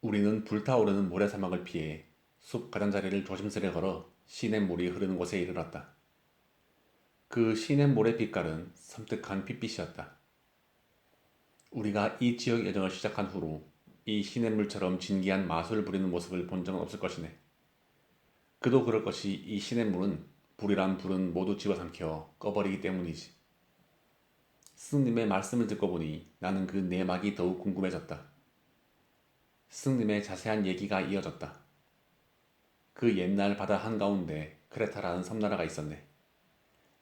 우리는 불타오르는 모래사막을 피해 숲 가장자리를 조심스레 걸어 시냇물이 흐르는 곳에 이르렀다. 그 시냇물의 빛깔은 섬뜩한 핏빛이었다. 우리가 이 지역 여정을 시작한 후로 이 시냇물처럼 진기한 마술을 부리는 모습을 본 적은 없을 것이네. 그도 그럴 것이 이 시냇물은 불이란 불은 모두 집어삼켜 꺼버리기 때문이지. 스승님의 말씀을 듣고 보니 나는 그 내막이 더욱 궁금해졌다. 스승님의 자세한 얘기가 이어졌다. 그 옛날 바다 한가운데 크레타라는 섬나라가 있었네.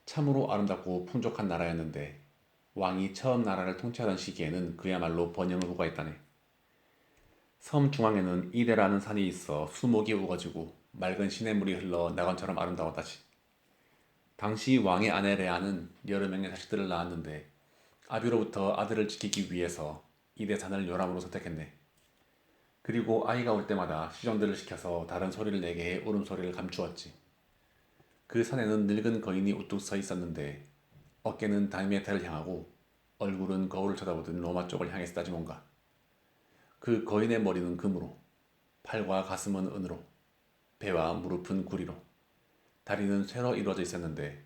참으로 아름답고 풍족한 나라였는데 왕이 처음 나라를 통치하던 시기에는 그야말로 번영을 구가했다네. 섬 중앙에는 이데라는 산이 있어 수목이 우거지고 맑은 시냇물이 흘러 낙원처럼 아름다웠다지. 당시 왕의 아내 레아는 여러 명의 자식들을 낳았는데 아비로부터 아들을 지키기 위해서 이데산을 요람으로 선택했네. 그리고 아이가 올 때마다 시종들을 시켜서 다른 소리를 내게 해 울음소리를 감추었지. 그 산에는 늙은 거인이 우뚝 서 있었는데 어깨는 다이메타를 향하고 얼굴은 거울을 쳐다보듯 로마 쪽을 향했다지 뭔가. 그 거인의 머리는 금으로, 팔과 가슴은 은으로, 배와 무릎은 구리로, 다리는 쇠로 이루어져 있었는데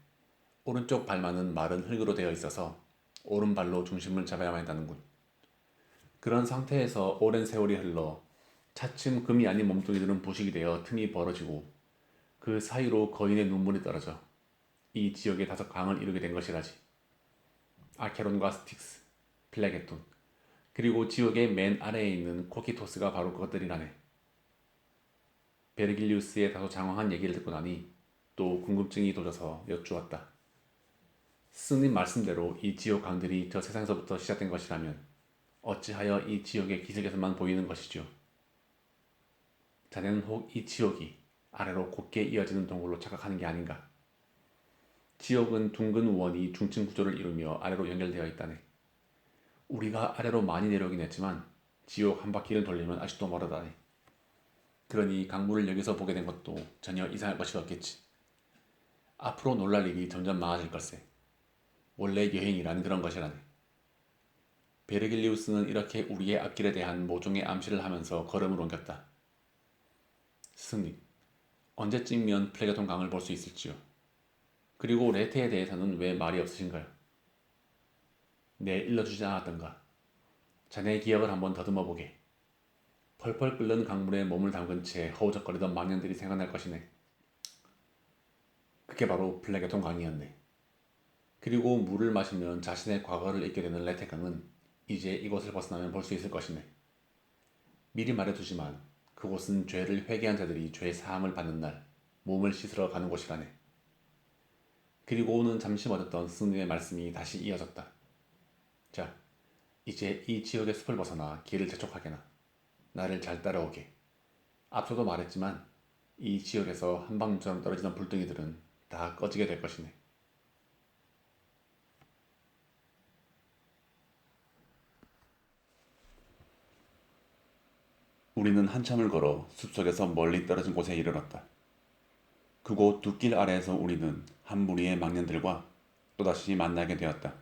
오른쪽 발만은 마른 흙으로 되어 있어서 오른발로 중심을 잡아야만 했다는군. 그런 상태에서 오랜 세월이 흘러 차츰 금이 아닌 몸뚱이들은 부식이 되어 틈이 벌어지고 그 사이로 거인의 눈물이 떨어져 이 지역의 5강을 이루게 된 것이라지. 아케론과 스틱스, 플레게톤, 그리고 지옥의 맨 아래에 있는 코키토스가 바로 그것들이라네. 베르길리우스의 다소 장황한 얘기를 듣고 나니 또 궁금증이 돋아서 여쭈었다. 스님 말씀대로 이 지옥 강들이 저 세상에서부터 시작된 것이라면 어찌하여 이 지옥의 기슭에서만 보이는 것이죠? 자네는 혹 이 지옥이 아래로 곧게 이어지는 동굴로 착각하는 게 아닌가? 지옥은 둥근 원이 중층 구조를 이루며 아래로 연결되어 있다네. 우리가 아래로 많이 내려오긴 했지만 지옥 한 바퀴를 돌리면 아직도 멀었다네. 그러니 강물을 여기서 보게 된 것도 전혀 이상할 것이 없겠지. 앞으로 놀랄 일이 점점 많아질 걸세. 원래 여행이란 그런 것이라네. 베르길리우스는 이렇게 우리의 앞길에 대한 모종의 암시를 하면서 걸음을 옮겼다. 스님, 언제쯤이면 플레게톤 강을 볼 수 있을지요? 그리고 레테에 대해서는 왜 말이 없으신가요? 내 일러주지 않았던가? 자네의 기억을 한번 더듬어 보게. 펄펄 끓는 강물에 몸을 담근 채 허우적거리던 망년들이 생각날 것이네. 그게 바로 플레게톤 강이었네. 그리고 물을 마시면 자신의 과거를 잊게 되는 레테강은 이제 이곳을 벗어나면 볼 수 있을 것이네. 미리 말해두지만 그곳은 죄를 회개한 자들이 죄 사함을 받는 날 몸을 씻으러 가는 곳이라네. 그리고는 잠시 멎었던 스님의 말씀이 다시 이어졌다. 자, 이제 이 지역의 숲을 벗어나 길을 재촉하게나. 나를 잘 따라오게. 앞서도 말했지만 이 지역에서 한방울처럼 떨어지는 불덩이들은 다 꺼지게 될 것이네. 우리는 한참을 걸어 숲속에서 멀리 떨어진 곳에 이르렀다. 그곳 두 길 아래에서 우리는 한 무리의 망년들과 또다시 만나게 되었다.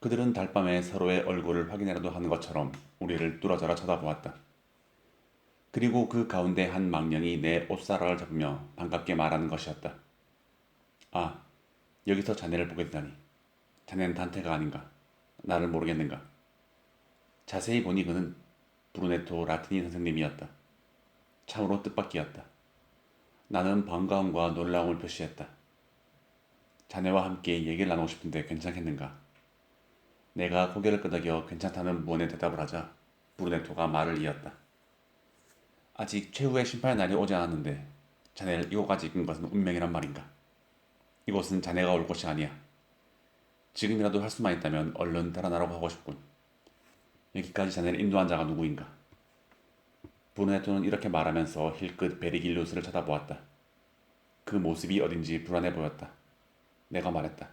그들은 달밤에 서로의 얼굴을 확인이라도 하는 것처럼 우리를 뚫어져라 쳐다보았다. 그리고 그 가운데 한 망령이 내 옷사락을 잡으며 반갑게 말하는 것이었다. 아, 여기서 자네를 보게 되다니. 자네는 단테가 아닌가? 나를 모르겠는가? 자세히 보니 그는 브루네토 라티니 선생님이었다. 참으로 뜻밖이었다. 나는 반가움과 놀라움을 표시했다. 자네와 함께 얘기를 나누고 싶은데 괜찮겠는가? 내가 고개를 끄덕여 괜찮다는 무언의 대답을 하자 브루네토가 말을 이었다. 아직 최후의 심판의 날이 오지 않았는데 자네를 이곳까지 이끈 것은 운명이란 말인가? 이곳은 자네가 올 곳이 아니야. 지금이라도 할 수만 있다면 얼른 달아나라고 하고 싶군. 여기까지 자네를 인도한 자가 누구인가? 브루네토는 이렇게 말하면서 힐끗 베리길루스를 쳐다보았다. 그 모습이 어딘지 불안해 보였다. 내가 말했다.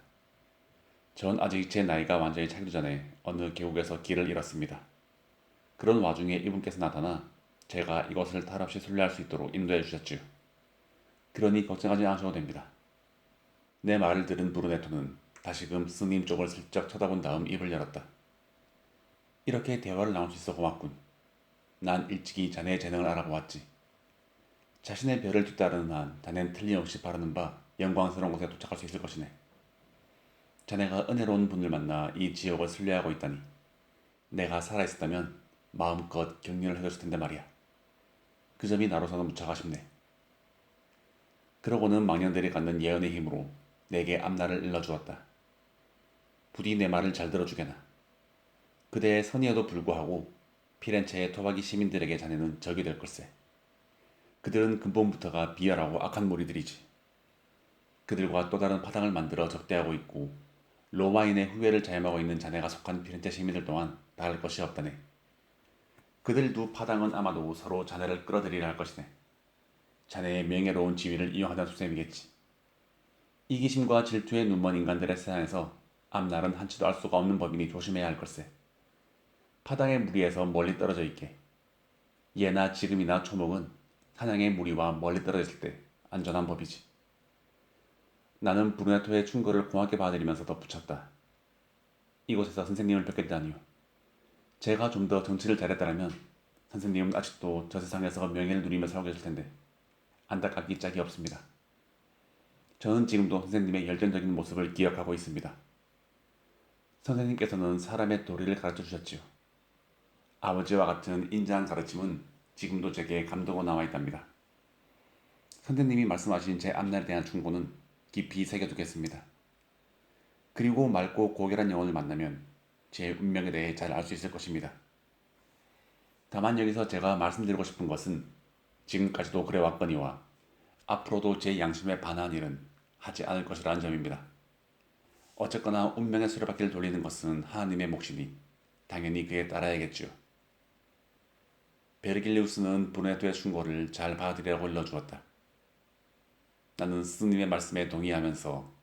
전 아직 제 나이가 완전히 차기도 전에 어느 계곡에서 길을 잃었습니다. 그런 와중에 이분께서 나타나 제가 이것을 탈없이 순례할 수 있도록 인도해 주셨지요. 그러니 걱정하지 않으셔도 됩니다. 내 말을 들은 브루네토는 다시금 스님 쪽을 슬쩍 쳐다본 다음 입을 열었다. 이렇게 대화를 나눌 수 있어 고맙군. 난 일찍이 자네의 재능을 알아보았지. 자신의 별을 뒤따르는 한 자넨 틀림없이 바라는 바 영광스러운 곳에 도착할 수 있을 것이네. 자네가 은혜로운 분을 만나 이 지옥을 순례하고 있다니 내가 살아있었다면 마음껏 격려를 해줬을 텐데 말이야. 그 점이 나로서는 무척 아쉽네. 그러고는 망년들이 갖는 예언의 힘으로 내게 앞날을 일러주었다. 부디 내 말을 잘 들어주게나. 그대의 선의에도 불구하고 피렌체의 토박이 시민들에게 자네는 적이 될 걸세. 그들은 근본부터가 비열하고 악한 무리들이지. 그들과 또 다른 파당을 만들어 적대하고 있고 로마인의 후예를 자임하고 있는 자네가 속한 피렌체 시민들 또한 다를 것이 없다네. 그들도 파당은 아마도 서로 자네를 끌어들이려 할 것이네. 자네의 명예로운 지위를 이용하던 수셈이겠지. 이기심과 질투에 눈먼 인간들의 세상에서 앞날은 한치도 알 수가 없는 법이니 조심해야 할 걸세. 파당의 무리에서 멀리 떨어져 있게. 예나 지금이나 초목은 사냥의 무리와 멀리 떨어져 있을 때 안전한 법이지. 나는 브루네토의 충고를 고맙게 받아들이면서 덧붙였다. 이곳에서 선생님을 뵙게 되다니요. 제가 좀 더 정치를 잘했다면 선생님은 아직도 저 세상에서 명예를 누리며 살고 계실 텐데 안타깝기 짝이 없습니다. 저는 지금도 선생님의 열정적인 모습을 기억하고 있습니다. 선생님께서는 사람의 도리를 가르쳐 주셨지요. 아버지와 같은 인자한 가르침은 지금도 제게 감도고 남아 있답니다. 선생님이 말씀하신 제 앞날에 대한 충고는 깊이 새겨두겠습니다. 그리고 맑고 고결한 영혼을 만나면 제 운명에 대해 잘 알 수 있을 것입니다. 다만 여기서 제가 말씀드리고 싶은 것은 지금까지도 그래왔거니와 앞으로도 제 양심에 반한 일은 하지 않을 것이라는 점입니다. 어쨌거나 운명의 수레바퀴를 돌리는 것은 하나님의 몫이니 당연히 그에 따라야겠죠. 베르길리우스는 브루네토의 충고를 잘 받아들이라고 일러주었다. 나는 스님의 말씀에 동의하면서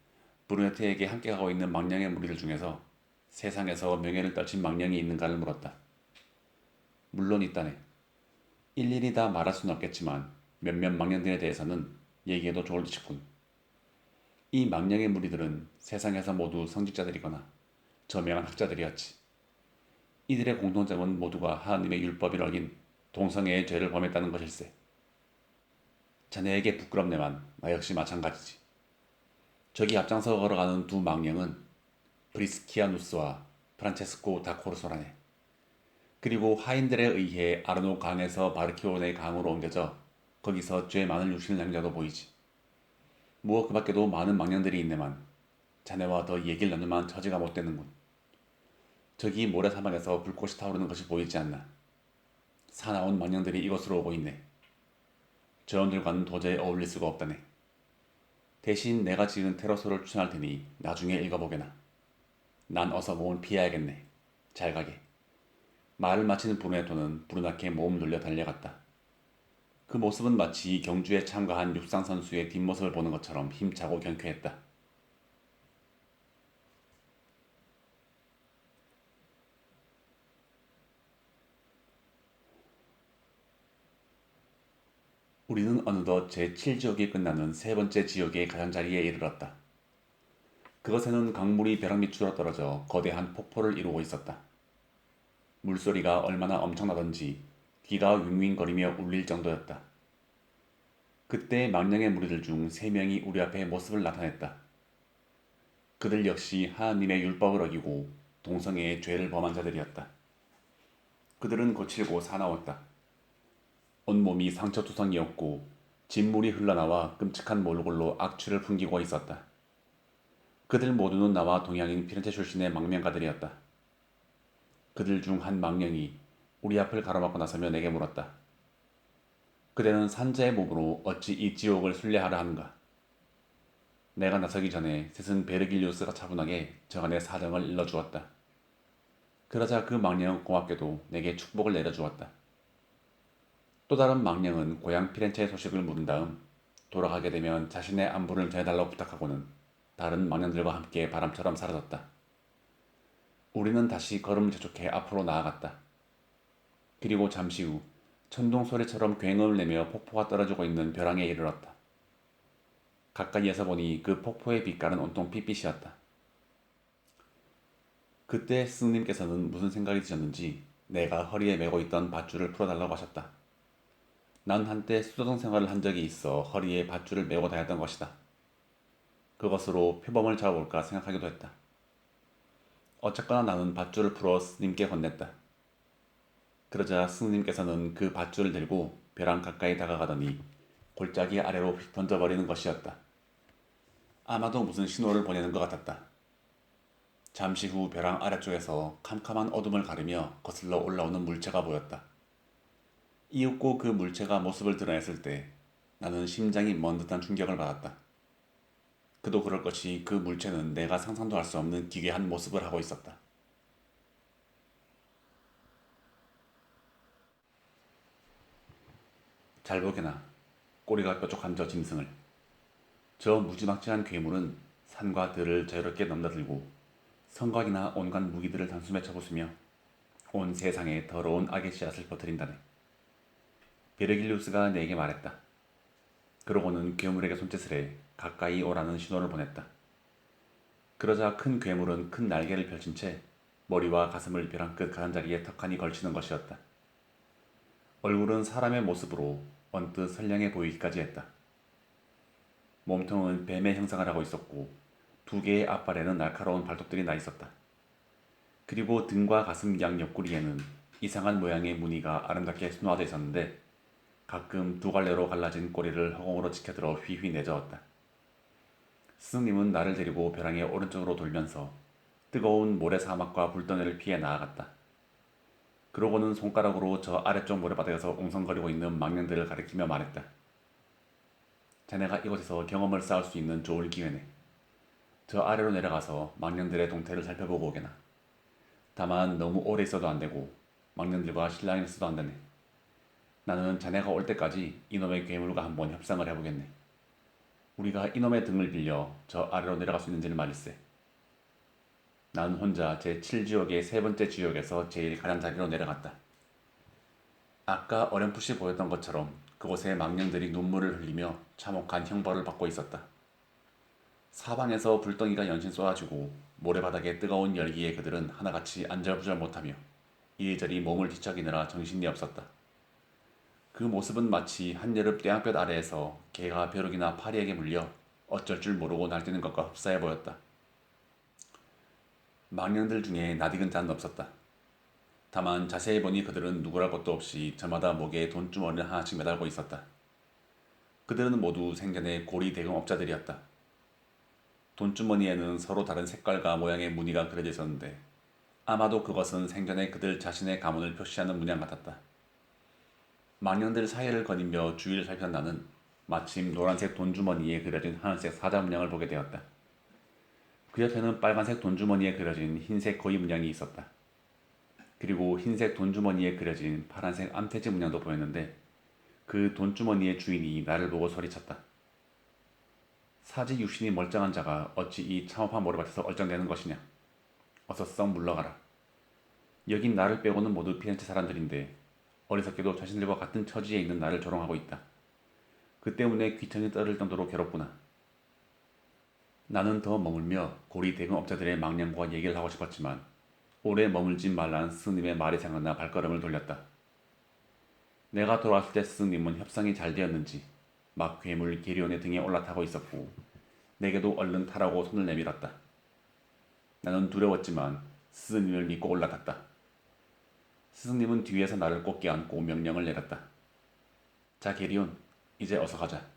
브루네토에게 함께 가고 있는 망령의 무리들 중에서 세상에서 명예를 떨친 망령이 있는가를 물었다. 물론 있다네. 일일이 다 말할 수는 없겠지만 몇몇 망령들에 대해서는 얘기해도 좋을 싶군. 이 망령의 무리들은 세상에서 모두 성직자들이거나 저명한 학자들이었지. 이들의 공통점은 모두가 하나님의 율법을 어긴 동성애의 죄를 범했다는 것일세. 자네에게 부끄럽네만 나 역시 마찬가지지. 저기 앞장서 걸어가는 두 망령은 브리스키아누스와 프란체스코 다코르소라네. 그리고 하인들에 의해 아르노 강에서 바르키오네 강으로 옮겨져 거기서 죄 많은 육신을 남겨도 보이지. 뭐 그 밖에도 많은 망령들이 있네만 자네와 더 얘기를 나눌만 처지가 못 되는군. 저기 모래사막에서 불꽃이 타오르는 것이 보이지 않나. 사나운 망령들이 이곳으로 오고 있네. 저놈들과는 도저히 어울릴 수가 없다네. 대신 내가 지은 테러소를 추천할 테니 나중에 읽어보게나. 난 어서 몸을 피해야겠네. 잘 가게. 말을 마치는 브루네토는 부르나케 몸을 돌려 달려갔다. 그 모습은 마치 경주에 참가한 육상 선수의 뒷모습을 보는 것처럼 힘차고 경쾌했다. 우리는 어느덧 제7지옥이 끝나는 세 번째 지옥의 가장자리에 이르렀다. 그것에는 강물이 벼락 밑으로 떨어져 거대한 폭포를 이루고 있었다. 물소리가 얼마나 엄청나던지 귀가 윙윙거리며 울릴 정도였다. 그때 망령의 무리들 중 3명이 우리 앞에 모습을 나타냈다. 그들 역시 하나님의 율법을 어기고 동성애의 죄를 범한 자들이었다. 그들은 거칠고 사나웠다. 온몸이 상처투성이었고 진물이 흘러나와 끔찍한 몰골로 악취를 풍기고 있었다. 그들 모두는 나와 동양인 피렌체 출신의 망명가들이었다. 그들 중 한 망령이 우리 앞을 가로막고 나서며 내게 물었다. 그대는 산자의 몸으로 어찌 이 지옥을 순례하려 하는가? 내가 나서기 전에 셋은 베르길리우스가 차분하게 저간의 사정을 일러주었다. 그러자 그 망령은 고맙게도 내게 축복을 내려주었다. 또 다른 망령은 고향 피렌체의 소식을 물은 다음 돌아가게 되면 자신의 안부를 전해달라고 부탁하고는 다른 망령들과 함께 바람처럼 사라졌다. 우리는 다시 걸음을 재촉해 앞으로 나아갔다. 그리고 잠시 후 천둥 소리처럼 굉음을 내며 폭포가 떨어지고 있는 벼랑에 이르렀다. 가까이에서 보니 그 폭포의 빛깔은 온통 핏빛이었다. 그때 스님께서는 무슨 생각이 드셨는지 내가 허리에 메고 있던 밧줄을 풀어달라고 하셨다. 난 한때 수도성 생활을 한 적이 있어 허리에 밧줄을 메고 다녔던 것이다. 그것으로 표범을 잡아볼까 생각하기도 했다. 어쨌거나 나는 밧줄을 풀어 스님께 건넸다. 그러자 스님께서는 그 밧줄을 들고 벼랑 가까이 다가가더니 골짜기 아래로 휙 던져버리는 것이었다. 아마도 무슨 신호를 보내는 것 같았다. 잠시 후 벼랑 아래쪽에서 캄캄한 어둠을 가르며 거슬러 올라오는 물체가 보였다. 이윽고 그 물체가 모습을 드러냈을 때 나는 심장이 멎은 듯한 충격을 받았다. 그도 그럴 것이 그 물체는 내가 상상도 할 수 없는 기괴한 모습을 하고 있었다. 잘 보게나. 꼬리가 뾰족한 저 짐승을. 저 무지막지한 괴물은 산과 들을 자유롭게 넘나들고 성곽이나 온갖 무기들을 단숨에 쳐부수며 온 세상에 더러운 악의 씨앗을 퍼뜨린다네. 베르길리우스가 내게 말했다. 그러고는 괴물에게 손짓을 해 가까이 오라는 신호를 보냈다. 그러자 큰 괴물은 큰 날개를 펼친 채 머리와 가슴을 벼랑 끝 가장자리에 턱하니 걸치는 것이었다. 얼굴은 사람의 모습으로 언뜻 선량해 보이기까지 했다. 몸통은 뱀의 형상을 하고 있었고 두 개의 앞발에는 날카로운 발톱들이 나 있었다. 그리고 등과 가슴 양 옆구리에는 이상한 모양의 무늬가 아름답게 수놓아져 있었는데 가끔 두 갈래로 갈라진 꼬리를 허공으로 치켜들어 휘휘 내저었다. 스승님은 나를 데리고 벼랑의 오른쪽으로 돌면서 뜨거운 모래사막과 불덩이를 피해 나아갔다. 그러고는 손가락으로 저 아래쪽 모래바닥에서 웅성거리고 있는 망령들을 가리키며 말했다. 자네가 이곳에서 경험을 쌓을 수 있는 좋은 기회네. 저 아래로 내려가서 망령들의 동태를 살펴보고 오게나. 다만 너무 오래 있어도 안 되고 망령들과 실랑이를 써도 안 되네. 나는 자네가 올 때까지 이놈의 괴물과 한번 협상을 해보겠네. 우리가 이놈의 등을 빌려 저 아래로 내려갈 수 있는지를 말일세. 나는 혼자 제7지역의 세 번째 지역에서 제일 가장자리로 내려갔다. 아까 어렴풋이 보였던 것처럼 그곳에 망령들이 눈물을 흘리며 참혹한 형벌을 받고 있었다. 사방에서 불덩이가 연신 쏟아지고 모래바닥의 뜨거운 열기에 그들은 하나같이 안절부절 못하며 이리저리 몸을 뒤척이느라 정신이 없었다. 그 모습은 마치 한여름 떼양볕 아래에서 개가 벼룩이나 파리에게 물려 어쩔 줄 모르고 날뛰는 것과 흡사해 보였다. 망령들 중에 낯익은 자는 없었다. 다만 자세히 보니 그들은 누구랄 것도 없이 저마다 목에 돈주머니를 하나씩 매달고 있었다. 그들은 모두 생전의 고리 대금업자들이었다. 돈주머니에는 서로 다른 색깔과 모양의 무늬가 그려져 있었는데 아마도 그것은 생전에 그들 자신의 가문을 표시하는 문양 같았다. 망령들 사이를 거닐며 주위를 살피던 나는 마침 노란색 돈주머니에 그려진 하늘색 사자 문양을 보게 되었다. 그 옆에는 빨간색 돈주머니에 그려진 흰색 거위 문양이 있었다. 그리고 흰색 돈주머니에 그려진 파란색 암태지 문양도 보였는데 그 돈주머니의 주인이 나를 보고 소리쳤다. 사지 육신이 멀쩡한 자가 어찌 이 참혹한 모래밭에서 얼쩡대는 것이냐. 어서 썩 물러가라. 여긴 나를 빼고는 모두 피렌체 사람들인데 어리석게도 자신들과 같은 처지에 있는 나를 조롱하고 있다. 그 때문에 귀천이 떨을 정도로 괴롭구나. 나는 더 머물며 고리 대금업자들의 망령과 얘기를 하고 싶었지만 오래 머물지 말라는 스승님의 말이 생각나 발걸음을 돌렸다. 내가 돌아왔을 때 스승님은 협상이 잘 되었는지 막 괴물 게리온의 등에 올라타고 있었고 내게도 얼른 타라고 손을 내밀었다. 나는 두려웠지만 스승님을 믿고 올라갔다. 스승님은 뒤에서 나를 꼭 껴안고 명령을 내렸다. 자 게리온, 이제 어서 가자.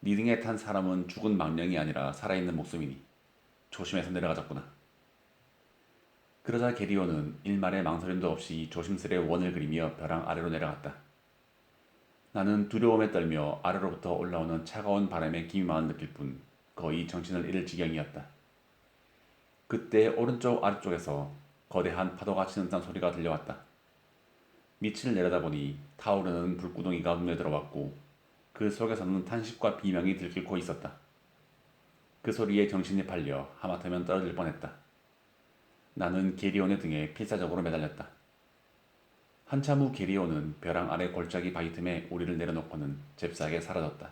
네 등에 탄 사람은 죽은 망령이 아니라 살아있는 목숨이니 조심해서 내려가자꾸나. 그러자 게리온은 일말의 망설임도 없이 조심스레 원을 그리며 벼랑 아래로 내려갔다. 나는 두려움에 떨며 아래로부터 올라오는 차가운 바람의 기미만 느낄 뿐 거의 정신을 잃을 지경이었다. 그때 오른쪽 아래쪽에서 거대한 파도가 치는 듯한 소리가 들려왔다. 밑을 내려다보니 타오르는 불구덩이가 눈에 들어왔고 그 속에서는 탄식과 비명이 들끓고 있었다. 그 소리에 정신이 팔려 하마터면 떨어질 뻔했다. 나는 게리온의 등에 필사적으로 매달렸다. 한참 후 게리온은 벼랑 아래 골짜기 바위 틈에 우리를 내려놓고는 잽싸게 사라졌다.